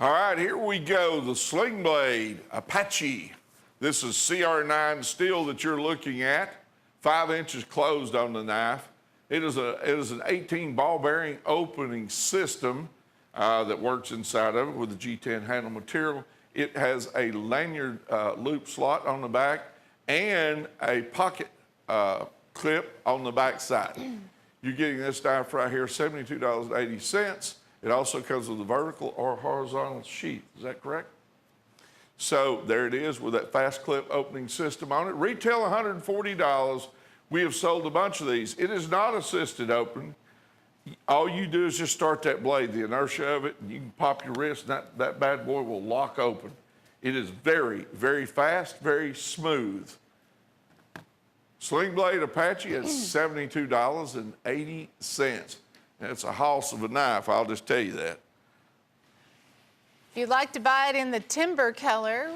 All right, here we go. The Sling Blade Apache. This is CR9 steel that you're looking at. 5 inches closed on the knife. It is an 18 ball bearing opening system that works inside of it with the G10 handle material. It has a lanyard loop slot on the back and a pocket clip on the back side. You're getting this knife right here, $72.80. It also comes with a vertical or horizontal sheath. Is that correct? So there it is with that fast clip opening system on it. Retail $140. We have sold a bunch of these. It is not assisted open. All you do is just start that blade, the inertia of it, and you can pop your wrist, and that bad boy will lock open. It is very, very fast, very smooth. Sling Blade Apache at $72.80. It's a hoss of a knife, I'll just tell you that. If you'd like to buy it in the timber color,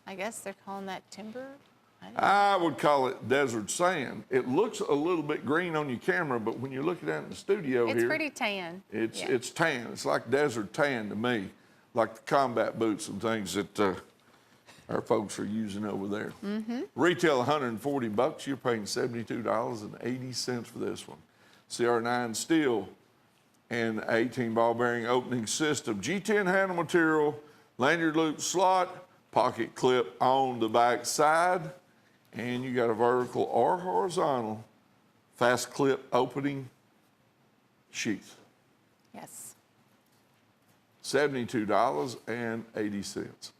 I guess they're calling that timber? I would call it desert sand. It looks a little bit green on your camera, but when you're looking at it in the studio It's here, pretty tan. it's tan. It's like desert tan to me, like the combat boots and things that our folks are using over there. Retail $140. You're paying $72.80 for this one. CR9 steel and 18 ball bearing opening system. G10 handle material, lanyard loop slot, pocket clip on the back side, and you got a vertical or horizontal fast clip opening sheath. Yes. $72.80.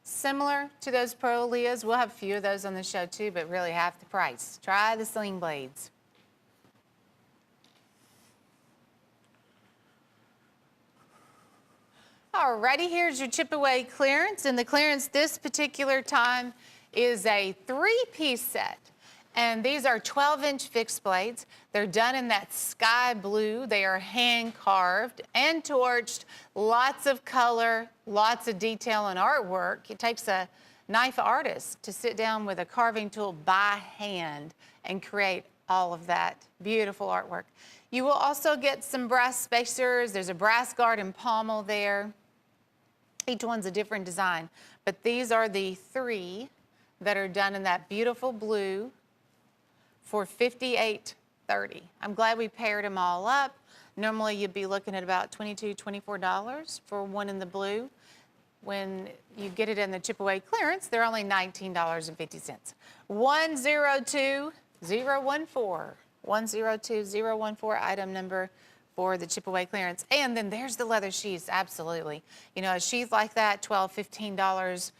Similar to those Pro Leas, we'll have a few of those on the show too, but really half the price. Try the Sling Blades. Alrighty, here's your chip away clearance, and the clearance this particular time is a 3-piece set. And these are 12-inch fixed blades. They're done in that sky blue. They are hand carved and torched. Lots of color, lots of detail and artwork. It takes a knife artist to sit down with a carving tool by hand and create all of that beautiful artwork. You will also get some brass spacers. There's a brass guard and pommel there. Each one's a different design, but these are the 3 that are done in that beautiful blue for $58.30. I'm glad we paired them all up. Normally you'd be looking at about $22, $24 for one in the blue. When you get it in the chip away clearance, they're only $19.50. 102014. 102014, item number for the chip away clearance. And then there's the leather sheaths, absolutely. You know, a sheath like that, $12, $15,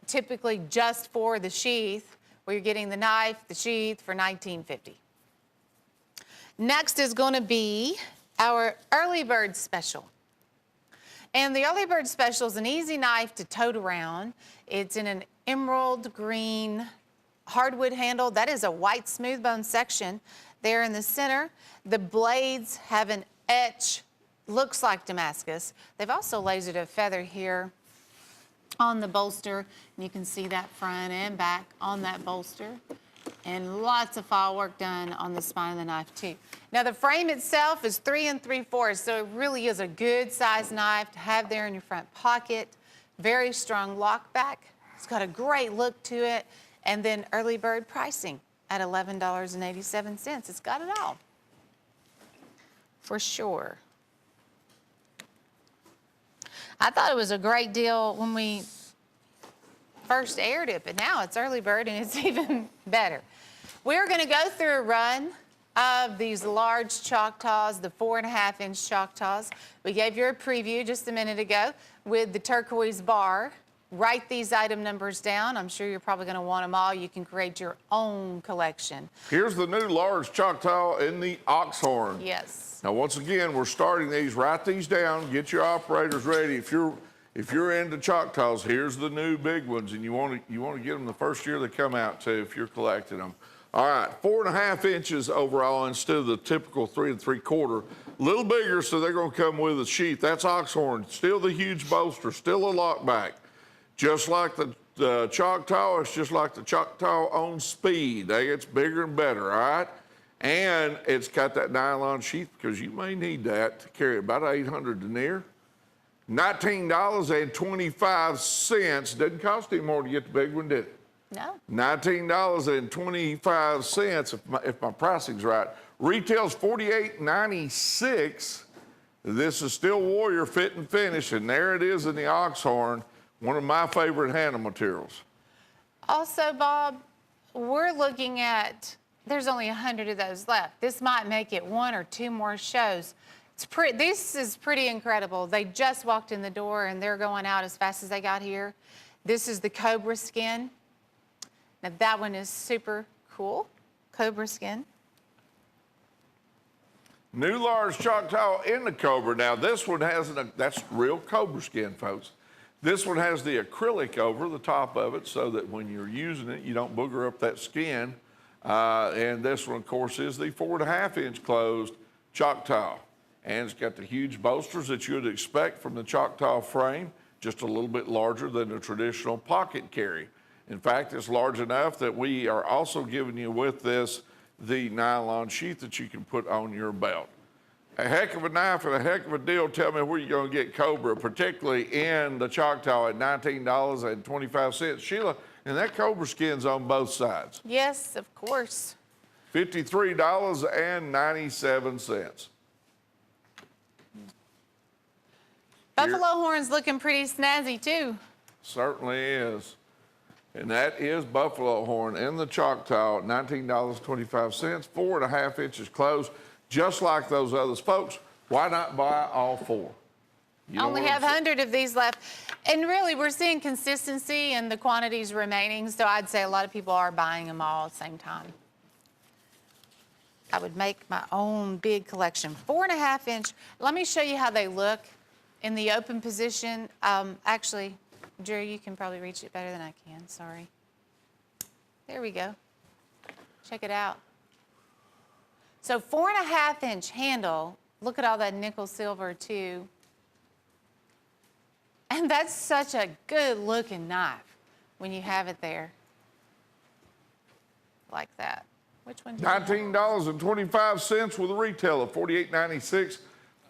typically just for the sheath, where you're getting the knife, the sheath for $19.50. Next is going to be our early bird special. And the early bird special is an easy knife to tote around. It's in an emerald green hardwood handle. That is a white smooth bone section there in the center. The blades have an etch, looks like Damascus. They've also lasered a feather here on the bolster. And you can see that front and back on that bolster. And lots of file work done on the spine of the knife too. Now the frame itself is 3 3/4, so it really is a good size knife to have there in your front pocket. Very strong lock back. It's got a great look to it. And then early bird pricing at $11.87. It's got it all, for sure. I thought it was a great deal when we first aired it, but now it's early bird and it's even better. We're going to go through a run of these large Choctaws, the 4.5-inch Choctaws. We gave you a preview just a minute ago with the turquoise bar. Write these item numbers down. I'm sure you're probably going to want them all. You can create your own collection. Here's the new large Choctaw in the ox horn. Yes. Now, once again, we're starting these. Write these down. Get your operators ready. If you're into Choctaws, here's the new big ones, and you want to get them the first year they come out too if you're collecting them. All right, 4.5 inches overall instead of the typical 3 3/4. A little bigger, so they're going to come with a sheath. That's ox horn. Still the huge bolster. Still a lockback. Just like the Choctaw, it's just like the Choctaw on speed. It gets bigger and better, all right? And it's got that nylon sheath because you may need that to carry about 800 denier. $19.25. Doesn't cost any more to get the big one, did it? No. $19.25 if my pricing's right. Retails $48.96. This is still Warrior fit and finish, and there it is in the ox horn. One of my favorite handle materials. Also, Bob, we're looking at, there's only 100 of those left. This might make it 1 or 2 more shows. This is pretty incredible. They just walked in the door and they're going out as fast as they got here. This is the cobra skin. Now that one is super cool, cobra skin. New large Choctaw in the cobra. Now this one has, that's real cobra skin, folks. This one has the acrylic over the top of it so that when you're using it, you don't booger up that skin. And this one, of course, is the 4.5-inch closed Choctaw. And it's got the huge bolsters that you would expect from the Choctaw frame, just a little bit larger than the traditional pocket carry. In fact, it's large enough that we are also giving you with this the nylon sheath that you can put on your belt. A heck of a knife and a heck of a deal. Tell me where you're going to get Cobra, particularly in the Choctaw at $19.25. Sheila, and that Cobra skin's on both sides. Yes, of course. $53.97. Buffalo horn's looking pretty snazzy too. Certainly is. And that is buffalo horn in the Choctaw at $19.25, 4.5 inches closed, just like those others. Folks, why not buy all 4? You Only have 100 of these left. And really, we're seeing consistency and the quantities remaining, so I'd say a lot of people are buying them all at the same time. I would make my own big collection. 4.5 inch. Let me show you how they look in the open position. Actually, Drew, you can probably reach it better than I can, sorry. There we go. Check it out. So 4.5 inch handle. Look at all that nickel silver too. And that's such a good looking knife when you have it there. Like that. Which one? $19.25 with a retail of $48.96.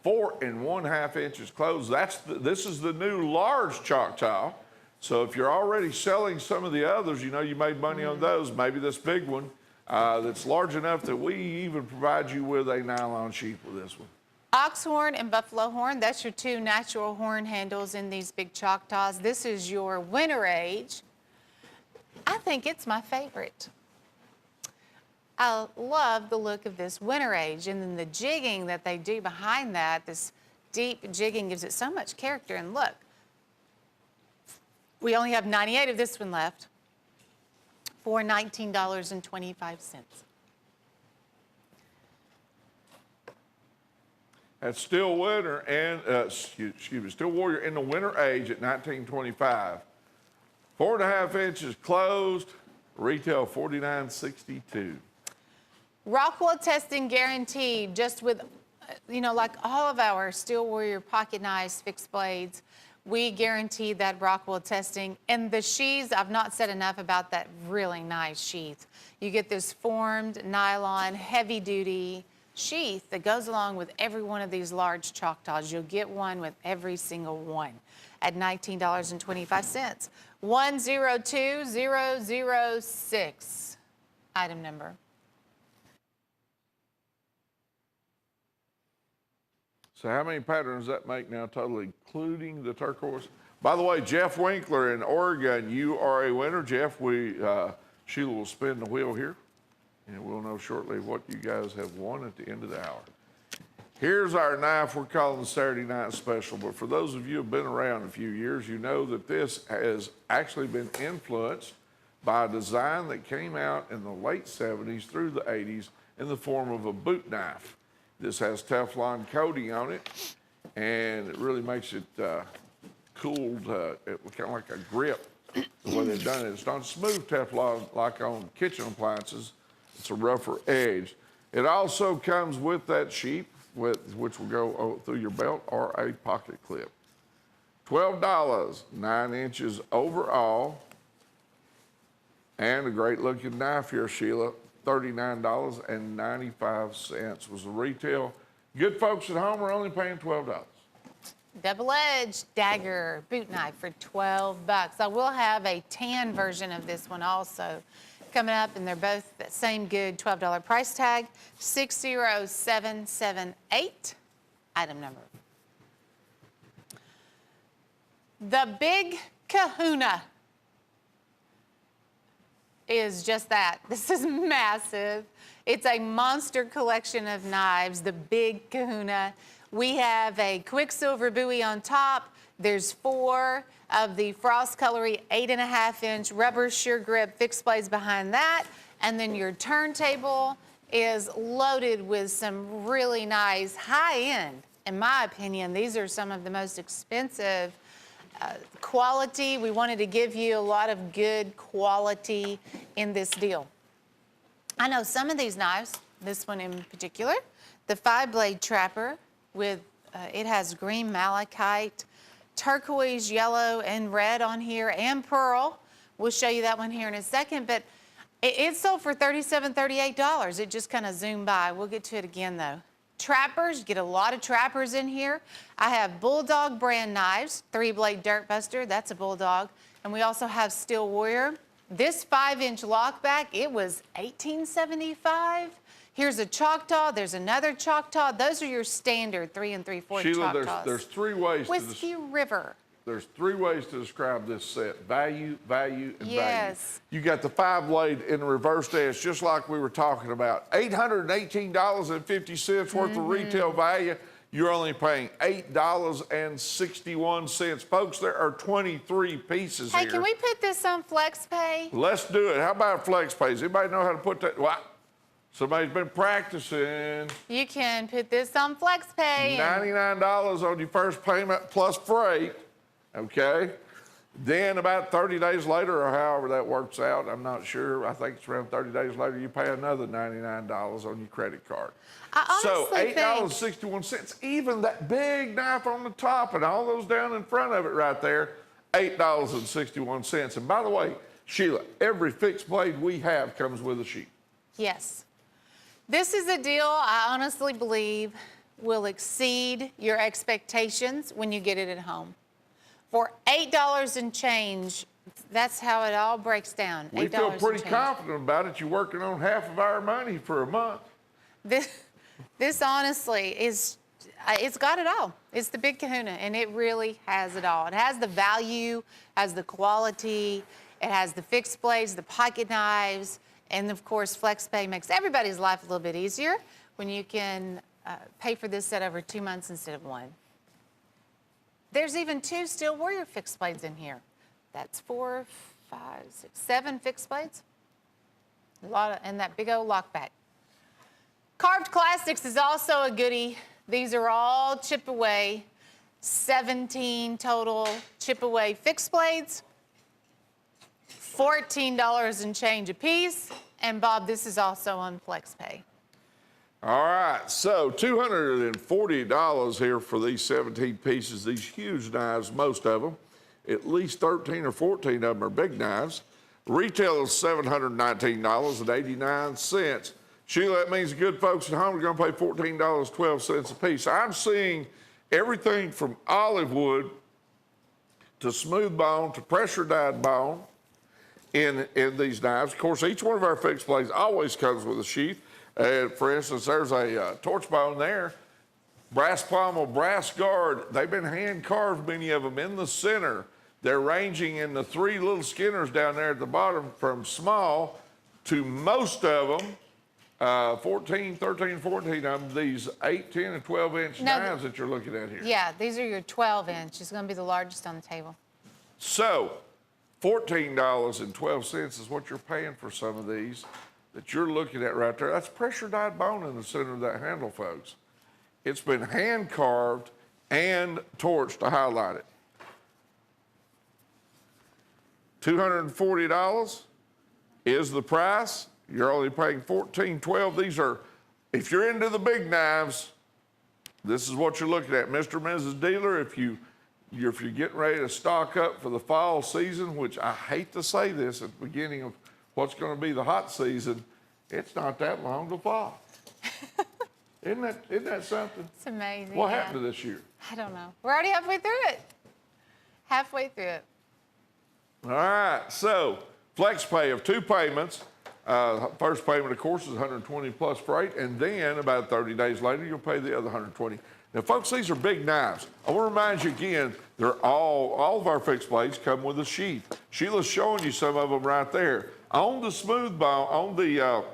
4.5 inches closed. This is the new large Choctaw. So if you're already selling some of the others, you know you made money on those. Maybe this big one that's large enough that we even provide you with a nylon sheath with this one. Ox horn and buffalo horn, that's your 2 natural horn handles in these big Choctaws. This is your winter age. I think it's my favorite. I love the look of this winter age, and then the jigging that they do behind that, this deep jigging gives it so much character. And look, we only have 98 of this one left for $19.25. That's still winter and excuse me, still Warrior in the winter age at $19.25. 4.5 inches closed, retail $49.62. Rockwell testing guaranteed, just with, you know, like all of our Steel Warrior pocket knives, fixed blades, we guarantee that Rockwell testing. And the sheaths, I've not said enough about that really nice sheath. You get this formed nylon, heavy duty sheath that goes along with every one of these large Choctaws. You'll get one with every single one at $19.25. 102006, item number. So how many patterns does that make now total, including the turquoise? By the way, Jeff Winkler in Oregon, you are a winner. Jeff, Sheila will spin the wheel here, and we'll know shortly what you guys have won at the end of the hour. Here's our knife we're calling the Saturday Night Special, but for those of you who have been around a few years, you know that this has actually been influenced by a design that came out in the late 70s through the 80s in the form of a boot knife. This has Teflon coating on it, and it really makes it cooled, kind of like a grip, the way they've done it. It's not smooth Teflon like on kitchen appliances. It's a rougher edge. It also comes with that sheath, which will go through your belt, or a pocket clip. $12, 9 inches overall, and a great looking knife here, Sheila. $39.95 was the retail. Good folks at home are only paying $12. Double-edged dagger boot knife for $12. I will have a tan version of this one also coming up, and they're both the same good $12 price tag, 60778, item number. The Big Kahuna is just that. This is massive. It's a monster collection of knives, the Big Kahuna. We have a Quicksilver buoy on top. There's 4 of the Frost Cutlery 8.5-inch rubber shear grip fixed blades behind that. And then your turntable is loaded with some really nice high-end, in my opinion. These are some of the most expensive quality. We wanted to give you a lot of good quality in this deal. I know some of these knives, this one in particular, the 5-blade trapper with, it has green malachite, turquoise, yellow, and red on here, and pearl. We'll show you that one here in a second, but it sold for $37, $38. It just kind of zoomed by. We'll get to it again though. Trappers, get a lot of trappers in here. I have Bulldog brand knives, 3-blade Dirt Buster, that's a Bulldog. And we also have Steel Warrior. This 5-inch lockback, it was $18.75. Here's a Choctaw, there's another Choctaw. Those are your standard 3 3/4 Sheila, Choctaws. there's 3 ways Whiskey River. There's 3 ways to describe this set: value, value, and Yes. value. You got the 5-blade in the reverse edge, just like we were talking about. $818.50 worth of retail value. You're only paying $8.61. Folks, there are 23 pieces Hey, here. can we put this on FlexPay? Let's do it. How about FlexPay? Does anybody know how to put that? Well, somebody's been practicing. You can put this on FlexPay. $99 on your first payment plus freight, okay? Then about 30 days later, or however that works out, I'm not sure. I think it's around 30 days later, you pay another $99 on your credit card. So $8.61, even that big knife on the top and all those down in front of it right there, $8.61. And by the way, Sheila, every fixed blade we have comes with a sheath. Yes. This is a deal I honestly believe will exceed your expectations when you get it at home. For $8 and change, that's how it all breaks down. We feel pretty confident about it. You're working on half of our money for a month. This honestly is, it's got it all. It's the Big Kahuna, and it really has it all. It has the value, has the quality, it has the fixed blades, the pocket knives, and of course, FlexPay makes everybody's life a little bit easier when you can pay for this set over 2 months instead of 1. There's even 2 Steel Warrior fixed blades in here. That's 4, 5, 6, 7 fixed blades. A lot of, and that big old lockback. Carved Classics is also a goodie. These are all chip away, 17 total chip away fixed blades, $14 and change a piece. And Bob, this is also on FlexPay. All right, so $240 here for these 17 pieces, these huge knives, most of them. At least 13 or 14 of them are big knives. Retail is $719.89. Sheila, that means the good folks at home are going to pay $14.12 a piece. I'm seeing everything from olive wood to smooth bone to pressure dyed bone in these knives. Of course, each one of our fixed blades always comes with a sheath. For instance, there's a torch bone there. Brass pommel, brass guard. They've been hand carved, many of them, in the center. They're ranging in the 3 little skinners down there at the bottom from small to most of them, 14, 13, 14 of them, these 8, 10, and 12-inch knives that you're looking at here. Yeah, these are your 12-inch. It's going to be the largest on the table. So, $14.12 is what you're paying for some of these that you're looking at right there. That's pressure-dyed bone in the center of that handle, folks. It's been hand-carved and torched to highlight it. $240 is the price. You're only paying $14.12. These are, if you're into the big knives, this is what you're looking at. Mr. and Mrs. Dealer, if you're getting ready to stock up for the fall season, which I hate to say this at the beginning of what's going to be the hot season, it's not that long to fall. Isn't that something? It's amazing. What happened to this year? I don't know. We're already halfway through it. Halfway through it. All right, so flex pay of 2 payments. First payment, of course, is $120 plus freight, and then about 30 days later, you'll pay the other $120. Now, folks, these are big knives. I want to remind you again, they're all of our fixed blades come with a sheath. Sheila's showing you some of them right there. On the smooth bone, on the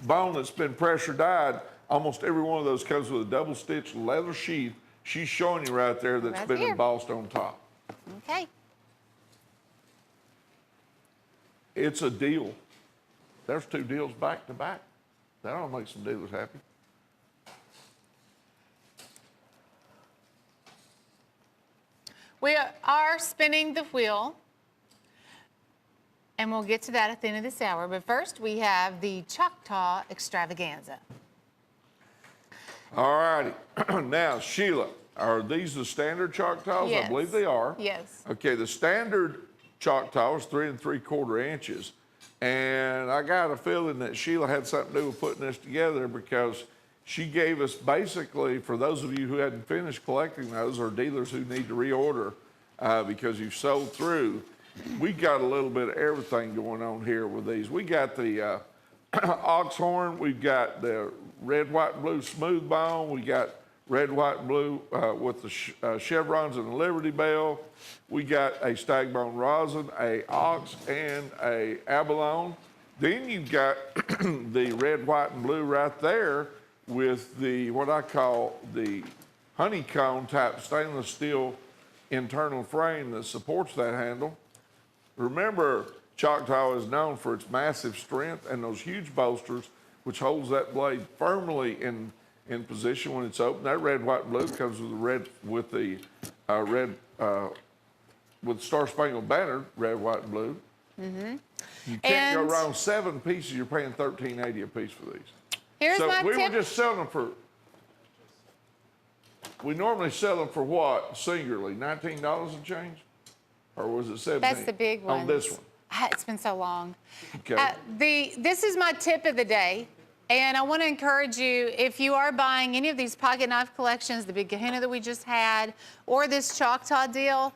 bone that's been pressure dyed, almost every one of those comes with a double-stitched leather sheath. She's showing you right there that's been embossed on top. Okay. It's a deal. There's 2 deals back to back. That'll make some dealers happy. We are spinning the wheel, and we'll get to that at the end of this hour. But first, we have the Choctaw Extravaganza. All righty. Now, Sheila, are these the standard Choctaws? Yes. I believe they are. Yes. Okay, the standard Choctaw is 3 3/4 inches. And I got a feeling that Sheila had something to do with putting this together because she gave us basically, for those of you who hadn't finished collecting those or dealers who need to reorder because you've sold through, we got a little bit of everything going on here with these. We got the ox horn, we've got the red, white, and blue smooth bone, we got red, white, and blue with the chevrons and the Liberty Bell. We got a stag bone rosin, a ox, and a abalone. Then you've got the red, white, and blue right there with the, what I call the honeycomb type stainless steel internal frame that supports that handle. Remember, Choctaw is known for its massive strength and those huge bolsters, which holds that blade firmly in position when it's open. That red, white, and blue comes with the red, with the with Star Spangled Banner, red, white, and blue. Mm-hmm. You can't go wrong. 7 pieces, you're paying $13.80 a piece for these. Here's so my we tip. were just selling them for. We normally sell them for what singularly? $19 and change, or was it $17? That's the big one. On this one. It's been so long. Okay. This is my tip of the day. And I want to encourage you, if you are buying any of these pocket knife collections, the Big Kahuna that we just had, or this Choctaw deal,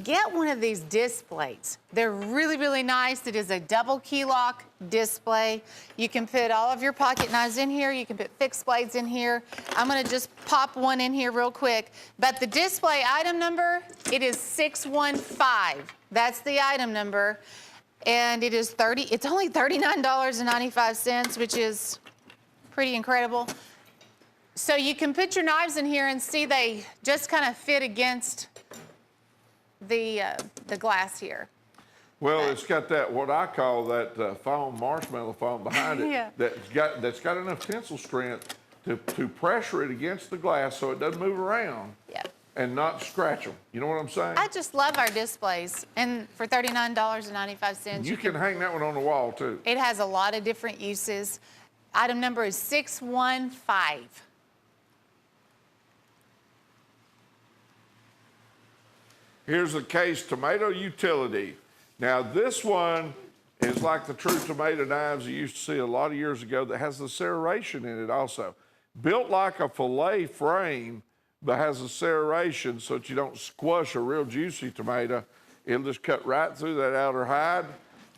get one of these displays. They're really, really nice. It is a double key lock display. You can put all of your pocket knives in here. You can put fixed blades in here. I'm going to just pop one in here real quick. But the display item number, it is 615. That's the item number. And it's only $39.95, which is pretty incredible. So you can put your knives in here and see they just kind of fit against the glass here. Well, it's got that, what I call that foam, marshmallow foam behind it. Yeah. that's got enough tensile strength to pressure it against the glass so it doesn't move around. Yeah. And not scratch them. You know what I'm saying? I just love our displays. And for $39.95, You can hang that one on the wall too. it has a lot of different uses. Item number is 615. Here's the Case Tomato Utility. Now this one is like the true tomato knives you used to see a lot of years ago that has the serration in it also. Built like a fillet frame, but has a serration so that you don't squash a real juicy tomato. It'll just cut right through that outer hide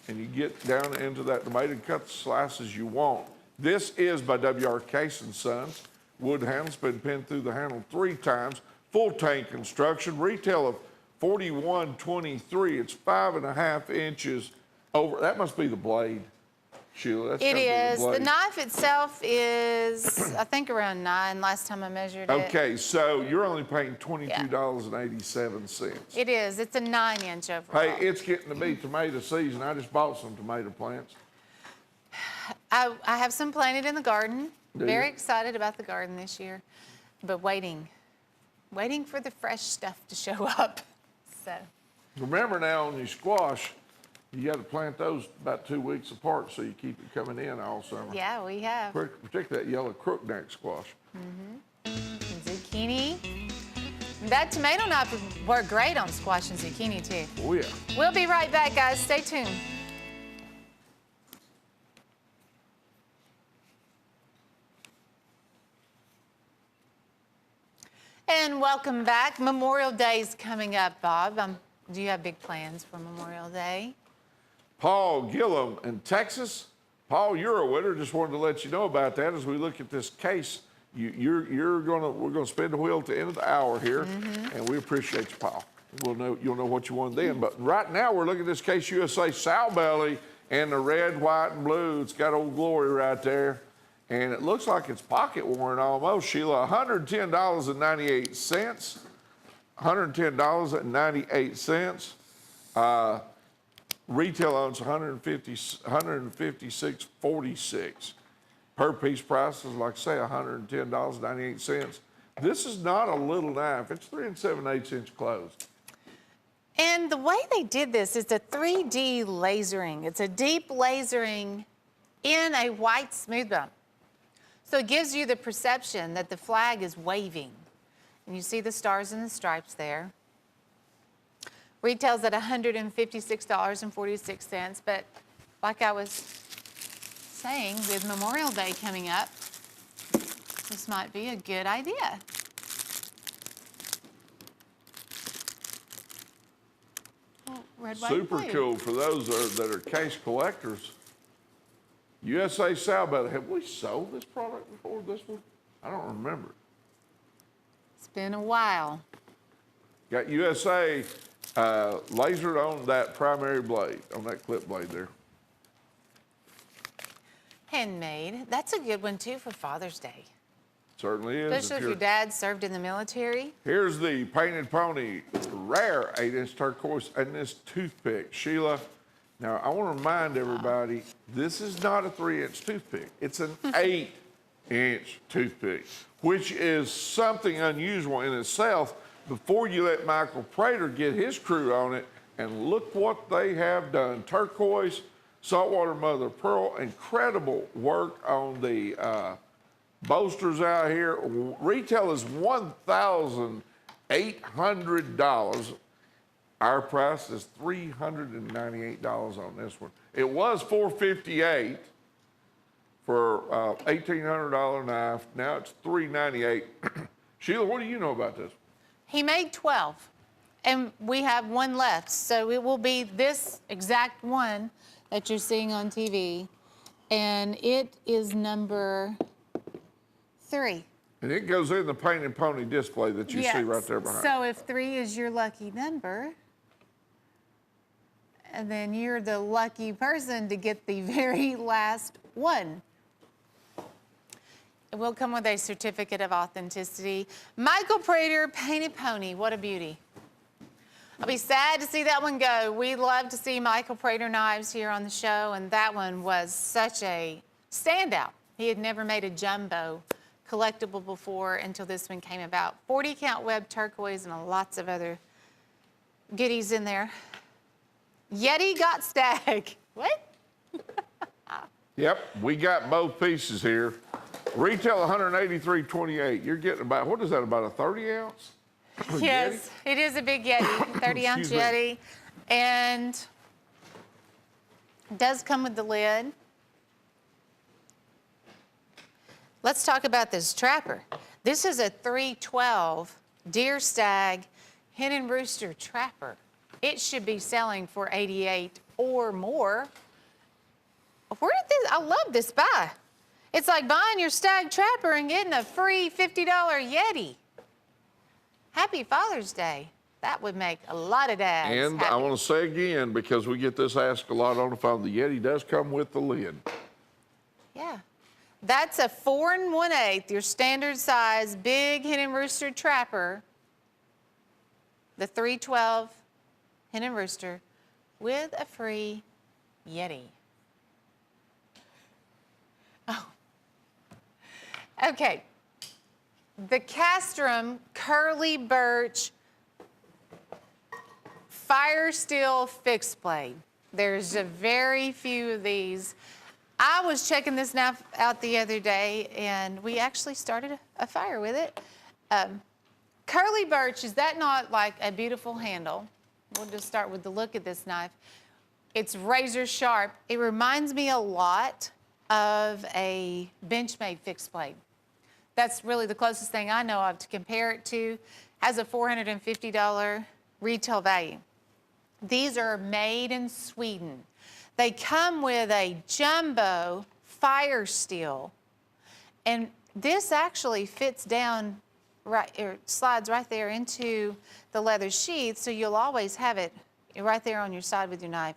and you get down into that tomato and cut the slices you want. This is by W.R. Case & Sons. Wood handle's been pinned through the handle 3 times. Full tank construction. Retail of $41.23. It's 5.5 inches over. That must be the blade, Sheila. That's It gotta be is. The blade. knife itself is, I think, around 9 last time I measured it. Okay, so you're only paying $22.87. It is. It's a 9-inch overall. Hey, it's getting to be tomato season. I just bought some tomato plants. I have some planted in the garden. Do Very you? excited about the garden this year, but waiting for the fresh stuff to show up. So, Remember now on your squash, you got to plant those about 2 weeks apart so you keep it coming in all summer. yeah, we have Particularly that yellow crookneck squash. zucchini. That tomato knife would work great on squash and zucchini too. Oh yeah. We'll be right back, guys. Stay tuned. And welcome back. Memorial Day's coming up, Bob. Do you have big plans for Memorial Day? Paul Gillum in Texas. Paul, you're a winner. Just wanted to let you know about that as we look at this case. We're gonna spin the wheel at the end of the hour here, and we appreciate you, Paul. You'll know what you won then. But right now we're looking at this Case USA sow belly and the red, white, and blue. It's got Old Glory right there. And it looks like it's pocket worn almost, Sheila. $110.98. $110.98. Retail owns $156.46. Per piece price is, like I say, $110.98. This is not a little knife. It's 3 7/8 inch closed. And the way they did this is a 3D lasering. It's a deep lasering in a white smooth bone. So it gives you the perception that the flag is waving. And you see the stars and the stripes there. Retails at $156.46, but like I was saying, with Memorial Day coming up, this might be a good idea. Oh, red, white, and Super blue. cool for those that are case collectors. USA sow belly. Have we sold this product before, this one? I don't remember. It's been a while. Got USA lasered on that primary blade, on that clip blade there. Handmade. That's a good one too for Father's Day. Certainly is. Especially if your dad served in the military. Here's the Painted Pony rare 8-inch turquoise and this toothpick. Sheila, now I want to remind everybody, this is not a 3-inch toothpick. It's an 8-inch toothpick, which is something unusual in itself. Before you let Michael Prater get his crew on it, and look what they have done. Turquoise, saltwater mother of pearl, incredible work on the bolsters out here. Retail is $1,800. Our price is $398 on this one. It was $458 for $1,800 knife. Now it's $398. Sheila, what do you know about this? He made 12, and we have one left. So it will be this exact one that you're seeing on TV, and it is number 3. And it goes in the Painted Pony display that you see right there behind. So if 3 is your lucky number, and then you're the lucky person to get the very last one. It will come with a certificate of authenticity. Michael Prater, Painted Pony, what a beauty. I'll be sad to see that one go. We love to see Michael Prater knives here on the show, and that one was such a standout. He had never made a jumbo collectible before until this one came about. 40 count web turquoise and lots of other goodies in there. Yeti got stag. What? Yep, we got both pieces here. Retail $183.28. You're getting about, what is that, about a 30 ounce? Yes, it is a big Yeti, 30-ounce Excuse me. Yeti, and it does come with the lid. Let's talk about this trapper. This is a 312 deer stag hen and rooster trapper. It should be selling for $88 or more. Where did this? I love this buy. It's like buying your Stag Trapper and getting a free $50 Yeti. Happy Father's Day. That would make a lot of dads And happy. I want to say again, because we get this asked a lot on the phone, the Yeti does come with the lid. Yeah. That's a 4 1/8, your standard size, big hen and rooster trapper. The 312 hen and rooster with a free Yeti. Oh. Okay. The Castrum Curly Birch Fire Steel Fixed Blade. There's a very few of these. I was checking this knife out the other day, and we actually started a fire with it. Curly Birch, is that not like a beautiful handle? We'll just start with the look of this knife. It's razor sharp. It reminds me a lot of a Benchmade fixed blade. That's really the closest thing I know of to compare it to. Has a $450 retail value. These are made in Sweden. They come with a jumbo fire steel, and this actually fits down right, or slides right there into the leather sheath, so you'll always have it right there on your side with your knife.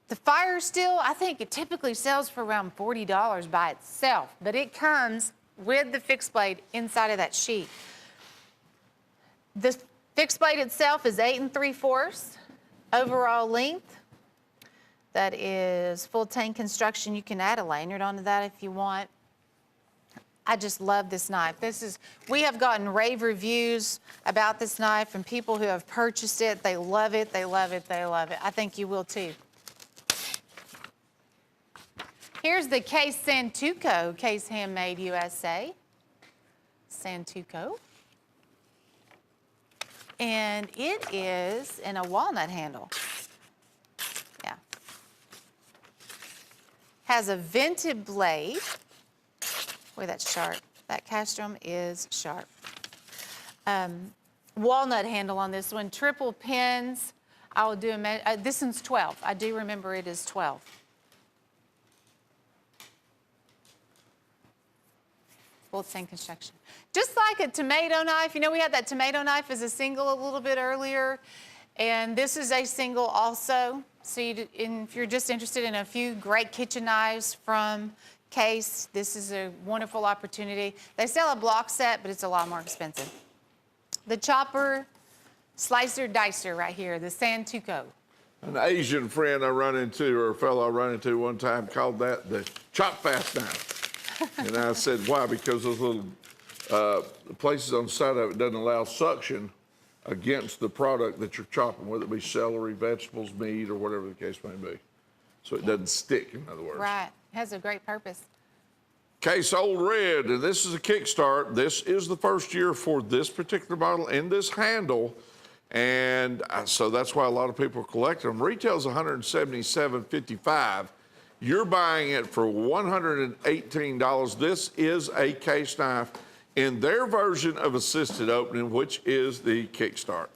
The fire steel, I think it typically sells for around $40 by itself, but it comes with the fixed blade inside of that sheath. The fixed blade itself is 8 3/4 overall length. That is full tang construction. You can add a lanyard onto that if you want. I just love this knife. We have gotten rave reviews about this knife from people who have purchased it. They love it, they love it, they love it. I think you will too. Here's the Case Santuco, Case Handmade USA. Santuco. And it is in a walnut handle. Yeah. Has a vented blade. Boy, that's sharp. That Castrum is sharp. Walnut handle on this one. Triple pins. I will do this one's 12. I do remember it is 12. Full tang construction. Just like a tomato knife. You know, we had that tomato knife as a single a little bit earlier, and this is a single also. So if you're just interested in a few great kitchen knives from Case, this is a wonderful opportunity. They sell a block set, but it's a lot more expensive. The chopper, slicer, dicer right here, the Santuco. An Asian friend I run into, or a fellow I run into one time, called that the chop fast knife. And I said, why? Because those little places on the side of it doesn't allow suction against the product that you're chopping, whether it be celery, vegetables, meat, or whatever the case may be. So it doesn't stick, in other words. Right. It has a great purpose. Case Old Red, and this is a kickstart. This is the first year for this particular model and this handle. And so that's why a lot of people collect them. Retail's $177.55. You're buying it for $118. This is a Case knife in their version of assisted opening, which is the kickstart.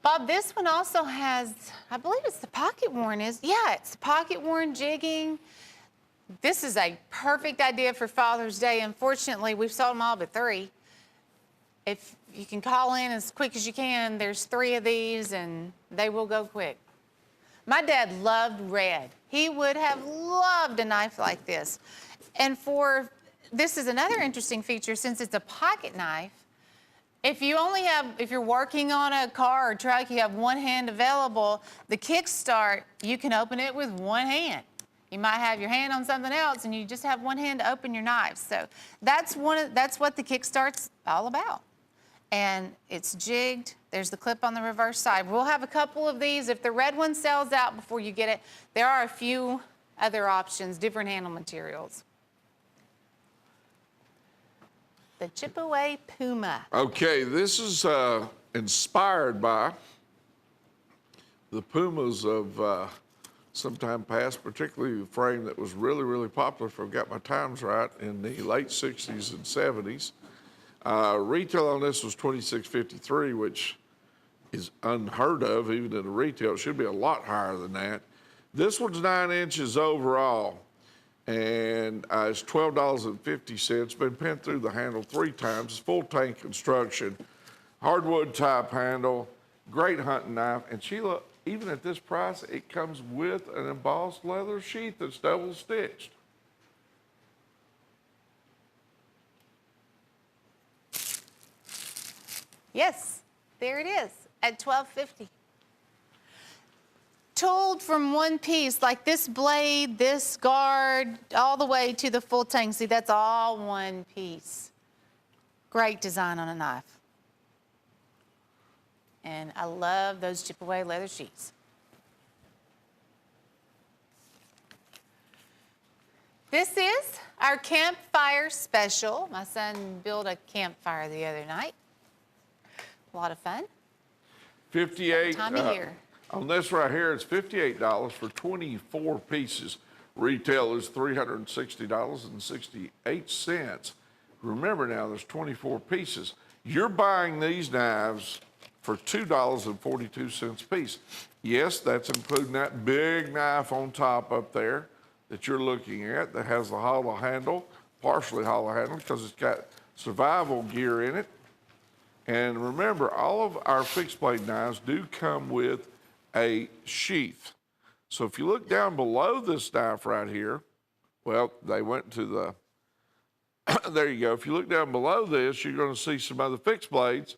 Bob, this one also has, I believe it's the pocket worn, it's the pocket worn jigging. This is a perfect idea for Father's Day. Unfortunately, we've sold them all but 3. If you can call in as quick as you can, there's 3 of these and they will go quick. My dad loved red. He would have loved a knife like this. And this is another interesting feature, since it's a pocket knife. If you're working on a car or truck, you have one hand available, the kickstart, you can open it with one hand. You might have your hand on something else and you just have one hand to open your knives. So that's what the kickstart's all about. And it's jigged. There's the clip on the reverse side. We'll have a couple of these. If the red one sells out before you get it, there are a few other options, different handle materials. The Chip-Away Puma. Okay, this is inspired by the Pumas of some time past, particularly the frame that was really, really popular, if I've got my times right, in the late 60s and 70s. Retail on this was $26.53, which is unheard of, even at a retail. It should be a lot higher than that. This one's 9 inches overall, and it's $12.50. Been pinned through the handle 3 times. It's full tank construction, hardwood type handle, great hunting knife. And Sheila, even at this price, it comes with an embossed leather sheath that's double stitched. Yes, there it is at $12.50. Tooled from one piece, like this blade, this guard, all the way to the full tank. See, that's all one piece. Great design on a knife. And I love those chip away leather sheets. This is our campfire special. My son built a campfire the other night. A lot of fun. 58. Time of year. On this right here, it's $58 for 24 pieces. Retail is $360.68. Remember now, there's 24 pieces. You're buying these knives for $2.42 a piece. Yes, that's including that big knife on top up there that you're looking at that has the hollow handle, partially hollow handle, because it's got survival gear in it. And remember, all of our fixed blade knives do come with a sheath. So if you look down below this knife right here, well, they went to the, there you go. If you look down below this, you're going to see some other fixed blades.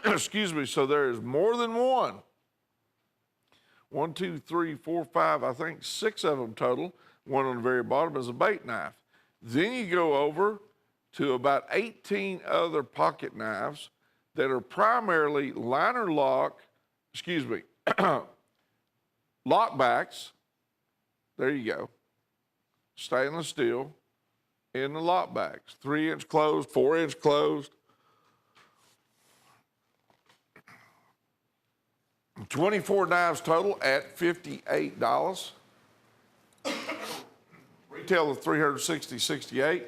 Excuse me, so there is more than one. 1, 2, 3, 4, 5, I think 6 of them total. One on the very bottom is a bait knife. Then you go over to about 18 other pocket knives that are primarily liner lock, lockbacks. There you go. Stainless steel in the lockbacks. 3-inch closed, 4-inch closed. 24 knives total at $58. Retail of $360.68.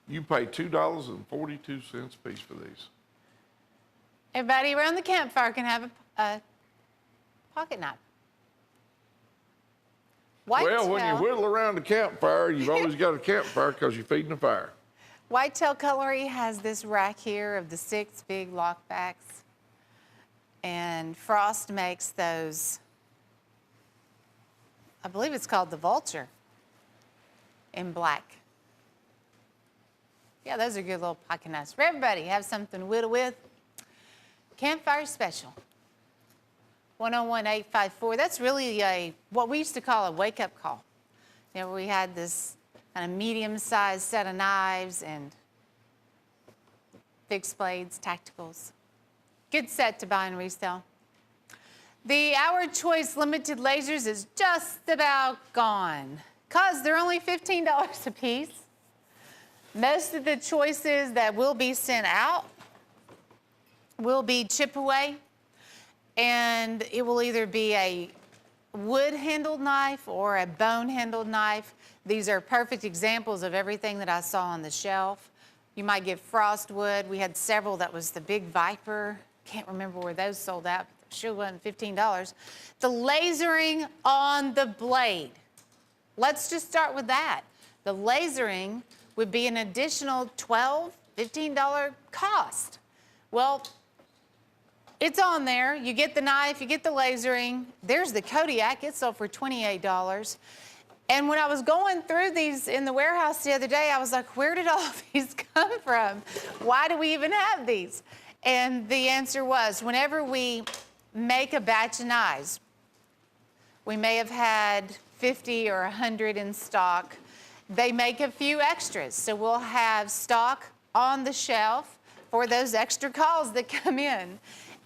You pay $2.42 a piece for these. Everybody around the campfire can have a pocket knife. Well, when you whittle around the campfire, you've always got a campfire because you're feeding the fire. Whitetail Cutlery has this rack here of the 6 big lockbacks. And Frost makes those, I believe it's called the Vulture, in black. Yeah, those are good little pocket knives for everybody. Have something to whittle with. Campfire special. 101-854. That's really what we used to call a wake-up call. You know, we had this kind of medium-sized set of knives and fixed blades, tacticals. Good set to buy and resell. The Our Choice Limited Lasers is just about gone because they're only $15 a piece. Most of the choices that will be sent out will be chip away, and it will either be a wood-handled knife or a bone-handled knife. These are perfect examples of everything that I saw on the shelf. You might get Frost wood. We had several that was the big Viper. Can't remember where those sold out, but sure wasn't $15. The lasering on the blade. Let's just start with that. The lasering would be an additional $12, $15 cost. Well, it's on there. You get the knife, you get the lasering. There's the Kodiak. It sold for $28. And when I was going through these in the warehouse the other day, I was like, where did all these come from? Why do we even have these? And the answer was, whenever we make a batch of knives, we may have had 50 or 100 in stock. They make a few extras. So we'll have stock on the shelf for those extra calls that come in.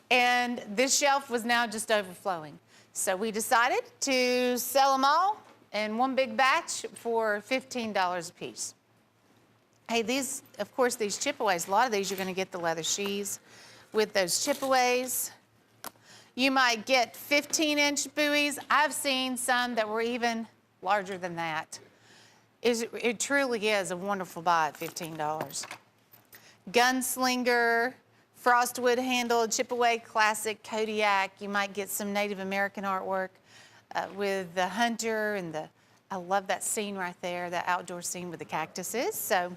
And this shelf was now just overflowing. So we decided to sell them all in one big batch for $15 a piece. Hey, these, of course, these chip-aways, a lot of these you're going to get the leather sheaths with those chip-aways. You might get 15-inch buoys. I've seen some that were even larger than that. It truly is a wonderful buy at $15. Gunslinger, Frostwood handled, chip-away classic Kodiak. You might get some Native American artwork. with the hunter and I love that scene right there, that outdoor scene with the cactuses. So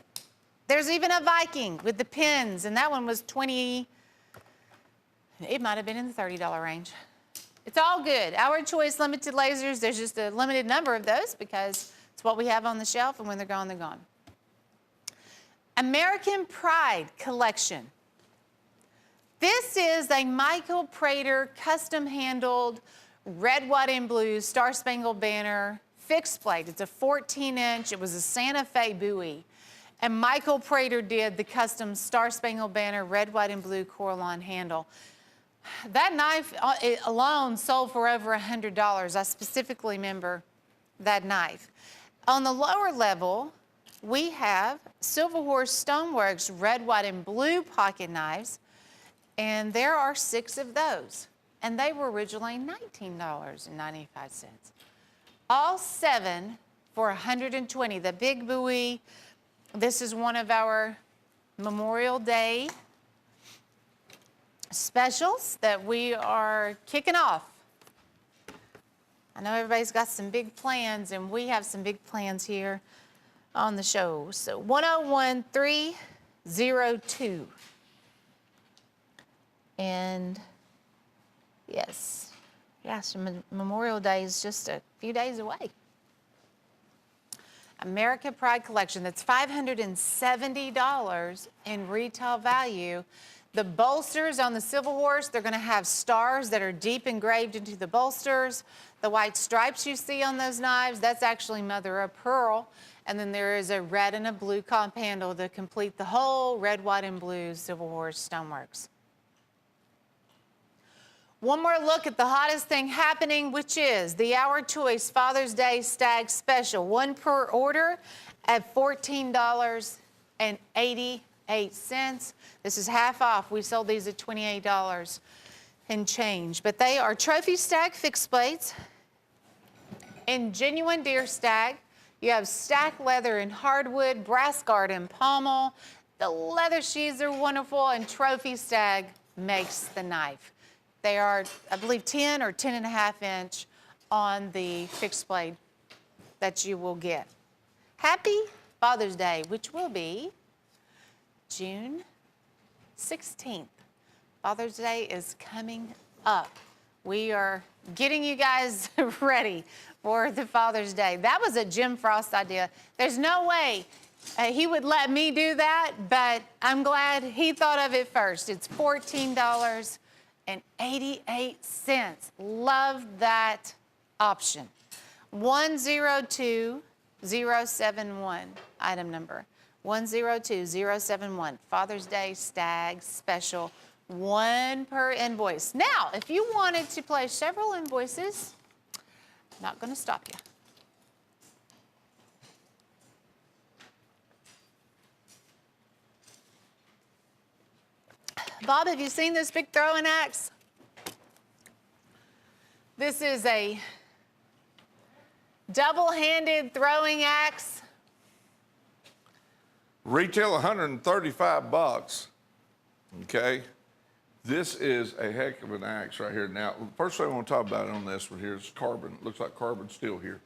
there's even a Viking with the pins, and that one was $20, it might have been in the $30 range. It's all good. Our choice limited lasers, there's just a limited number of those because it's what we have on the shelf, and when they're gone, they're gone. American Pride collection. This is a Michael Prater custom-handled red, white, and blue Star Spangled Banner fixed plate. It's a 14-inch. It was a Santa Fe buoy. And Michael Prater did the custom Star Spangled Banner red, white, and blue Coraline handle. That knife alone sold for over $100. I specifically remember that knife. On the lower level, we have Silver Horse Stoneworks red, white, and blue pocket knives. And there are 6 of those. And they were originally $19.95. All 7 for $120. The big buoy, this is one of our Memorial Day specials that we are kicking off. I know everybody's got some big plans, and we have some big plans here on the show. So 101302. And yes, Memorial Day is just a few days away. America Pride Collection, that's $570 in retail value. The bolsters on the Silver Horse, they're going to have stars that are deep engraved into the bolsters. The white stripes you see on those knives, that's actually mother of pearl. And then there is a red and a blue comp handle to complete the whole red, white, and blue Silver Horse Stoneworks. One more look at the hottest thing happening, which is the Our Choice Father's Day Stag Special. 1 per order at $14.88. This is half off. We sold these at $28 and change. But they are trophy stag fixed plates in genuine deer stag. You have stack leather and hardwood, brass guard and pommel. The leather sheaths are wonderful, and trophy stag makes the knife. They are, I believe, 10 or 10.5 inch on the fixed blade that you will get. Happy Father's Day, which will be June 16th. Father's Day is coming up. We are getting you guys ready for the Father's Day. That was a Jim Frost idea. There's no way he would let me do that, but I'm glad he thought of it first. It's $14.88. Love that option. 102071, item number. 102071, Father's Day Stag Special, 1 per invoice. Now, if you wanted to place several invoices, I'm not going to stop you. Bob, have you seen this big throwing axe? This is a double-handed throwing axe. Retail $135. Okay. This is a heck of an axe right here. Now, first thing I want to talk about on this one here is carbon. Looks like carbon steel here.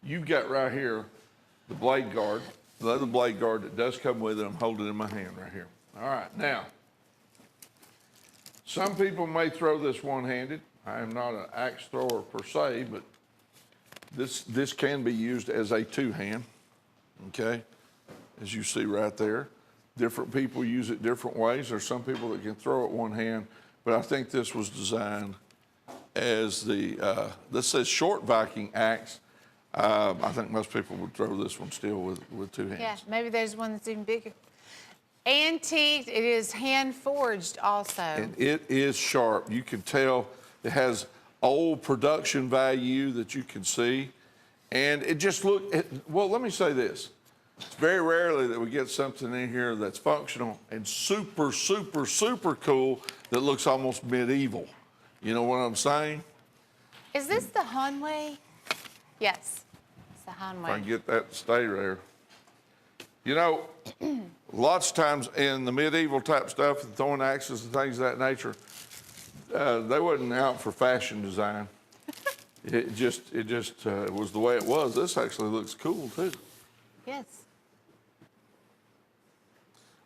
You've got right here the blade guard, the other blade guard that does come with it. I'm holding it in my hand right here. All right, now, some people may throw this one-handed. I am not an axe thrower per se, but this can be used as a two-hand, okay, as you see right there. Different people use it different ways. There's some people that can throw it one hand, but I think this was designed as the, this says short Viking axe. I think most people would throw this one still with two hands. Yeah, maybe there's one that's even bigger. Antiqued, it is hand forged also. And it is sharp. You can tell it has old production value that you can see. And it just well, let me say this. It's very rarely that we get something in here that's functional and super, super, super cool that looks almost medieval. You know what I'm saying? Is this the Hanway? Yes, it's the Hanway. If I can get that to stay there. You know, lots of times in the medieval type stuff, the throwing axes and things of that nature, they wasn't out for fashion design. It just was the way it was. This actually looks cool too. Yes.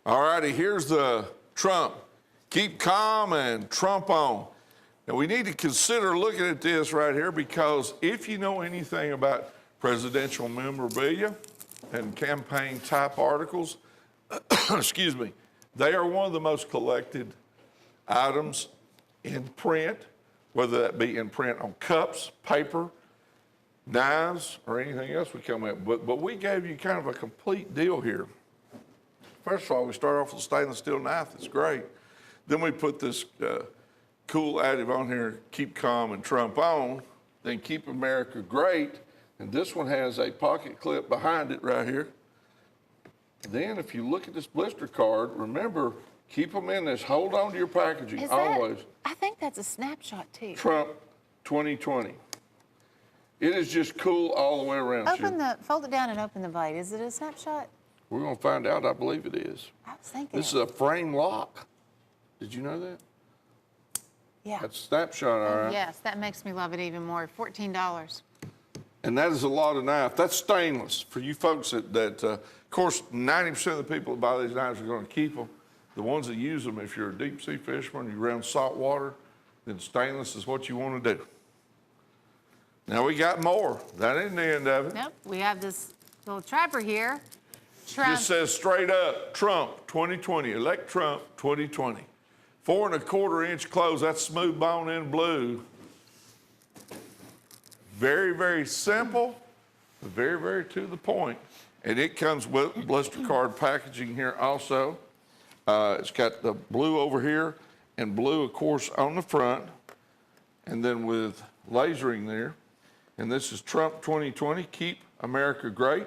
All righty, here's the Trump. Keep calm and Trump on. Now we need to consider looking at this right here because if you know anything about presidential memorabilia and campaign type articles, excuse me, they are one of the most collected items in print, whether that be in print on cups, paper, knives, or anything else we come up with. But we gave you kind of a complete deal here. First of all, we start off with a stainless steel knife. It's great. Then we put this cool additive on here, keep calm and Trump on, then keep America great. And this one has a pocket clip behind it right here. Then if you look at this blister card, remember, keep them in this. Hold on to your packaging Is always. that, I think that's a snapshot too. Trump 2020. It is just cool all the way around. Fold it down and open the blade. Is it a snapshot? We're going to find out. I believe it is. I was thinking. This is a frame lock. Did you know that? Yeah. That's a snapshot, all right. Yes, that makes me love it even more. $14. And that is a lot of knife. That's stainless. For you folks that of course, 90% of the people that buy these knives are going to keep them. The ones that use them, if you're a deep sea fisherman, you're around salt water, then stainless is what you want to do. Now we got more. That ain't the end of it. Nope, we have this little trapper here. Trump. This says straight up, Trump 2020, elect Trump 2020. 4 1/4 inch close, that's smooth bone in blue. Very, very simple, but very, very to the point. And it comes with blister card packaging here also. It's got the blue over here and blue, of course, on the front. And then with lasering there. And this is Trump 2020, keep America great.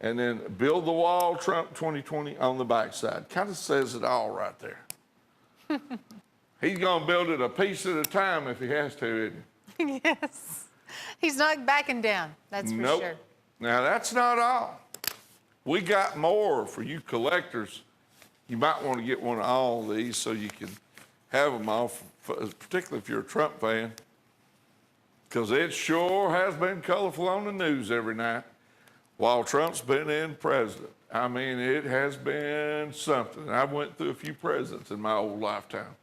And then build the wall, Trump 2020 on the backside. Kind of says it all right there. He's going to build it a piece at a time if he has to, isn't he? Yes. He's not backing down, that's for Nope. sure. Now, that's not all. We got more for you collectors. You might want to get one of all of these so you can have them all, particularly if you're a Trump fan, because it sure has been colorful on the news every night while Trump's been in president. I mean, it has been something. I went through a few presidents in my old lifetime.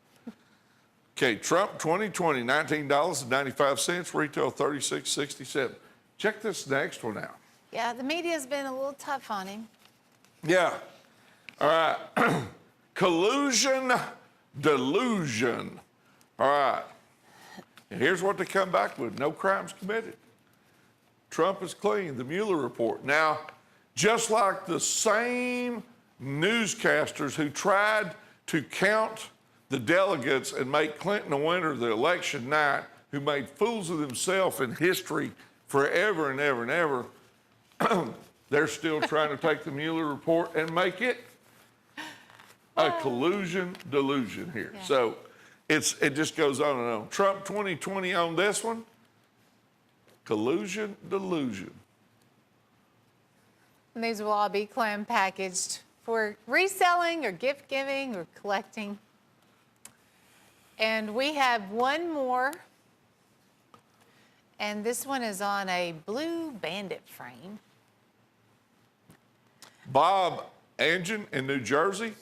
Okay, Trump 2020, $19.95, retail $36.67. Check this next one out. Yeah, the media's been a little tough on him. Yeah. All right. Collusion, delusion. All right. And here's what they come back with. No crimes committed. Trump is clean, the Mueller report. Now, just like the same newscasters who tried to count the delegates and make Clinton a winner the election night, who made fools of themselves in history forever and ever and ever, they're still trying to take the Mueller report and make it a collusion delusion here. Yeah. So it just goes on and on. Trump 2020 on this one, collusion delusion. And these will all be clam packaged for reselling or gift giving or collecting. And we have one more. And this one is on a blue bandit frame. Bob Angin in New Jersey.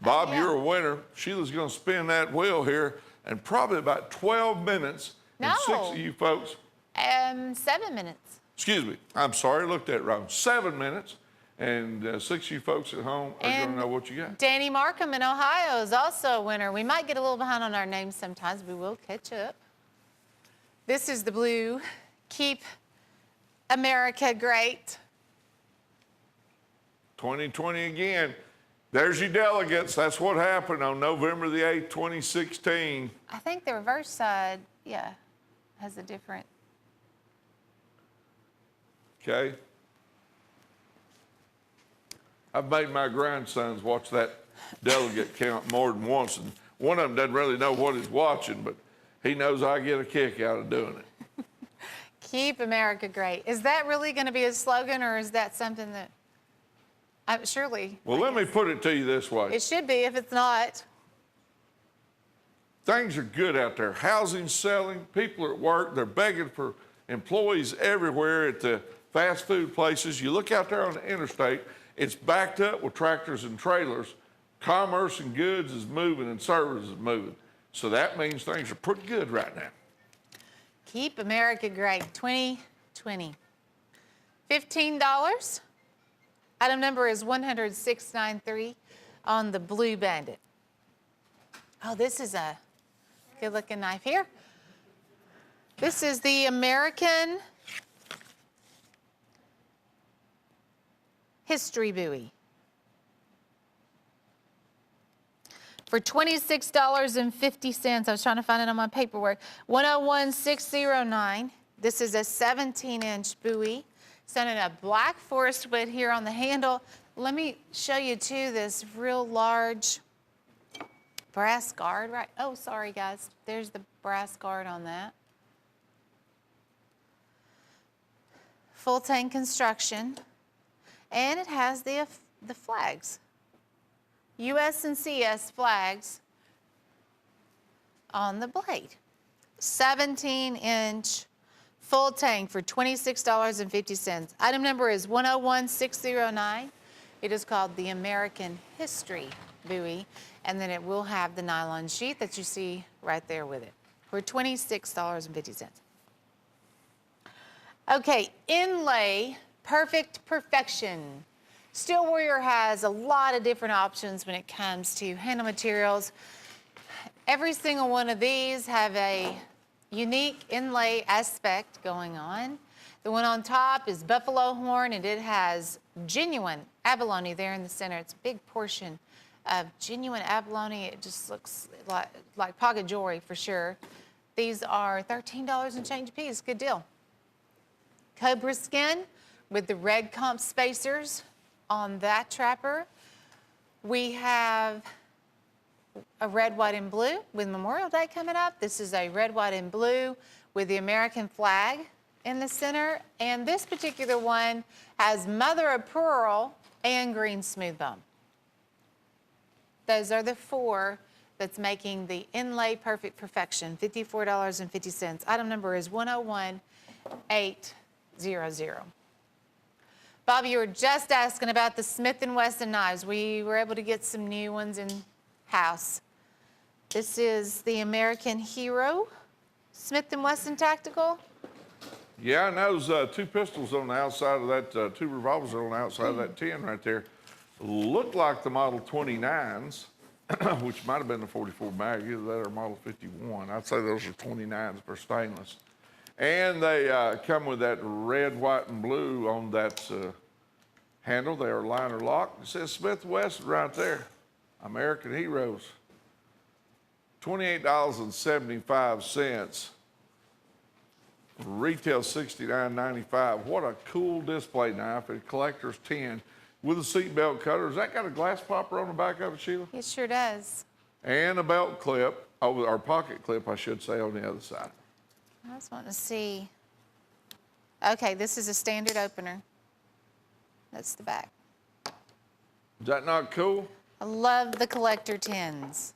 Bob, yeah. you're a winner. Sheila's going to spin that wheel here in probably about 12 minutes. No. And 6 of you folks, 7 minutes. excuse me, I'm sorry, I looked at it wrong. 7 minutes. And 6 of you folks at home are going to know what you got. Danny Markham in Ohio is also a winner. We might get a little behind on our names sometimes. We will catch up. This is the blue. Keep America great. 2020 again. There's your delegates. That's what happened on November the 8th, 2016. I think the reverse side, yeah, has a different. Okay. I've made my grandsons watch that delegate count more than once, and one of them doesn't really know what he's watching, but he knows I get a kick out of doing it. Keep America great. Is that really going to be a slogan, or is that something that, surely? Well, let me put it to you this way. It should be if it's not. Things are good out there. Housing's selling, people are at work, they're begging for employees everywhere at the fast food places. You look out there on the interstate, it's backed up with tractors and trailers. Commerce and goods is moving and service is moving. So that means things are pretty good right now. Keep America Great 2020. $15. Item number is 10693 on the Blue Bandit. Oh, this is a good looking knife here. This is the American History Bowie. For $26.50, I was trying to find it on my paperwork, 101,609. This is a 17-inch buoy. It's done in a black forest wood here on the handle. Let me show you too this real large brass guard, right? Oh, sorry guys, there's the brass guard on that. Full tank construction, and it has the flags. US and CS flags on the blade. 17-inch full tank for $26.50. Item number is 101,609. It is called the American History Buoy, and then it will have the nylon sheet that you see right there with it for $26.50. Okay, inlay, perfect perfection. Steel Warrior has a lot of different options when it comes to handle materials. Every single one of these have a unique inlay aspect going on. The one on top is buffalo horn, and it has genuine abalone there in the center. It's a big portion of genuine abalone. It just looks like pocket jewelry for sure. These are $13 and change a piece. Good deal. Cobra skin with the red comp spacers on that trapper. We have a red, white, and blue with Memorial Day coming up. This is a red, white, and blue with the American flag in the center. And this particular one has mother of pearl and green smooth bone. Those are the four that's making the inlay perfect perfection, $54.50. Item number is 101,800. Bob, you were just asking about the Smith & Wesson knives. We were able to get some new ones in-house. This is the American Hero Smith & Wesson Tactical. Yeah, and those two pistols on the outside of that, two revolvers on the outside of that 10 right there, look like the Model 29s, which might have been the 44 mag, either that or Model 51. I'd say those are 29s for stainless. And they come with that red, white, and blue on that handle. They are liner locked. It says Smith & Wesson right there. American Heroes. $28.75. Retail $69.95. What a cool display knife. A collector's 10 with a seatbelt cutter. Has that got a glass popper on the back of it, Sheila? It sure does. And a belt clip, or pocket clip, I should say, on the other side. I just want to see. Okay, this is a standard opener. That's the back. Is that not cool? I love the collector tins.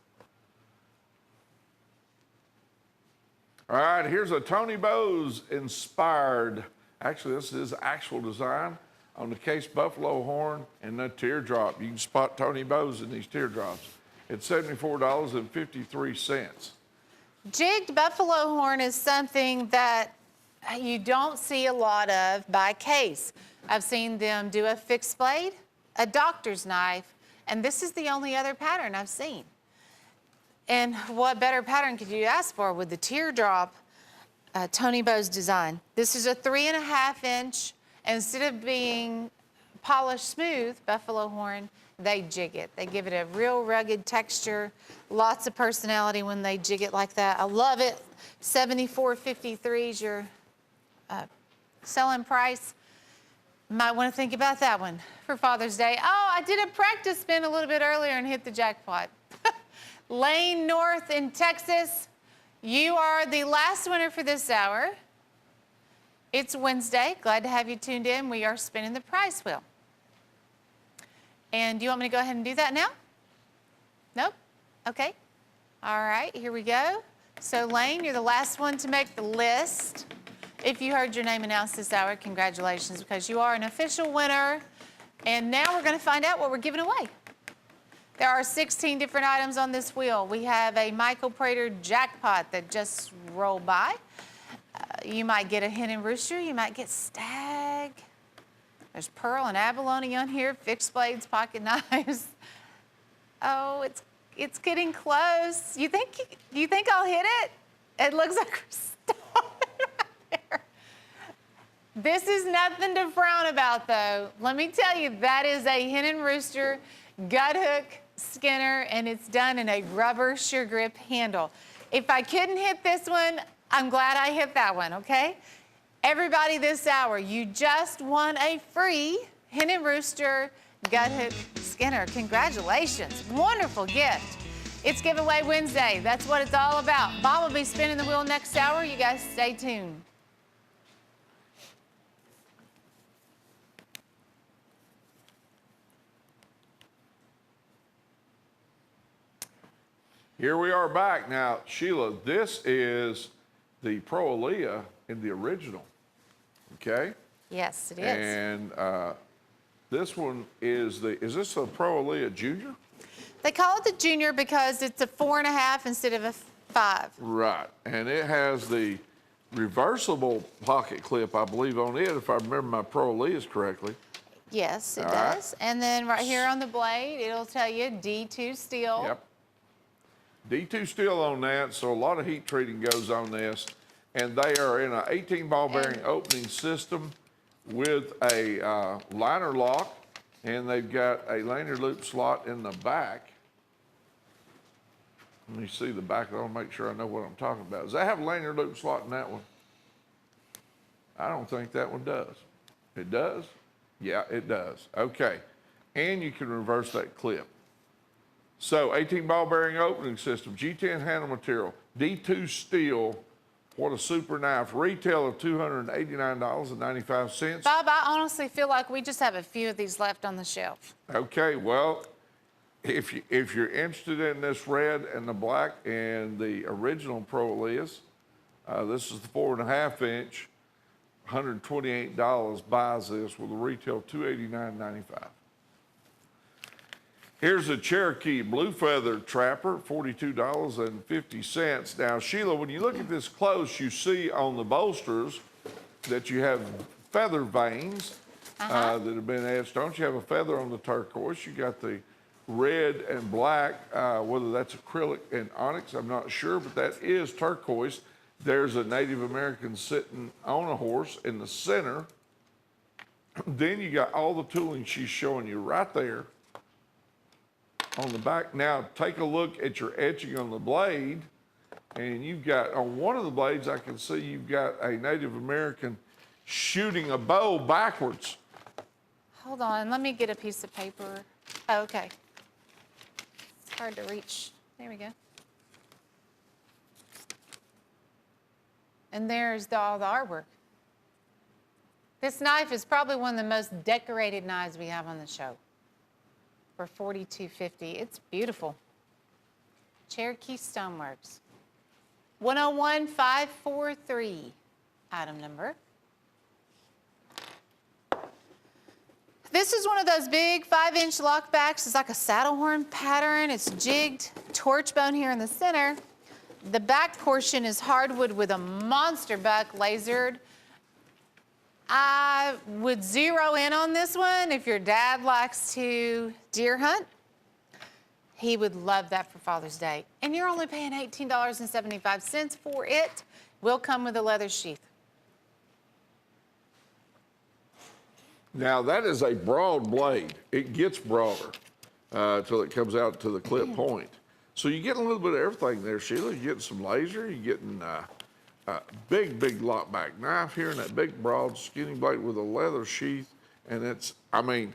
All right, here's a Tony Bowes inspired. Actually, this is actual design on the case buffalo horn and the teardrop. You can spot Tony Bowes in these teardrops. It's $74.53. Jigged buffalo horn is something that you don't see a lot of by case. I've seen them do a fixed blade, a doctor's knife, and this is the only other pattern I've seen. And what better pattern could you ask for with the teardrop Tony Bowes design? This is a 3.5-inch. Instead of being polished smooth buffalo horn, they jig it. They give it a real rugged texture, lots of personality when they jig it like that. I love it. $74.53 is your selling price. Might want to think about that one for Father's Day. Oh, I did a practice spin a little bit earlier and hit the jackpot. Lane North in Texas, you are the last winner for this hour. It's Wednesday. Glad to have you tuned in. We are spinning the prize wheel. And do you want me to go ahead and do that now? Nope? Okay. All right, here we go. So Lane, you're the last one to make the list. If you heard your name announced this hour, congratulations, because you are an official winner. And now we're going to find out what we're giving away. There are 16 different items on this wheel. We have a Michael Prater jackpot that just rolled by. You might get a hen and rooster. You might get stag. There's pearl and abalone on here, fixed blades, pocket knives. Oh, it's getting close. You think I'll hit it? It looks like we're stopping right there. This is nothing to frown about, though. Let me tell you, that is a hen and rooster gut hook Skinner, and it's done in a rubber sure grip handle. If I couldn't hit this one, I'm glad I hit that one, okay? Everybody this hour, you just won a free hen and rooster gut hook Skinner. Congratulations. Wonderful gift. It's Giveaway Wednesday. That's what it's all about. Bob will be spinning the wheel next hour. You guys stay tuned. Here we are back. Now, Sheila, this is the Pro Aaliyah in the original, okay? Yes, it is. And this one is this a Pro Aaliyah Junior? They call it the Junior because it's a 4.5 instead of a 5. Right, and it has the reversible pocket clip, I believe, on it, if I remember my Pro Aaliyahs correctly. Yes, it All right. does. And then right here on the blade, it'll tell you D2 steel. Yep. D2 steel on that, so a lot of heat treating goes on this. And they are in an 18 ball bearing opening system with a liner lock, and they've got a lanyard loop slot in the back. Let me see the back. I want to make sure I know what I'm talking about. Does that have a lanyard loop slot in that one? I don't think that one does. It does? Yeah, it does. Okay. And you can reverse that clip. So 18 ball bearing opening system, G10 handle material, D2 steel. What a super knife. Retail of $289.95. Bob, I honestly feel like we just have a few of these left on the shelf. Okay, well, if you're interested in this red and the black and the original Pro Aaliyahs, this is the 4.5 inch, $128 buys this with a retail $289.95. Here's a Cherokee Blue Feather Trapper, $42.50. Now, Sheila, when you look at this close, you see on the bolsters that you have feather veins that have been etched. Don't you have a feather on the turquoise? You got the red and black, whether that's acrylic and onyx, I'm not sure, but that is turquoise. There's a Native American sitting on a horse in the center. Then you got all the tooling she's showing you right there on the back. Now, take a look at your etching on the blade, and you've got, on one of the blades, I can see you've got a Native American shooting a bow backwards. Hold on, let me get a piece of paper. Oh, okay. It's hard to reach. There we go. And there's all the artwork. This knife is probably one of the most decorated knives we have on the show. For $42.50. It's beautiful. Cherokee Stoneworks. 101543, item number. This is one of those big 5-inch lockbacks. It's like a saddle horn pattern. It's jigged torch bone here in the center. The back portion is hardwood with a monster buck lasered. I would zero in on this one if your dad likes to deer hunt. He would love that for Father's Day. And you're only paying $18.75 for it. Will come with a leather sheath. Now, that is a broad blade. It gets broader till it comes out to the clip point. So you get a little bit of everything there, Sheila. You're getting some laser. You're getting big lockback knife here and that big broad skinny blade with a leather sheath. And it's, I mean,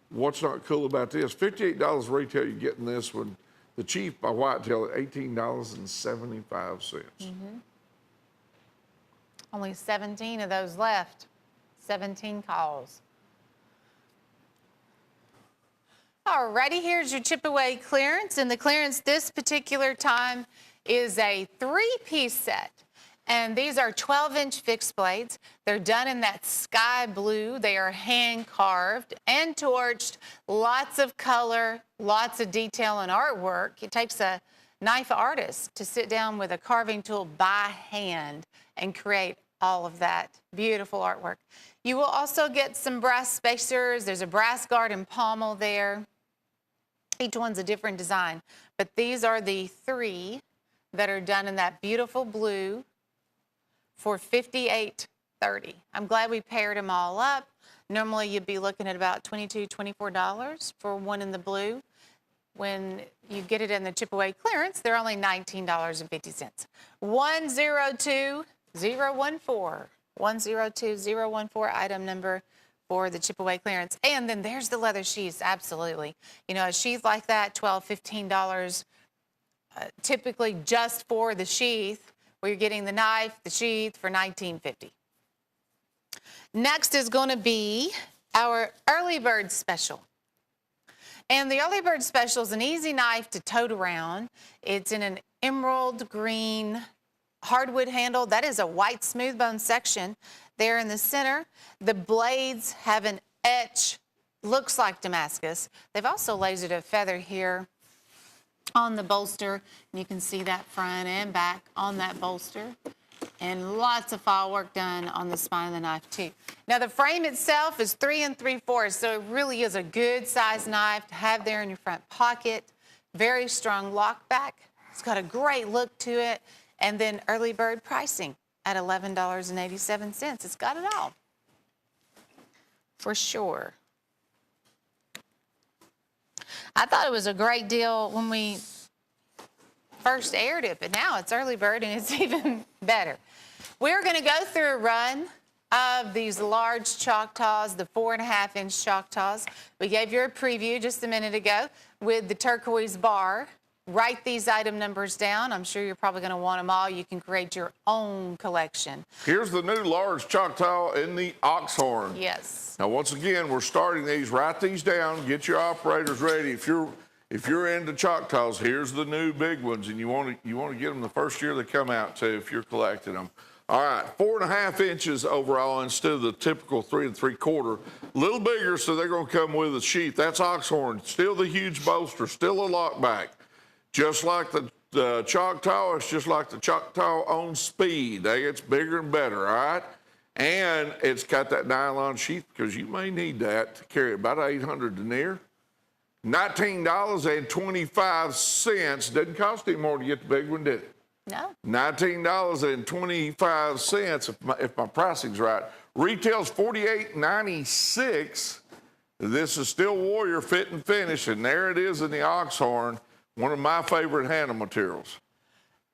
what's not cool about this? $58 retail, you're getting this one. The Chief by Whitetail at $18.75. Only 17 of those left. 17 calls. Alrighty, here's your chip away clearance. And the clearance this particular time is a 3-piece set. And these are 12-inch fixed blades. They're done in that sky blue. They are hand carved and torched. Lots of color, lots of detail and artwork. It takes a knife artist to sit down with a carving tool by hand and create all of that beautiful artwork. You will also get some brass spacers. There's a brass guard and pommel there. Each one's a different design, but these are the 3 that are done in that beautiful blue for $58.30. I'm glad we paired them all up. Normally you'd be looking at about $22, $24 for one in the blue. When you get it in the chip away clearance, they're only $19.50. 102014. 102014, item number for the chip away clearance. And then there's the leather sheaths, absolutely. You know, a sheath like that, $12, $15, typically just for the sheath, where you're getting the knife, the sheath for $19.50. Next is going to be our early bird special. And the early bird special is an easy knife to tote around. It's in an emerald green hardwood handle. That is a white smooth bone section there in the center. The blades have an etch, looks like Damascus. They've also lasered a feather here on the bolster. You can see that front and back on that bolster. And lots of file work done on the spine of the knife too. Now the frame itself is 3 3/4, so it really is a good size knife to have there in your front pocket. Very strong lock back. It's got a great look to it. And then early bird pricing at $11.87. It's got it all, for sure. I thought it was a great deal when we first aired it, but now it's early bird and it's even better. We're going to go through a run of these large Choctaws, the 4.5-inch Choctaws. We gave you a preview just a minute ago with the turquoise bar. Write these item numbers down. I'm sure you're probably going to want them all. You can create your own collection. Here's the new large Choctaw in the oxhorn. Yes. Now, once again, we're starting these. Write these down. Get your operators ready. If you're into Choctaws, here's the new big ones, and you want to get them the first year they come out too if you're collecting them. All right, 4.5 inches overall instead of the typical 3 3/4. A little bigger, so they're going to come with a sheath. That's oxhorn. Still the huge bolster. Still a lockback. Just like the Choctaw, it's just like the Choctaw on speed. It gets bigger and better, all right? And it's got that nylon sheath because you may need that to carry about 800 denier. $19.25. Didn't cost any more to get the big one, did it? No. $19.25 if my pricing's right. Retails $48.96. This is still Warrior fit and finish, and there it is in the oxhorn. One of my favorite handle materials.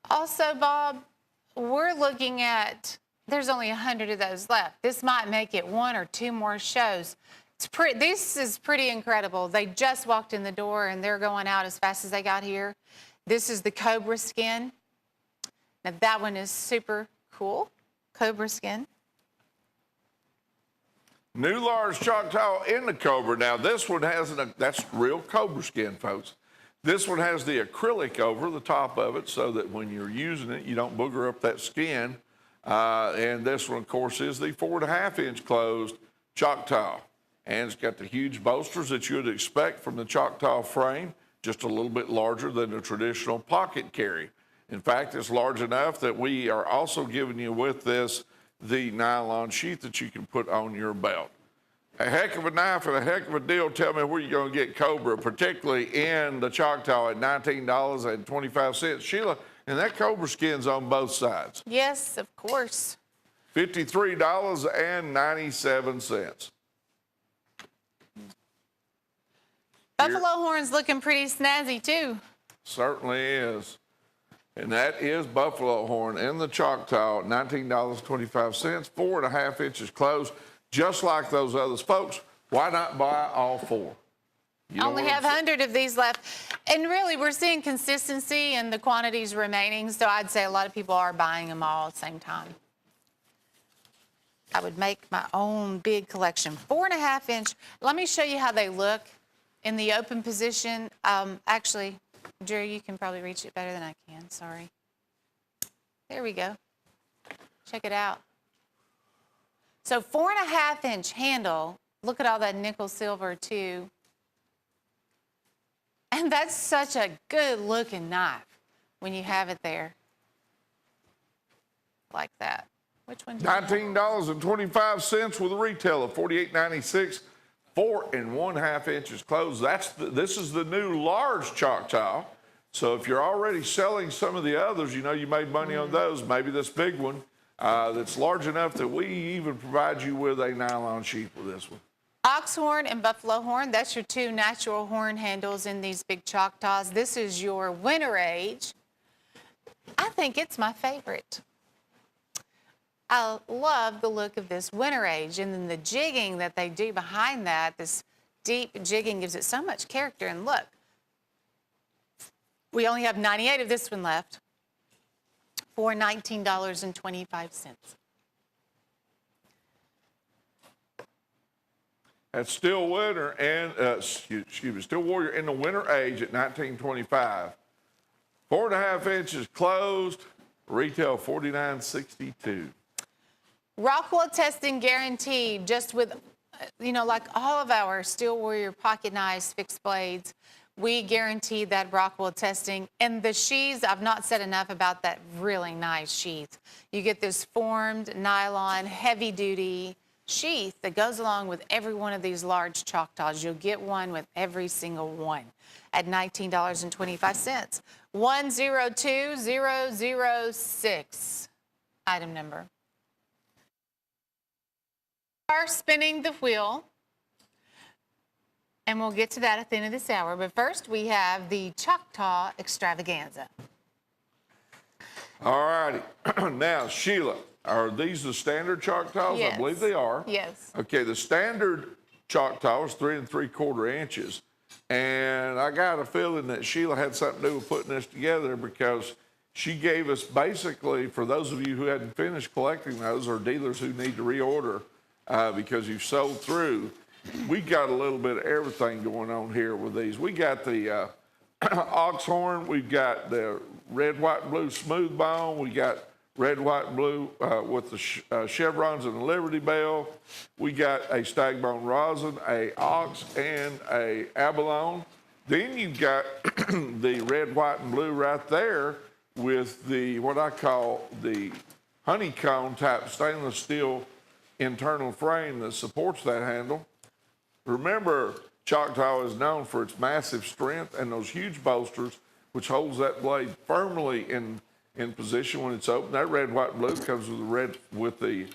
Also, Bob, we're looking at, there's only 100 of those left. This might make it 1 or 2 more shows. This is pretty incredible. They just walked in the door and they're going out as fast as they got here. This is the cobra skin. Now that one is super cool. Cobra skin. New large Choctaw in the cobra. Now this one has, that's real cobra skin, folks. This one has the acrylic over the top of it so that when you're using it, you don't booger up that skin. And this one, of course, is the 4.5-inch closed Choctaw. And it's got the huge bolsters that you would expect from the Choctaw frame, just a little bit larger than the traditional pocket carry. In fact, it's large enough that we are also giving you with this the nylon sheath that you can put on your belt. A heck of a knife and a heck of a deal. Tell me where you're going to get Cobra, particularly in the Choctaw at $19.25. Sheila, and that Cobra skin's on both sides. Yes, of course. $53.97. Buffalo horn's looking pretty snazzy too. Certainly is. And that is buffalo horn in the Choctaw at $19.25, 4.5 inches closed. Just like those others. Folks, why not buy all 4? You only have 100 of these left. And really, we're seeing consistency in the quantities remaining, so I'd say a lot of people are buying them all at the same time. I would make my own big collection. 4.5 inch. Let me show you how they look in the open position. Actually, Jerry, you can probably reach it better than I can. Sorry. There we go. Check it out. So 4.5-inch handle. Look at all that nickel silver too. And that's such a good looking knife when you have it there. Like that. Which one? $19.25 with a retail of $48.96. 4.5 inches closed. This is the new large Choctaw. So if you're already selling some of the others, you know you made money on those. Maybe this big one that's large enough that we even provide you with a nylon sheath with this one. Ox horn and buffalo horn, that's your two natural horn handles in these big Choctaws. This is your winter age. I think it's my favorite. I love the look of this winter age, and then the jigging that they do behind that, this deep jigging gives it so much character. And look, we only have 98 of this one left for $19.25. That's Still Winter and Still Warrior in the winter age at $19.25. 4.5 inches closed, retail $49.62. Rockwell testing guaranteed, just with, like all of our Steel Warrior pocket knives, fixed blades, we guarantee that Rockwell testing. And the sheaths, I've not said enough about that really nice sheath. You get this formed nylon, heavy duty sheath that goes along with every one of these large Choctaws. You'll get one with every single one at $19.25. 102006, item number. Are spinning the wheel, and we'll get to that at the end of this hour. But first, we have the Choctaw Extravaganza. All righty. Now, Sheila, are these the standard Choctaws? Yes. I believe they are. Yes. Okay, the standard Choctaw is 3 3/4 inches. And I got a feeling that Sheila had something to do with putting this together, because she gave us basically, for those of you who hadn't finished collecting those, or dealers who need to reorder because you've sold through, we got a little bit of everything going on here with these. We got the ox horn, we've got the red, white, and blue smooth bone, we got red, white, and blue with the chevrons and the Liberty Bell. We got a stag bone rosin, a ox, and a abalone. Then you've got the red, white, and blue right there with the, what I call the honeycomb type stainless steel internal frame that supports that handle. Remember, Choctaw is known for its massive strength and those huge bolsters, which holds that blade firmly in position when it's open. That red, white, and blue comes with the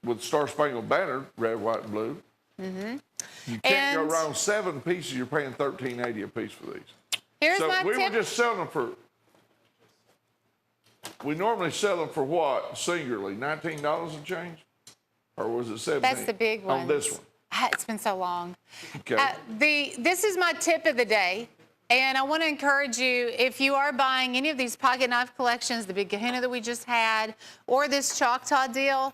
with Star Spangled Banner, red, white, and blue. Mm-hmm. You can't go wrong. 7 pieces, you're paying $13.80 a piece for these. Here's So my we tip. were just selling them for. We normally sell them for what singularly? $19 and change, or was it $17? That's the big one. On this one. It's been so long. Okay. This is my tip of the day. And I want to encourage you, if you are buying any of these pocket knife collections, the big Kahuna that we just had, or this Choctaw deal,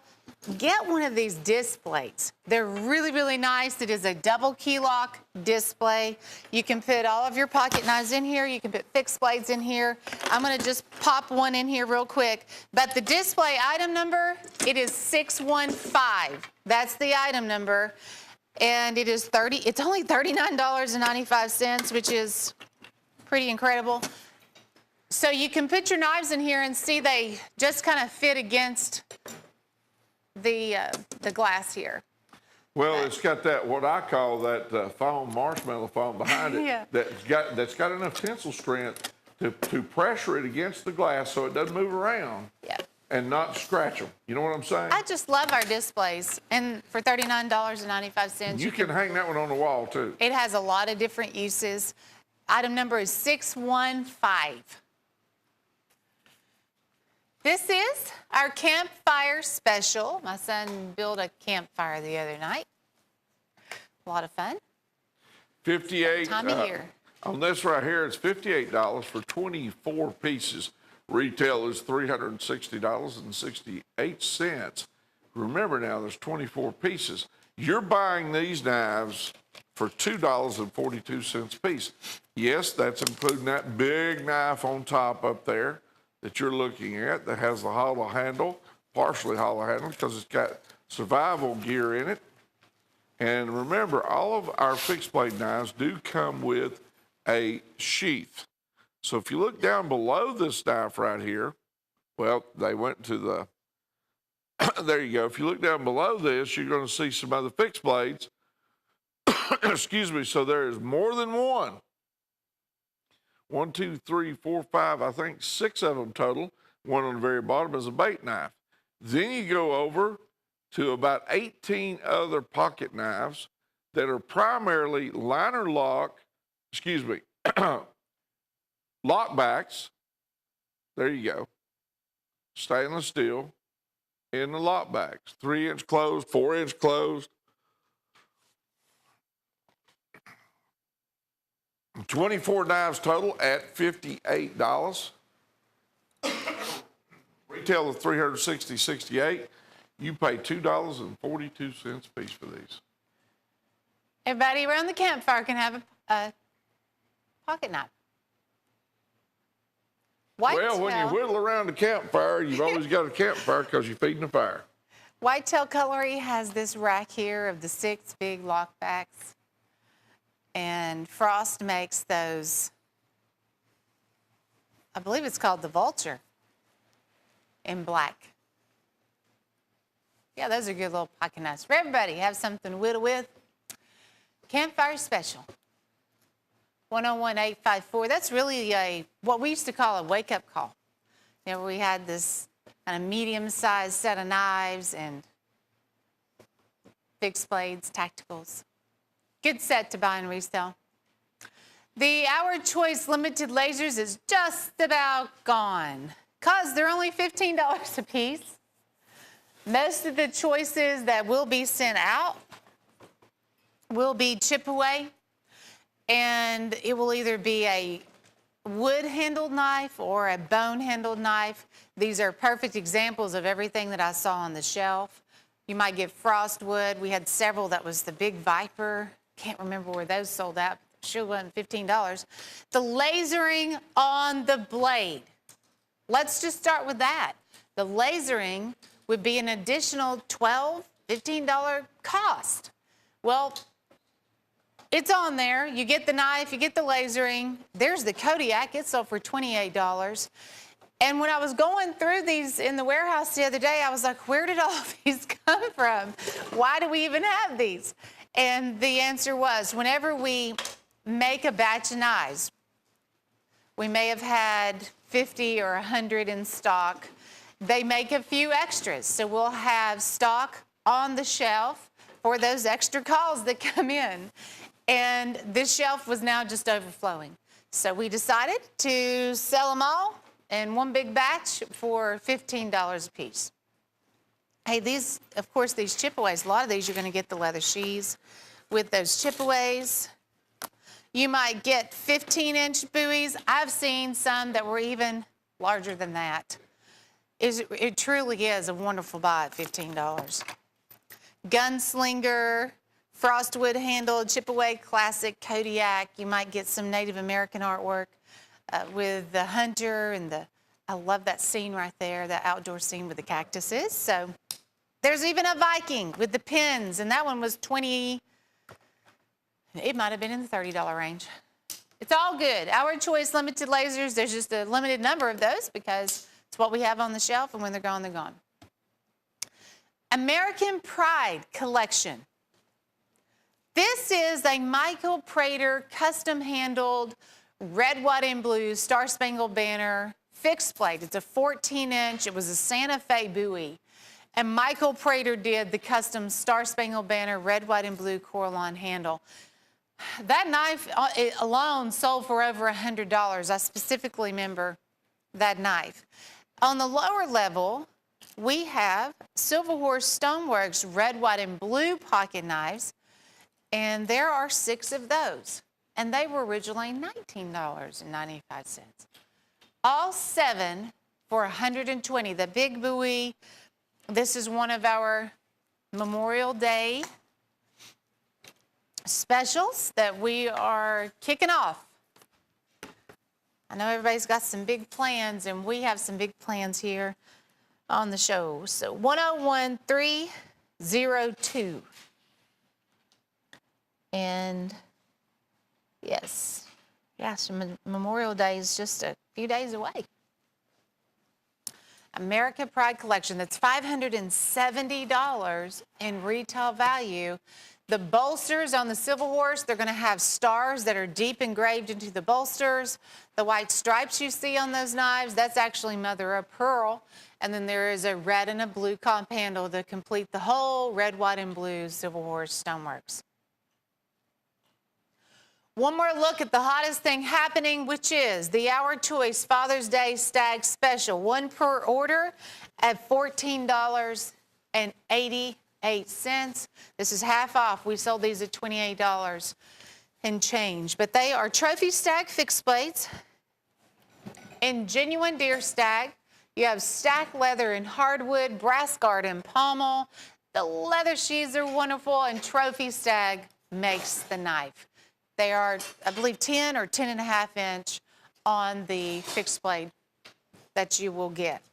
get one of these disc plates. They're really, really nice. It is a double key lock display. You can put all of your pocket knives in here. You can put fixed blades in here. I'm going to just pop one in here real quick. But the display item number, it is 615. That's the item number. And it is it's only $39.95, which is pretty incredible. So you can put your knives in here and see they just kind of fit against the glass here. Well, it's got that, what I call that foam, marshmallow foam behind it. Yeah. that's got enough tensile strength to pressure it against the glass so it doesn't move around. Yeah. And not scratch them. You know what I'm saying? I just love our displays. And for $39.95, You can hang that one on the wall too. it has a lot of different uses. Item number is 615. This is our campfire special. My son built a campfire the other night. A lot of fun. 58. Time of year. On this right here, it's $58 for 24 pieces. Retail is $360.68. Remember now, there's 24 pieces. You're buying these knives for $2.42 a piece. Yes, that's including that big knife on top up there that you're looking at that has the hollow handle, partially hollow handle, because it's got survival gear in it. And remember, all of our fixed blade knives do come with a sheath. So if you look down below this knife right here, well, they went to the, there you go. If you look down below this, you're going to see some other fixed blades. Excuse me. So there is more than one. 1, 2, 3, 4, 5, I think 6 of them total. One on the very bottom is a bait knife. Then you go over to about 18 other pocket knives that are primarily liner lock, lockbacks. There you go. Stainless steel in the lockbacks. 3-inch closed, 4-inch closed. 24 knives total at $58. Retail of $360.68. You pay $2.42 a piece for these. Everybody around the campfire can have a pocket knife. Well, when you whittle around the campfire, you've always got a campfire because you're feeding the fire. Whitetail Cutlery has this rack here of the 6 big lockbacks. And Frost makes those, I believe it's called the Vulture in black. Yeah, those are good little pocket knives for everybody. Have something to whittle with. Campfire special. 101-854. That's really what we used to call a wake-up call. You know, we had this kind of medium-sized set of knives and fixed blades, tacticals. Good set to buy and resell. The Our Choice Limited Lasers is just about gone because they're only $15 a piece. Most of the choices that will be sent out will be chip away, and it will either be a wood-handled knife or a bone-handled knife. These are perfect examples of everything that I saw on the shelf. You might get frost wood. We had several that was the big Viper. Can't remember where those sold out. Sure wasn't $15. The lasering on the blade. Let's just start with that. The lasering would be an additional $12, $15 cost. Well, it's on there. You get the knife, you get the lasering. There's the Kodiak. It sold for $28. And when I was going through these in the warehouse the other day, I was like, where did all these come from? Why do we even have these? And the answer was, whenever we make a batch of knives, we may have had 50 or 100 in stock. They make a few extras. So we'll have stock on the shelf for those extra calls that come in. And this shelf was now just overflowing. So we decided to sell them all in one big batch for $15 a piece. Hey, these, of course, these chip-aways, a lot of these you're going to get the leather sheaths with those chip-aways. You might get 15-inch buoys. I've seen some that were even larger than that. It truly is a wonderful buy at $15. Gunslinger, frostwood handled, chip-away classic Kodiak. You might get some Native American artwork with the hunter and I love that scene right there, that outdoor scene with the cactuses. So there's even a Viking with the pins, and that one was $20. It might have been in the $30 range. It's all good. Our Choice Limited Lasers, there's just a limited number of those because it's what we have on the shelf, and when they're gone, they're gone. American Pride Collection. This is a Michael Prater custom-handled red, white, and blue Star Spangled Banner fixed blade. It's a 14-inch. It was a Santa Fe buoy. And Michael Prater did the custom Star Spangled Banner red, white, and blue Coraline handle. That knife alone sold for over $100. I specifically remember that knife. On the lower level, we have Silver Horse Stoneworks red, white, and blue pocket knives. And there are 6 of those. And they were originally $19.95. All 7 for $120. The big buoy, This is one of our Memorial Day specials that we are kicking off. I know everybody's got some big plans, and we have some big plans here on the show. So 101302. And yes, Memorial Day is just a few days away. America Pride Collection, that's $570 in retail value. The bolsters on the Civil Horse, they're going to have stars that are deep engraved into the bolsters. The white stripes you see on those knives, that's actually mother of pearl. And then there is a red and a blue comp handle to complete the whole red, white, and blue Civil Horse stoneworks. One more look at the hottest thing happening, which is the Our Choice Father's Day Stag Special. One per order at $14.88. This is half off. We sold these at $28 and change. But they are trophy stag fixed blades in genuine deer stag. You have stack leather and hardwood, brass guard and pommel. The leather sheaths are wonderful, and trophy stag makes the knife. They are, I believe, 10 or 10.5 inch on the fixed blade that you will get.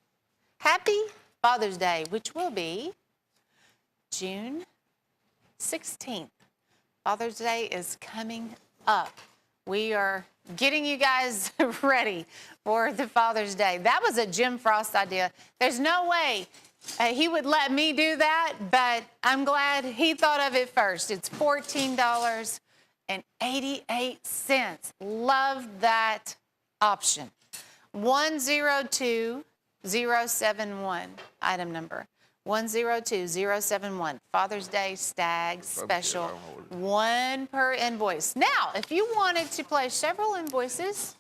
Happy Father's Day, which will be June 16th. Father's Day is coming up. We are getting you guys ready for the Father's Day. That was a Jim Frost idea. There's no way he would let me do that, but I'm glad he thought of it first. It's $14.88. Love that option. 102071, item number. 102071, Father's Day Stag Special, one per invoice. Now, if you wanted to place several invoices,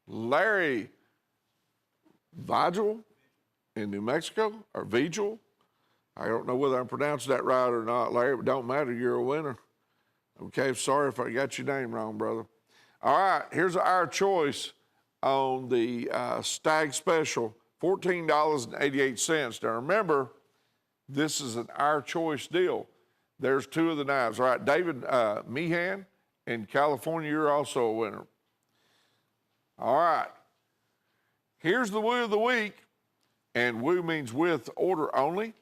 Larry Vigil in New Mexico, or Vigil. I don't know whether I'm pronouncing that right or not, Larry, but don't matter, you're a winner. Okay, sorry if I got your name wrong, brother. All right, here's our choice on the Stag Special, $14.88. Now remember, this is an Our Choice deal. There's two of the knives. All right, David Meehan in California, you're also a winner. All right, here's the Woo of the Week, and Woo means with order only.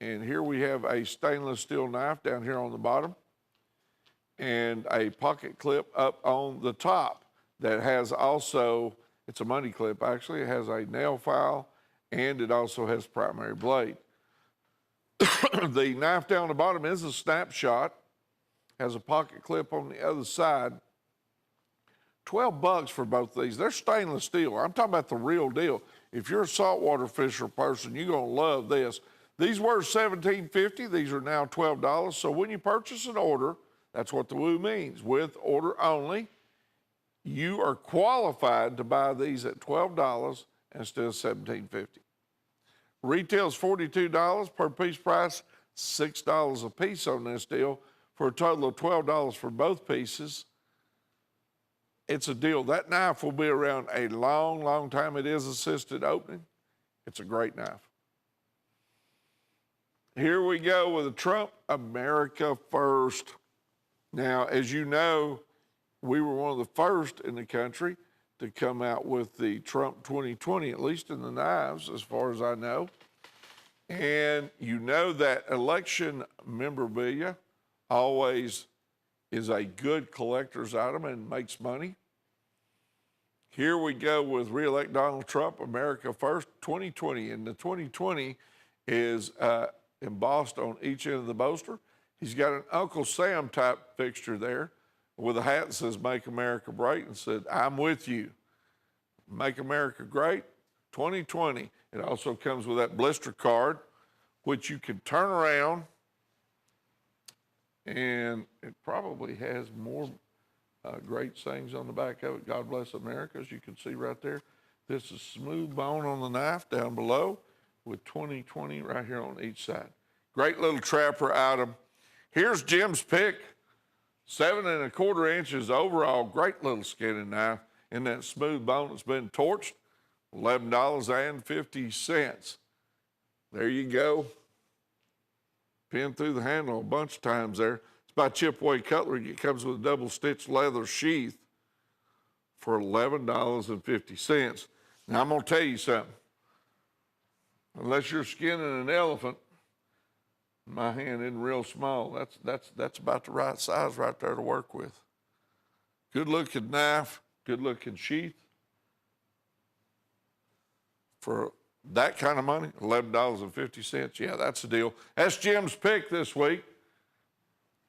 And here we have a stainless steel knife down here on the bottom and a pocket clip up on the top that has also, it's a money clip actually, it has a nail file and it also has primary blade. The knife down the bottom is a snapshot, has a pocket clip on the other side. $12 for both of these. They're stainless steel. I'm talking about the real deal. If you're a saltwater fisher person, you're gonna love this. These were $17.50. These are now $12. So when you purchase an order, that's what the Woo means, with order only, you are qualified to buy these at $12 instead of $17.50. Retail is $42 per piece price, $6 a piece on this deal for a total of $12 for both pieces. It's a deal. That knife will be around a long, long time. It is assisted opening. It's a great knife. Here we go with a Trump America First. Now, as you know, we were one of the first in the country to come out with the Trump 2020, at least in the knives, as far as I know. And you know that election memorabilia always is a good collector's item and makes money. Here we go with re-elect Donald Trump, America First 2020. And the 2020 is embossed on each end of the bolster. He's got an Uncle Sam type fixture there with a hat that says Make America Great and said, I'm with you. Make America Great 2020. It also comes with that blister card, which you can turn around, and it probably has more great sayings on the back of it. God bless America, as you can see right there. This is smooth bone on the knife down below with 2020 right here on each side. Great little trapper item. Here's Jim's pick, 7 1/4 inches overall. Great little skinning knife. in that smooth bone that's been torched, $11.50. There you go. Pin through the handle a bunch of times there. It's by Chipaway Cutlery. It comes with a double stitch leather sheath for $11.50. Now I'm gonna tell you something. Unless you're skinning an elephant, my hand isn't real small. That's about the right size right there to work with. Good looking knife, good looking sheath. For that kind of money, $11.50. Yeah, that's the deal. That's Jim's pick this week.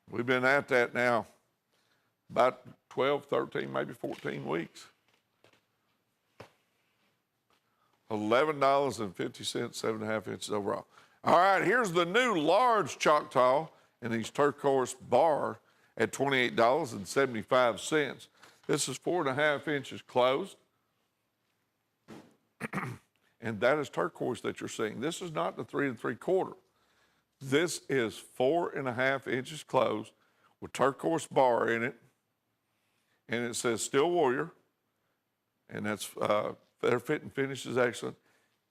We've been at that now about 12, 13, maybe 14 weeks. $11.50, 7.5 inches overall. All right, here's the new large Choctaw in these turquoise bar at $28.75. This is 4.5 inches closed. And that is turquoise that you're seeing. This is not the 3 3/4. This is 4.5 inches closed with turquoise bar in it. And it says Steel Warrior. And that's, their fit and finish is excellent.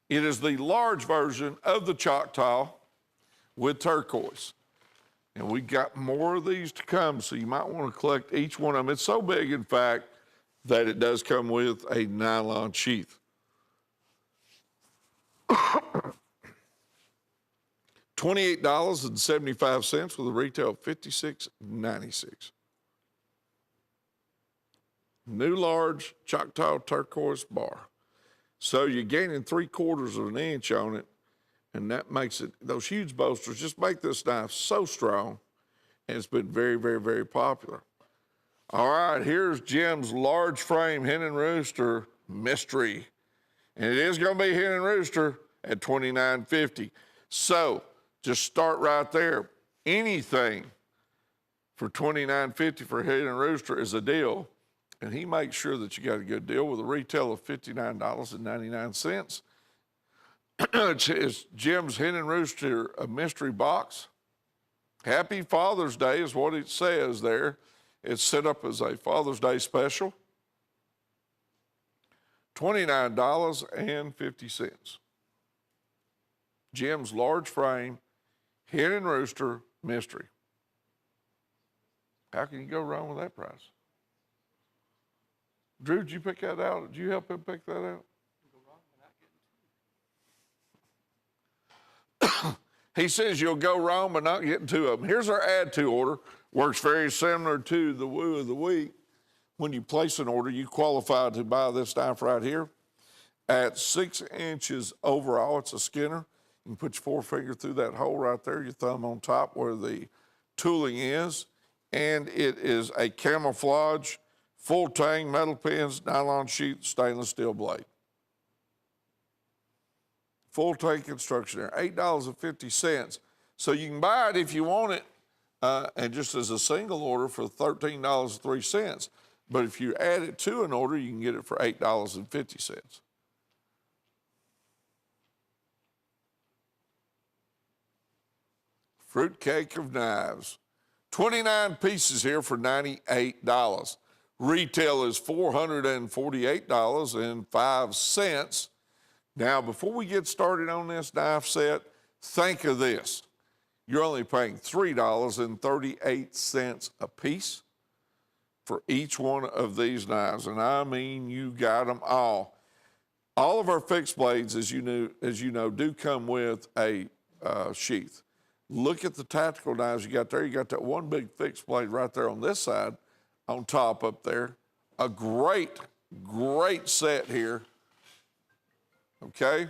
It is the large version of the Choctaw with turquoise. And we got more of these to come, so you might want to collect each one of them. It's so big, in fact, that it does come with a nylon sheath. $28.75 with a retail of $56.96. New large Choctaw turquoise bar. So you're gaining 3/4 of an inch on it, and that makes it, those huge bolsters just make this knife so strong, and it's been very, very, very popular. All right, here's Jim's large frame hen and rooster mystery. And it is gonna be hen and rooster at $29.50. So just start right there. Anything for $29.50 for hen and rooster is a deal. And he makes sure that you got a good deal with a retail of $59.99. It's Jim's Hen and Rooster a mystery box. Happy Father's Day is what it says there. It's set up as a Father's Day special. $29.50. Jim's large frame Hen and Rooster mystery. How can you go wrong with that price? Drew, did you pick that out? Did you help him pick that out? He says you'll go wrong by not getting two of them. Here's our add to order. Works very similar to the Woo of the Week. When you place an order, you qualify to buy this knife right here. At 6 inches overall, it's a skinner. You can put your forefinger through that hole right there, your thumb on top where the tooling is. And it is a camouflage, full tang, metal pins, nylon sheath, stainless steel blade. Full tang construction there, $8.50. So you can buy it if you want it, and just as a single order for $13.03. But if you add it to an order, you can get it for $8.50. Fruitcake of knives. 29 pieces here for $98. Retail is $448.05. Now, before we get started on this knife set, think of this. You're only paying $3.38 a piece for each one of these knives. And I mean, you got them all. All of our fixed blades, as you know, do come with a sheath. Look at the tactical knives you got there. You got that one big fixed blade right there on this side, on top up there. A great, great set here. Okay?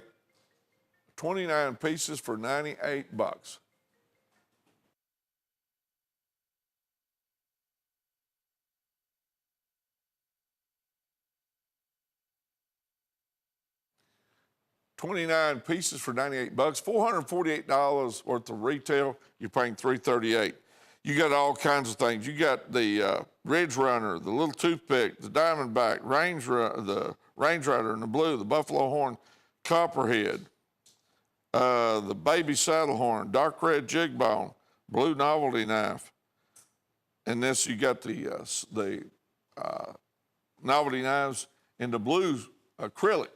29 pieces for $98. $29 pieces for $98, $448 worth of retail. You're paying $338. You got all kinds of things. You got the Ridge Runner, the little toothpick, the Diamondback, the Range Rider in the blue, the Buffalo Horn Copperhead, the Baby Saddle Horn, dark red jig bone, blue novelty knife. And this, you got the novelty knives In the blue acrylic,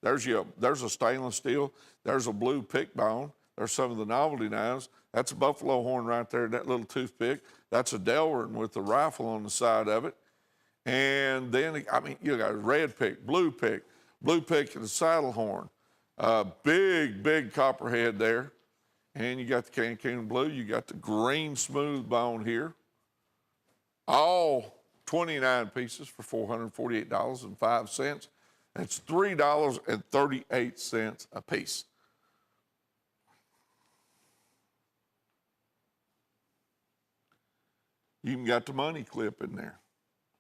there's a stainless steel, there's a blue pick bone, there's some of the novelty knives. That's a buffalo horn right there, that little toothpick. That's a Delrin with a rifle on the side of it. And then, I mean, you got a red pick and a saddle horn. Big copperhead there. And you got the Cancun blue, you got the green smooth bone here. All 29 pieces for $448.05. That's $3.38 a piece. You even got the money clip in there.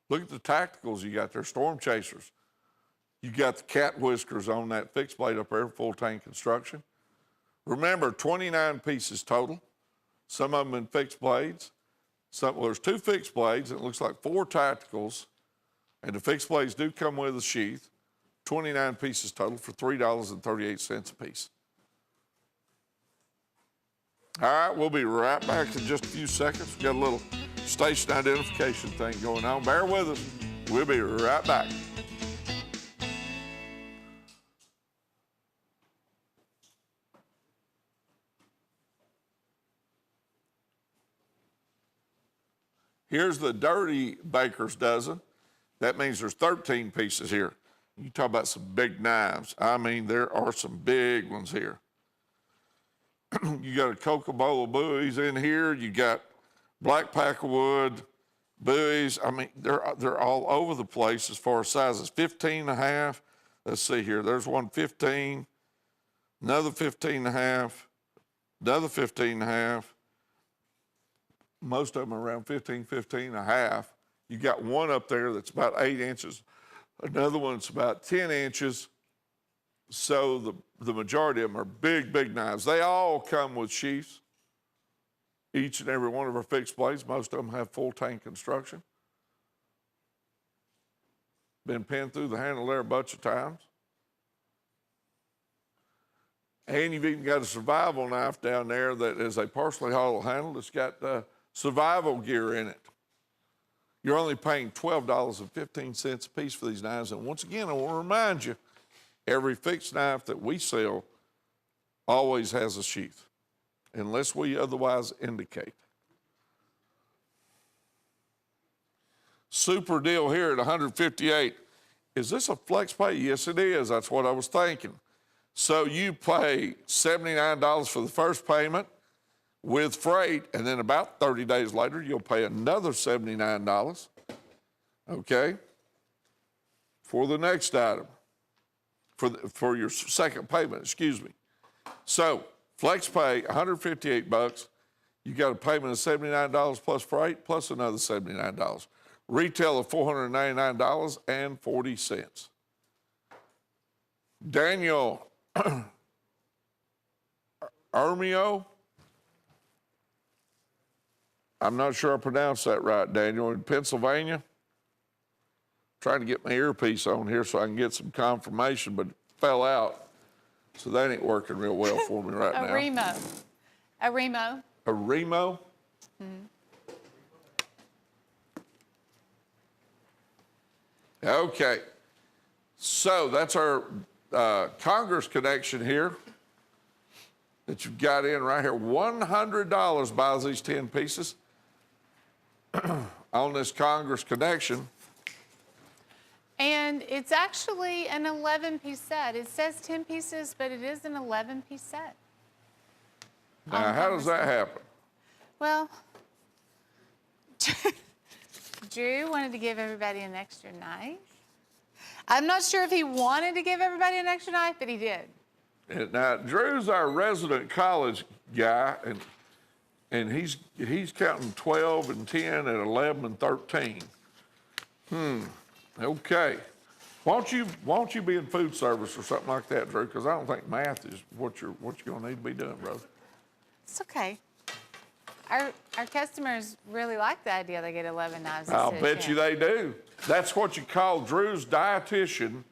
Look at the tacticals you got there, storm chasers. You got the cat whiskers on that fixed blade up there, full tank construction. Remember, 29 pieces total. Some of them in fixed blades. Well, there's 2 fixed blades, and it looks like 4 tacticals. And the fixed blades do come with a sheath. 29 pieces total for $3.38 a piece. All right, we'll be right back in just a few seconds. We've got a little station identification thing going on. Bear with us. We'll be right back. Here's the dirty baker's dozen. That means there's 13 pieces here. You talk about some big knives. I mean, there are some big ones here. You got a Coca-Cola buoys in here. You got black packerwood buoys. I mean, they're all over the place as far as sizes. 15 and a half. Let's see here. There's one 15, another 15 and a half, another 15 and a half. Most of them are around 15 and a half. You got one up there that's about 8 inches. Another one's about 10 inches. So the majority of them are big knives. They all come with sheaths. Each and every one of our fixed blades, most of them have full tank construction. Been pinned through the handle there a bunch of times. And you've even got a survival knife down there that is a partially hollow handle. It's got survival gear in it. You're only paying $12.15 a piece for these knives. And once again, I want to remind you, every fixed knife that we sell always has a sheath, unless we otherwise indicate. Super deal here at $158. Is this a flex pay? Yes, it is. That's what I was thinking. So you pay $79 for the first payment with freight, and then about 30 days later, you'll pay another $79, okay, for the next item, for your second payment, excuse me. So flex pay, $158. You got a payment of $79 plus freight, plus another $79. Retail of $499.40. Daniel Ermio, I'm not sure I pronounced that right, Daniel, in Pennsylvania. Trying to get my earpiece on here so I can get some confirmation, but it fell out. So that ain't working real well for me right now. A Remo. A Remo? Mm-hmm. Okay. So that's our Congress connection here that you've got in right here. $100 buys these 10 pieces on this Congress connection. And it's actually an 11-piece set. It says 10 pieces, but it is an 11-piece set. Now, how does that happen? Well, Drew wanted to give everybody an extra knife. I'm not sure if he wanted to give everybody an extra knife, but he did. Now, Drew's our resident college guy, and he's counting 12 and 10 and 11 and 13. Okay. Why don't you be in food service or something like that, Drew? Because I don't think math is what you're gonna need to be doing, brother. It's okay. Our customers really like the idea they get 11 knives. I'll instead of bet 10. you they do. That's what you call Drew's dietitian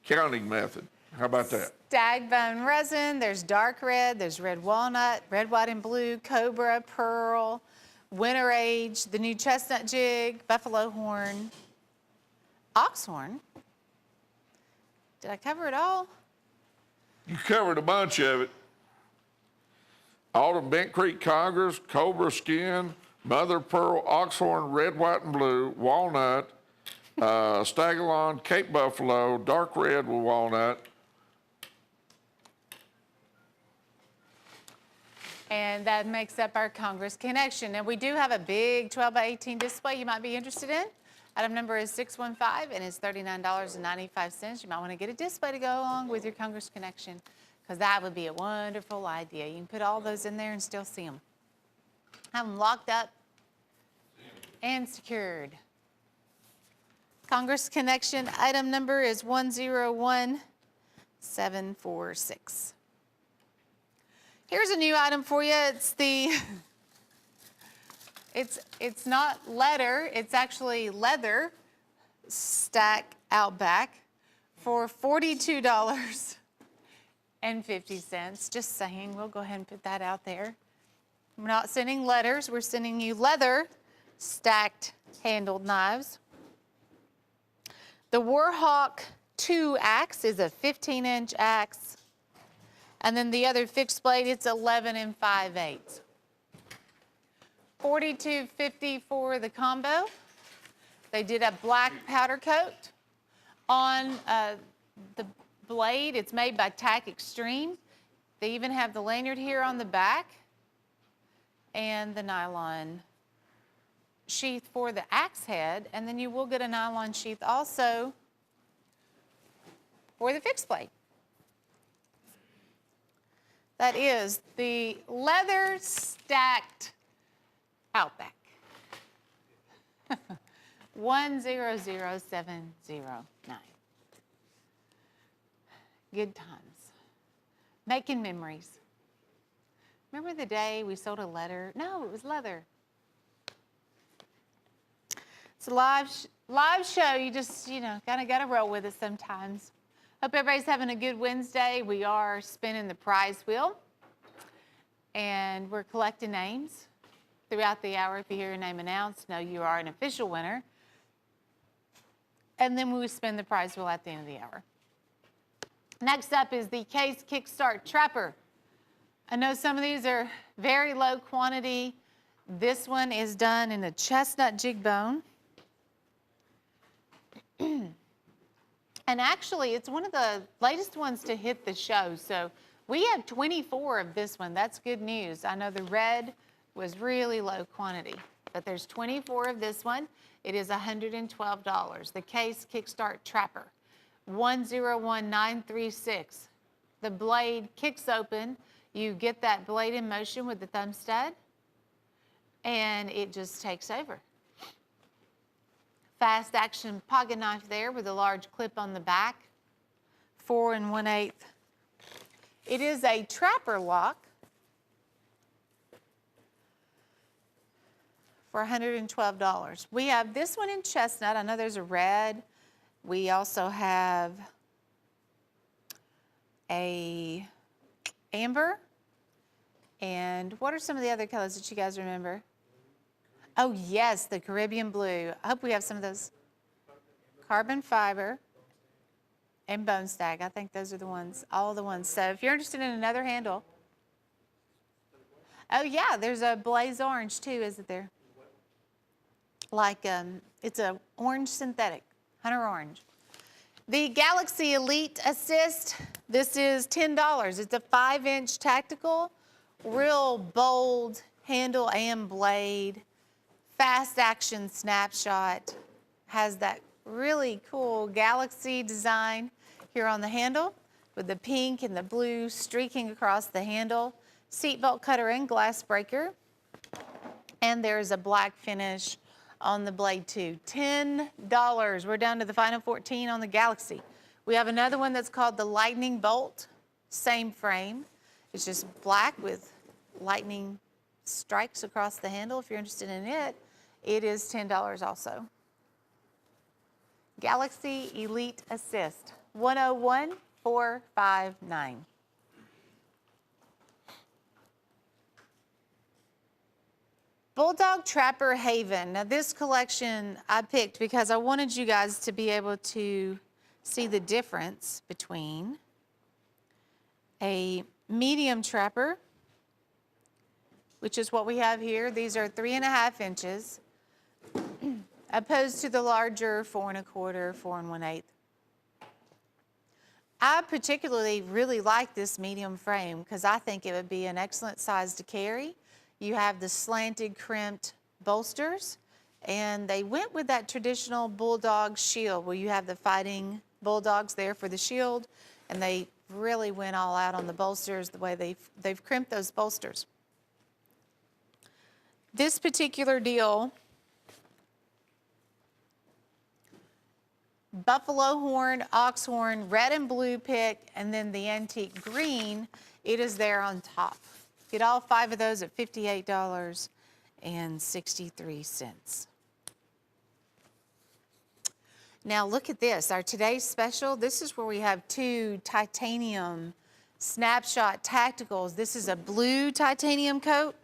counting method. How about that? Stag bone resin, there's dark red, there's red walnut, red, white, and blue, cobra, pearl, winter age, the new chestnut jig, buffalo horn, ox horn, Did I cover it all? You covered a bunch of it. Autumn Bent Creek Congress, Cobra Skin, Mother Pearl, Oxhorn, Red, White, and Blue, Walnut, Stagalon, Cape Buffalo, Dark Red with Walnut. And that makes up our Congress Connection. And we do have a big 12 by 18 display you might be interested in. Item number is 615 and it's $39.95. You might want to get a display to go along with your Congress Connection because that would be a wonderful idea. You can put all those in there and still see them. Have them locked up and secured. Congress Connection item number is 101746. Here's a new item for you. It's the, it's not letter, it's actually leather stack Outback for $42.50. Just saying, we'll go ahead and put that out there. We're not sending letters, we're sending you leather stacked handled knives. The Warhawk 2 axe is a 15-inch axe. And then the other fixed blade, it's 11 5/8. $42.50 for the combo. They did a black powder coat on the blade. It's made by Tack Extreme. They even have the lanyard here on the back and the nylon sheath for the axe head. And then you will get a nylon sheath also for the fixed blade. That is the leather stacked Outback. 100709. Good times. Making memories. Remember the day we sold a letter? No, it was leather. It's a live show. You just, kind of got to roll with it sometimes. Hope everybody's having a good Wednesday. We are spinning the prize wheel, and we're collecting names throughout the hour. If you hear your name announced, know you are an official winner. And then we will spin the prize wheel at the end of the hour. Next up is the Case Kickstart Trapper. I know some of these are very low quantity. This one is done in a chestnut jig bone. And actually, it's one of the latest ones to hit the show. So we have 24 of this one. That's good news. I know the red was really low quantity, but there's 24 of this one. It is $112. The Case Kickstart Trapper, 101936. The blade kicks open. You get that blade in motion with the thumb stud, and it just takes over. Fast action pocket knife there with a large clip on the back, 4 1/8. It is a trapper lock for $112. We have this one in chestnut. I know there's a red. We also have a amber. And what are some of the other colors that you guys remember? Oh, yes, the Caribbean blue. I hope we have some of those. Carbon fiber and bone stag. I think those are the ones, all the ones. So if you're interested in another handle. Oh, yeah, there's a blaze orange too, isn't there? Like, it's a orange synthetic, hunter orange. The Galaxy Elite Assist, this is $10. It's a 5-inch tactical, real bold handle and blade. Fast action snapshot, has that really cool galaxy design here on the handle with the pink and the blue streaking across the handle. Seatbelt cutter and glass breaker. And there's a black finish on the blade too. $10. We're down to the final 14 on the Galaxy. We have another one that's called the Lightning Bolt, same frame. It's just black with lightning strikes across the handle. If you're interested in it, it is $10 also. Galaxy Elite Assist, 101459. Bulldog Trapper Haven. Now this collection I picked because I wanted you guys to be able to see the difference between a medium trapper, which is what we have here. These are 3.5 inches, opposed to the larger 4 1/4, 4 1/8. I particularly really like this medium frame because I think it would be an excellent size to carry. You have the slanted crimped bolsters, and they went with that traditional bulldog shield where you have the fighting bulldogs there for the shield, and they really went all out on the bolsters, the way they've crimped those bolsters. This particular deal, buffalo horn, ox horn, red and blue pick, and then the antique green, it is there on top. Get all 5 of those at $58.63. Now look at this, our today's special. This is where we have 2 titanium snapshot tacticals. This is a blue titanium coat.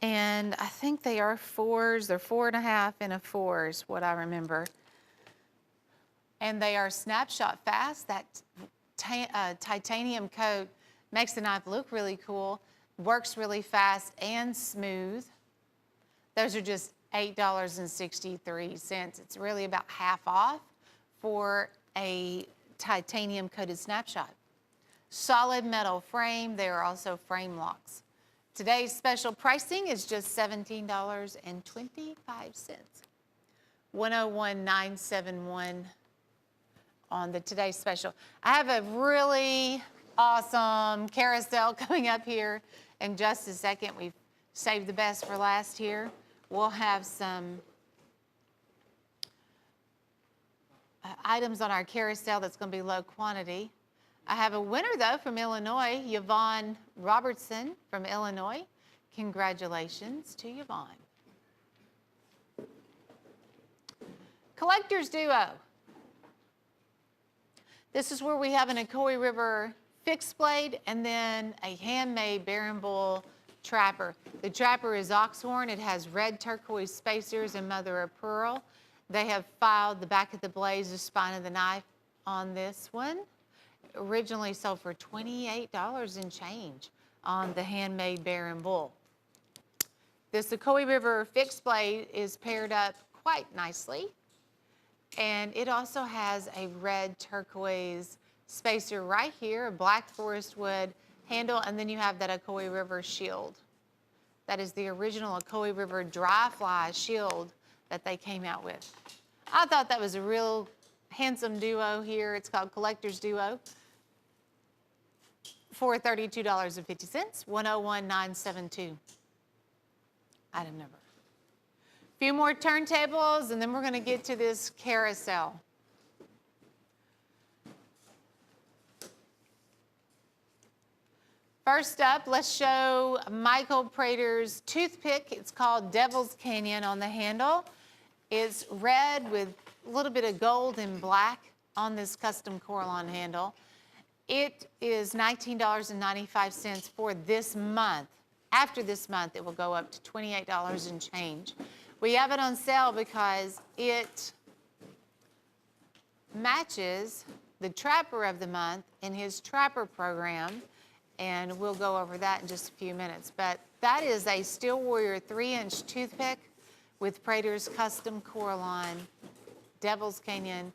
And I think they are 4s. They're 4.5 and a 4 is what I remember. And they are snapshot fast. That titanium coat makes the knife look really cool, works really fast and smooth. Those are just $8.63. It's really about half off for a titanium coated snapshot. Solid metal frame. They are also frame locks. Today's special pricing is just $17.25. 101,971 on the today's special. I have a really awesome carousel coming up here in just a second. We've saved the best for last here. We'll have some items on our carousel that's going to be low quantity. I have a winner, though, from Illinois, Yvonne Robertson from Illinois. Congratulations to Yvonne. Collector's Duo. This is where we have an Ocoee River fixed blade and then a handmade Baron Bull trapper. The trapper is oxhorn. It has red turquoise spacers and mother of pearl. They have filed the back of the blades, the spine of the knife on this one. Originally sold for $28 and change on the handmade Baron Bull. This Ocoee River fixed blade is paired up quite nicely, and it also has a red turquoise spacer right here, a black forest wood handle, and then you have that Ocoee River shield. That is the original Ocoee River dry fly shield that they came out with. I thought that was a real handsome duo here. It's called Collector's Duo for $32.50, 101,972. Item number. A few more turntables, and then we're going to get to this carousel. First up, let's show Michael Prater's toothpick. It's called Devil's Canyon on the handle. It's red with a little bit of gold and black on this custom Coralon handle. It is $19.95 for this month. After this month, it will go up to $28 and change. We have it on sale because it matches the Trapper of the Month in his Trapper program, and we'll go over that in just a few minutes. But that is a Steel Warrior 3-inch toothpick with Prater's custom Coralon Devil's Canyon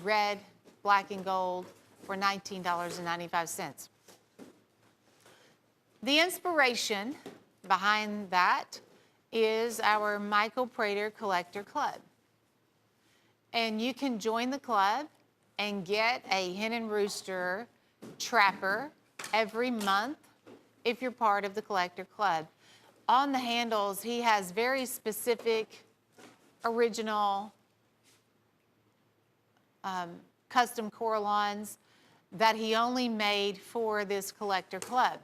red, black, and gold for $19.95. The inspiration behind that is our Michael Prater Collector Club. And you can join the club and get a Hen and Rooster Trapper every month if you're part of the Collector Club. On the handles, he has very specific, original, custom Coralons that he only made for this Collector Club.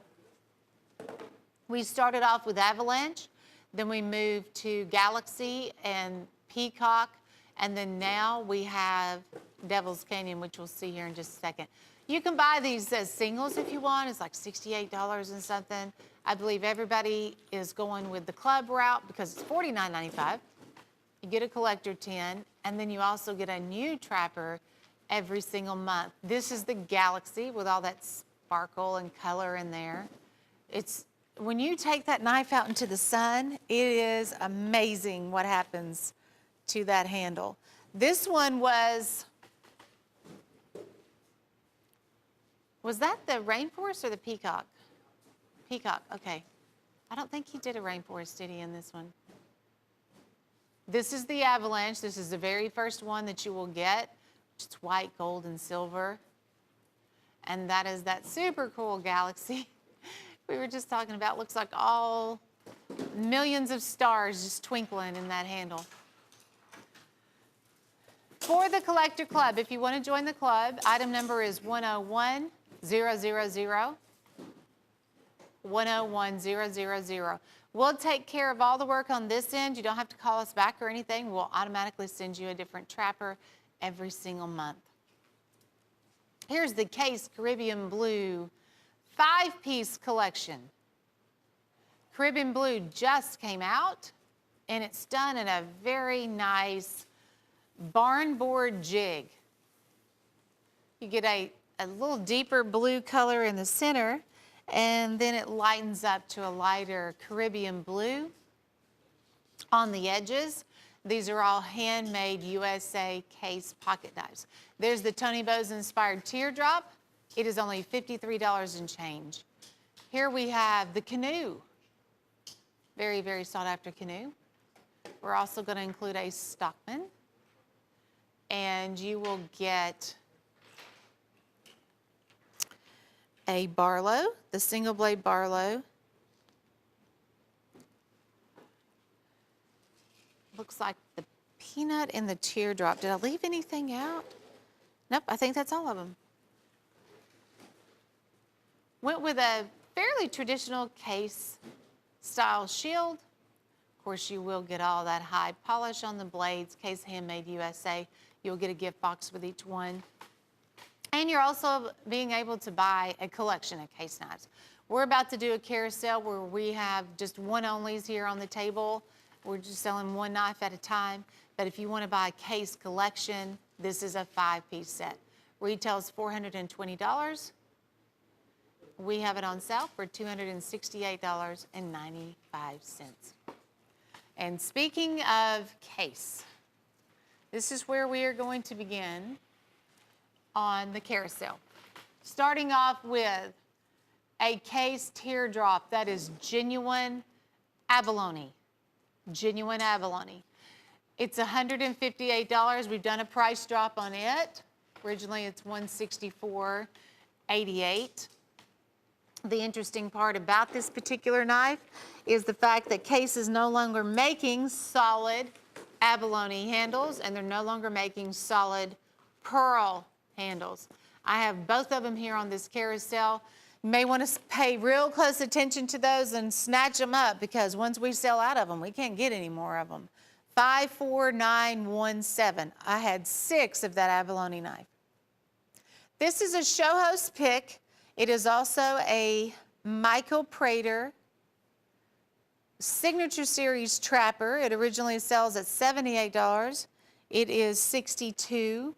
We started off with Avalanche, then we moved to Galaxy and Peacock, and then now we have Devil's Canyon, which we'll see here in just a second. You can buy these as singles if you want. It's like $68 and something. I believe everybody is going with the club route because it's $49.95. You get a collector tin, And then you also get a new trapper every single month. This is the Galaxy with all that sparkle and color in there. When you take that knife out into the sun, it is amazing what happens to that handle. This one was that the rainforest or the peacock? Peacock, okay. I don't think he did a rainforest, did he, in this one? This is the avalanche. This is the very first one that you will get. It's white, gold, and silver. And that is that super cool Galaxy we were just talking about. Looks like all millions of stars just twinkling in that handle. For the Collector Club, if you want to join the club, item number is 101000. 101000. We'll take care of all the work on this end. You don't have to call us back or anything. We'll automatically send you a different trapper every single month. Here's the Case Caribbean Blue 5-piece collection. Caribbean Blue just came out, and it's done in a very nice barn board jig. You get a little deeper blue color in the center, and then it lightens up to a lighter Caribbean blue on the edges. These are all handmade USA Case pocket knives. There's the Tony Bowes inspired teardrop. It is only $53 and change. Here we have the canoe. Very, very sought after canoe. We're also going to include a Stockman. And you will get a Barlow, the single blade Barlow. Looks like the peanut and the teardrop. Did I leave anything out? Nope, I think that's all of them. Went with a fairly traditional Case style shield. Of course, you will get all that high polish on the blades, Case Handmade USA. You'll get a gift box with each one. And you're also being able to buy a collection of Case knives. We're about to do a carousel where we have just one-onlys here on the table. We're just selling one knife at a time. But if you want to buy a Case collection, this is a 5-piece set. Retails $420. We have it on sale for $268.95. And speaking of Case, this is where we are going to begin on the carousel. Starting off with a Case teardrop that is genuine abalone. Genuine abalone. It's $158. We've done a price drop on it. Originally it's $164.88. The interesting part about this particular knife is the fact that Case is no longer making solid abalone handles, and they're no longer making solid pearl handles. I have both of them here on this carousel. You may want to pay real close attention to those and snatch them up, because once we sell out of them, we can't get any more of them. 54917. I had 6 of that abalone knife. This is a show host pick. It is also a Michael Prater Signature Series Trapper. It originally sells at $78. It is $62.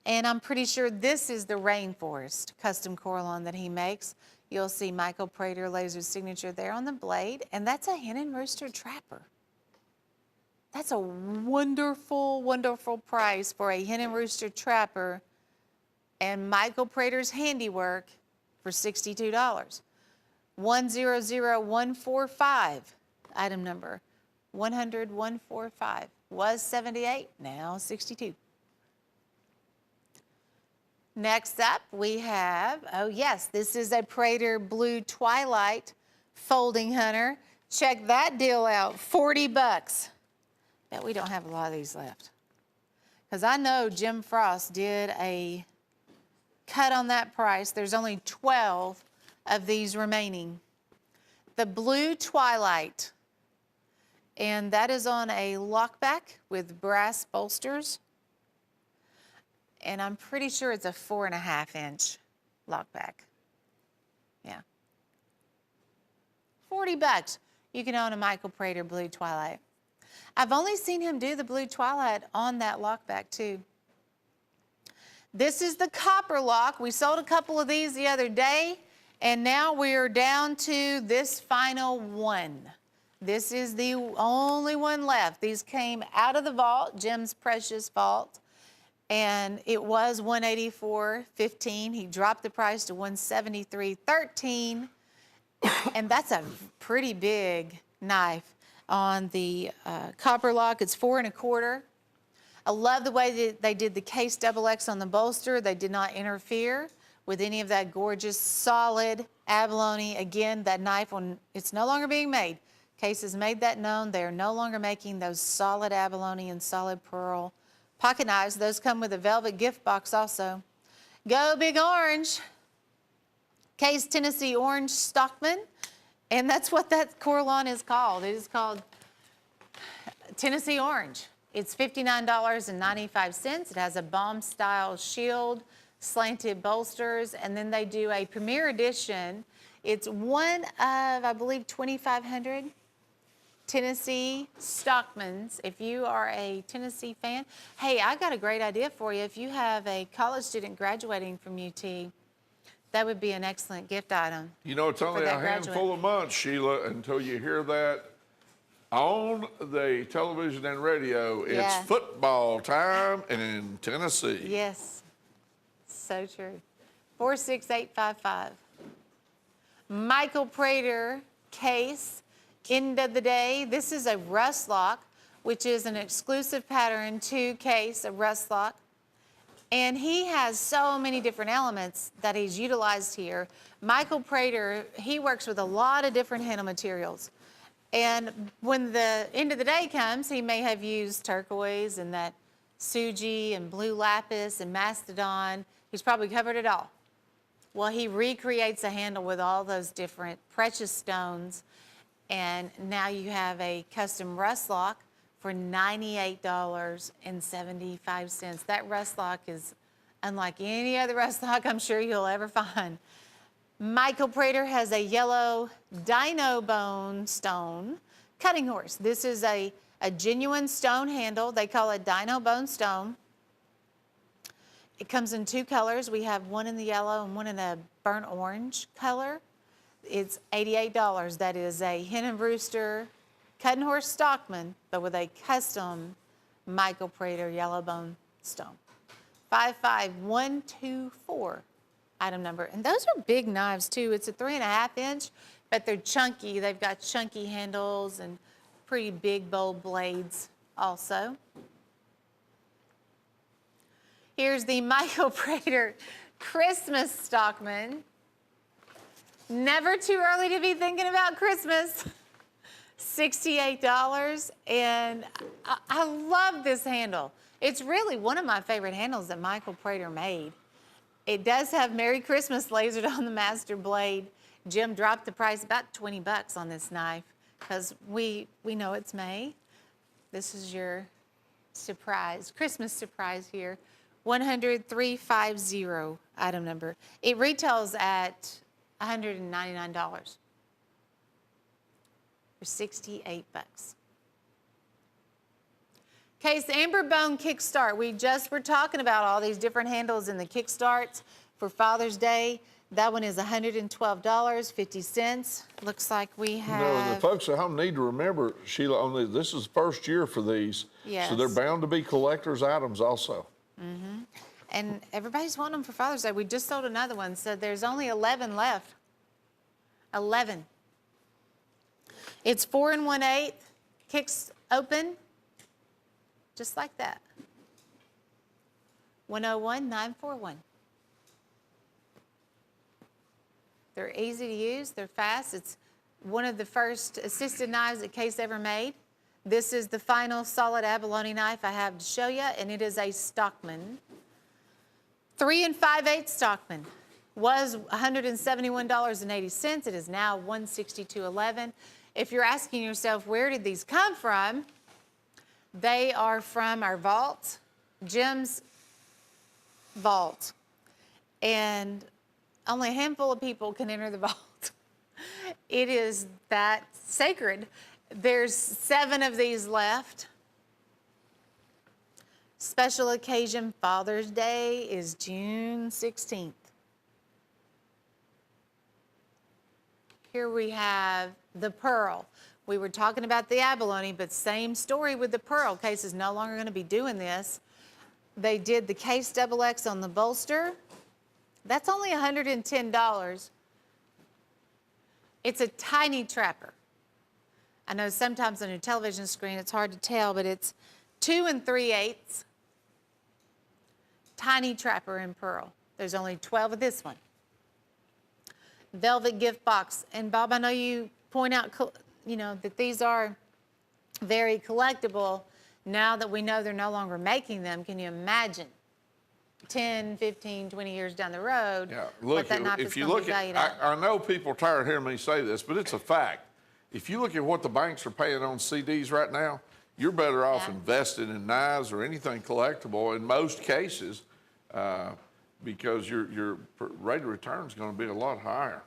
And I'm pretty sure this is the Rainforest custom Coralon that he makes. You'll see Michael Prater laser signature there on the blade, and that's a Hen and Rooster Trapper. That's a wonderful, wonderful price for a Hen and Rooster Trapper and Michael Prater's handiwork for $62. 100145, item number 100145, was $78, now $62. Next up we have, oh yes, this is a Prater Blue Twilight folding hunter. Check that deal out, $40. Bet we don't have a lot of these left. Because I know Jim Frost did a cut on that price. There's only 12 of these remaining. The Blue Twilight, and that is on a lockback with brass bolsters. And I'm pretty sure it's a 4.5-inch lockback. Yeah. $40. You can own a Michael Prater Blue Twilight. I've only seen him do the blue twilight on that lock back too. This is the copper lock. We sold a couple of these the other day, and now we're down to this final one. This is the only one left. These came out of the vault, Jim's precious vault, and it was $184.15. He dropped the price to $173.13, and that's a pretty big knife. On the copper lock, it's 4 1/4. I love the way that they did the case XX on the bolster. They did not interfere with any of that gorgeous solid abalone. Again, that knife, it's no longer being made. Case has made that known. They are no longer making those solid abalone and solid pearl pocket knives. Those come with a velvet gift box also. Go Big Orange. Case Tennessee Orange Stockman. And that's what that Coralon is called. It is called Tennessee Orange. It's $59.95. It has a bomb-style shield, slanted bolsters, and then they do a premier edition. It's one of, I believe, 2,500 Tennessee Stockmans. If you are a Tennessee fan, hey, I got a great idea for you. If you have a college student graduating from UT, that would be an excellent gift item. You know, it's only a handful of months, Sheila, until you hear that on the television and radio. It's Yeah. football time in Tennessee. Yes, so true. 46855. Michael Prater case, end of the day. This is a rust lock, which is an exclusive pattern to case, a rust lock. And he has so many different elements that he's utilized here. Michael Prater, he works with a lot of different handle materials. And when the end of the day comes, he may have used turquoise and that Suji and blue lapis and mastodon. He's probably covered it all. Well, he recreates a handle with all those different precious stones. And now you have a custom rust lock for $98.75. That rust lock is unlike any other rust lock I'm sure you'll ever find. Michael Prater has a yellow dino bone stone cutting horse. This is a genuine stone handle. They call it dino bone stone. It comes in 2 colors. We have one in the yellow and one in a burnt orange color. It's $88. That is a Hen and Rooster Cutting Horse Stockman, but with a custom Michael Prater yellow bone stone. 55124 item number. And those are big knives too. It's a 3.5 inch, but they're chunky. They've got chunky handles and pretty big, bold blades also. Here's the Michael Prater Christmas Stockman. Never too early to be thinking about Christmas. $68, and I love this handle. It's really one of my favorite handles that Michael Prater made. It does have Merry Christmas lasered on the master blade. Jim dropped the price about 20 bucks on this knife because we know it's May. This is your surprise, Christmas surprise here. 10350 item number. It retails at $199. For 68 bucks. Case Amber Bone Kickstart. We just were talking about all these different handles in the Kickstarts for Father's Day. That one is $112.50. Looks like we have. You know, the folks at home need to remember, Sheila, on this is the first year for these. Yes. So they're bound to be collector's items also. Mm-hmm. And everybody's wanting them for Father's Day. We just sold another one, so there's only 11 left. 11. It's 4 1/8, kicks open, just like that. 101941. They're easy to use, they're fast. It's one of the first assisted knives that Case ever made. This is the final solid abalone knife I have to show you, and it is a Stockman. 3 5/8 Stockman. Was $171.80. It is now $162.11. If you're asking yourself, where did these come from? They are from our vault, Jim's vault. And only a handful of people can enter the vault. It is that sacred. There's 7 of these left. Special occasion Father's Day is June 16th. Here we have the pearl. We were talking about the abalone, but same story with the pearl. Case is no longer going to be doing this. They did the case XX on the bolster. That's only $110. It's a tiny trapper. I know sometimes on your television screen it's hard to tell, but it's 2 3/8. Tiny trapper in pearl. There's only 12 of this one. Velvet gift box. And Bob, I know you point out, that these are very collectible. Now that we know they're no longer making them, can you imagine 10, 15, 20 years down the road, Yeah, what look, that knife is if you going to look be valued at, at? I know people are tired of hearing me say this, but it's a fact. If you look at what the banks are paying on CDs right now, you're better off Yeah. investing in knives or anything collectible in most cases, because your rate of return is going to be a lot higher.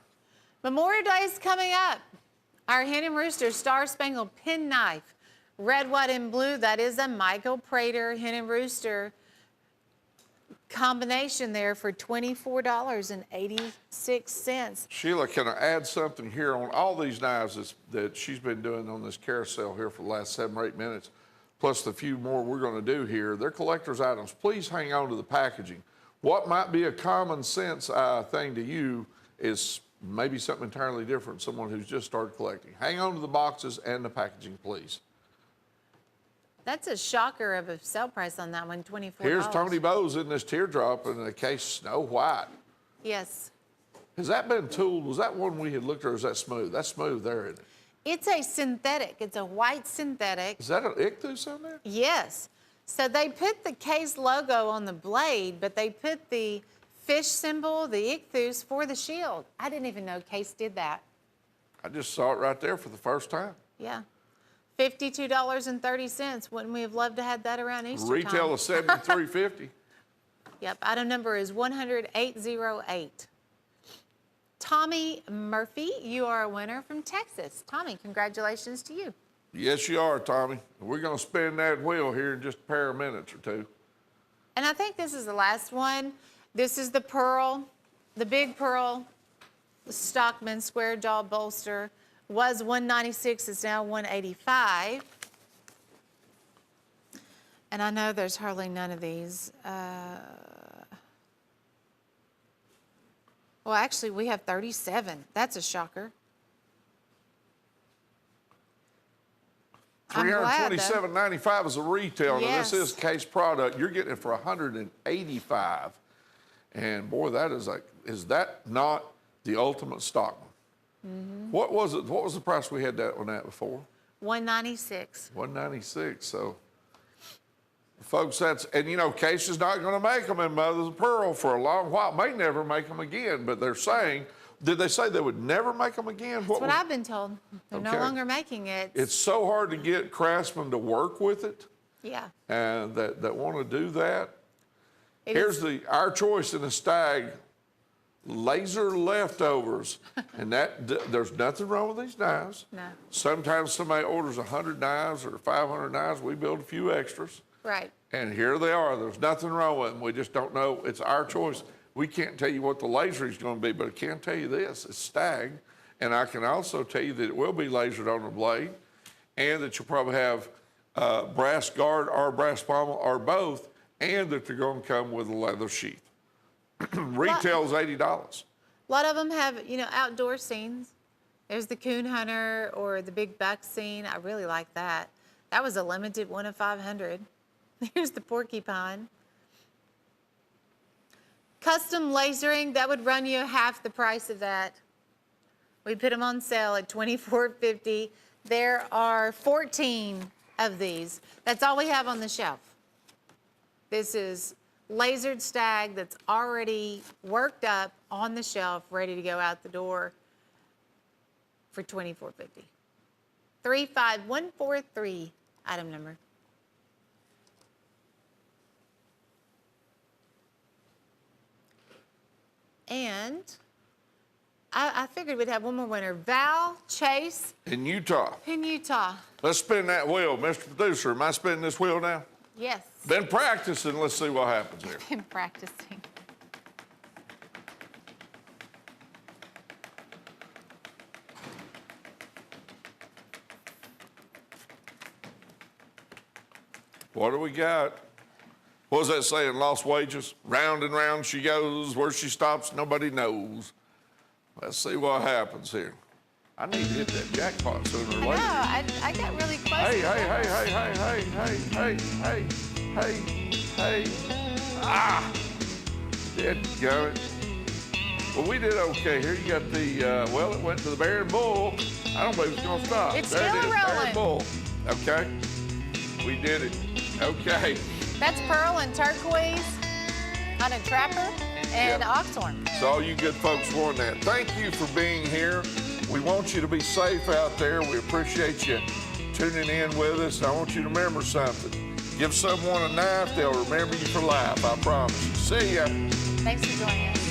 Memorial Day is coming up. Our Hen and Rooster Star Spangled Penknife, red, white, and blue. That is a Michael Prater Hen and Rooster combination there for $24.86. Sheila, can I add something here on all these knives that she's been doing on this carousel here for the last 7 or 8 minutes, plus the few more we're going to do here? They're collector's items. Please hang on to the packaging. What might be a common sense thing to you is maybe something entirely different, someone who's just started collecting. Hang on to the boxes and the packaging, please. That's a shocker of a sale price on that one, $24. Here's Tony Bowes in this teardrop in the case Snow White. Yes. Has that been tooled? Was that one we had looked at, or is that smooth? That's smooth there, isn't it? It's a synthetic. It's a white synthetic. Is that an ichthus on there? Yes. So they put the Case logo on the blade, but they put the fish symbol, the ichthus, for the shield. I didn't even know Case did that. I just saw it right there for the first time. Yeah. $52.30. Wouldn't we have loved to have that around Easter Retail time? of $73.50. Yep. Item number is 10808. Tommy Murphy, you are a winner from Texas. Tommy, congratulations to you. Yes, you are, Tommy. We're going to spin that wheel here in just a pair of minutes or two. And I think this is the last one. This is the pearl, the big pearl Stockman square jaw bolster. Was $196, it's now $185. And I know there's hardly none of these. Well, actually, we have 37. That's a shocker. I'm glad, though. $327.95 is a retail. Now, this Yes. is Case product. You're getting it for $185. And boy, is that not the ultimate Stockman? Mm-hmm. What was it? What was the price we had that one at before? $196. $196. So, folks, Case is not going to make them in mother's of pearl for a long while. May never make them again, but they're saying, did they say they would never make them again? That's what I've been told. They're no Okay. longer making it. It's so hard to get craftsmen to work with it, Yeah. and that want to do that. It Here's is- our choice in the Stag, laser leftovers, and there's nothing wrong with these knives. No. Sometimes somebody orders 100 knives or 500 knives, we build a few extras, Right. and here they are. There's nothing wrong with them. We just don't know. It's our choice. We can't tell you what the laser is going to be, but I can tell you this: it's Stag, and I can also tell you that it will be lasered on the blade, and that you'll probably have brass guard or brass pommel or both, and that they're going to come with a leather sheath. Retail is $80. A lot of them have, outdoor scenes. There's the coon hunter or the big buck scene. I really like that. That was a limited one of 500. Here's the porcupine. Custom lasering, that would run you half the price of that. We put them on sale at $24.50. There are 14 of these. That's all we have on the shelf. This is lasered Stag that's already worked up on the shelf, ready to go out the door for $24.50. 35143, item number. And I figured we'd have one more winner. Val Chase In Utah. in Utah. Let's spin that wheel. Mr. Producer, am I spinning this wheel now? Yes. Been practicing. Let's see what happens here. Been practicing. What do we got? What was that saying? Lost wages? Round and round she goes. Where she stops, nobody knows. Let's see what happens here. I need to hit that jackpot sooner or I know, later. I got really close. Hey, to hey, that. hey. Ah! Dead gummit. Well, we did okay here. You got the, well, it went to the Bear and Bull. I don't believe it's going to stop. It's there still it is, Bear rolling. and Bull. Okay. We did it. Okay. That's Pearl and Turquoise on a Trapper and Yep. Oxhorn. So all you good folks won that. Thank you for being here. We want you to be safe out there. We appreciate you tuning in with us. I want you to remember something. Give someone a knife, they'll remember you for life, I promise you. See ya. Thanks for joining us.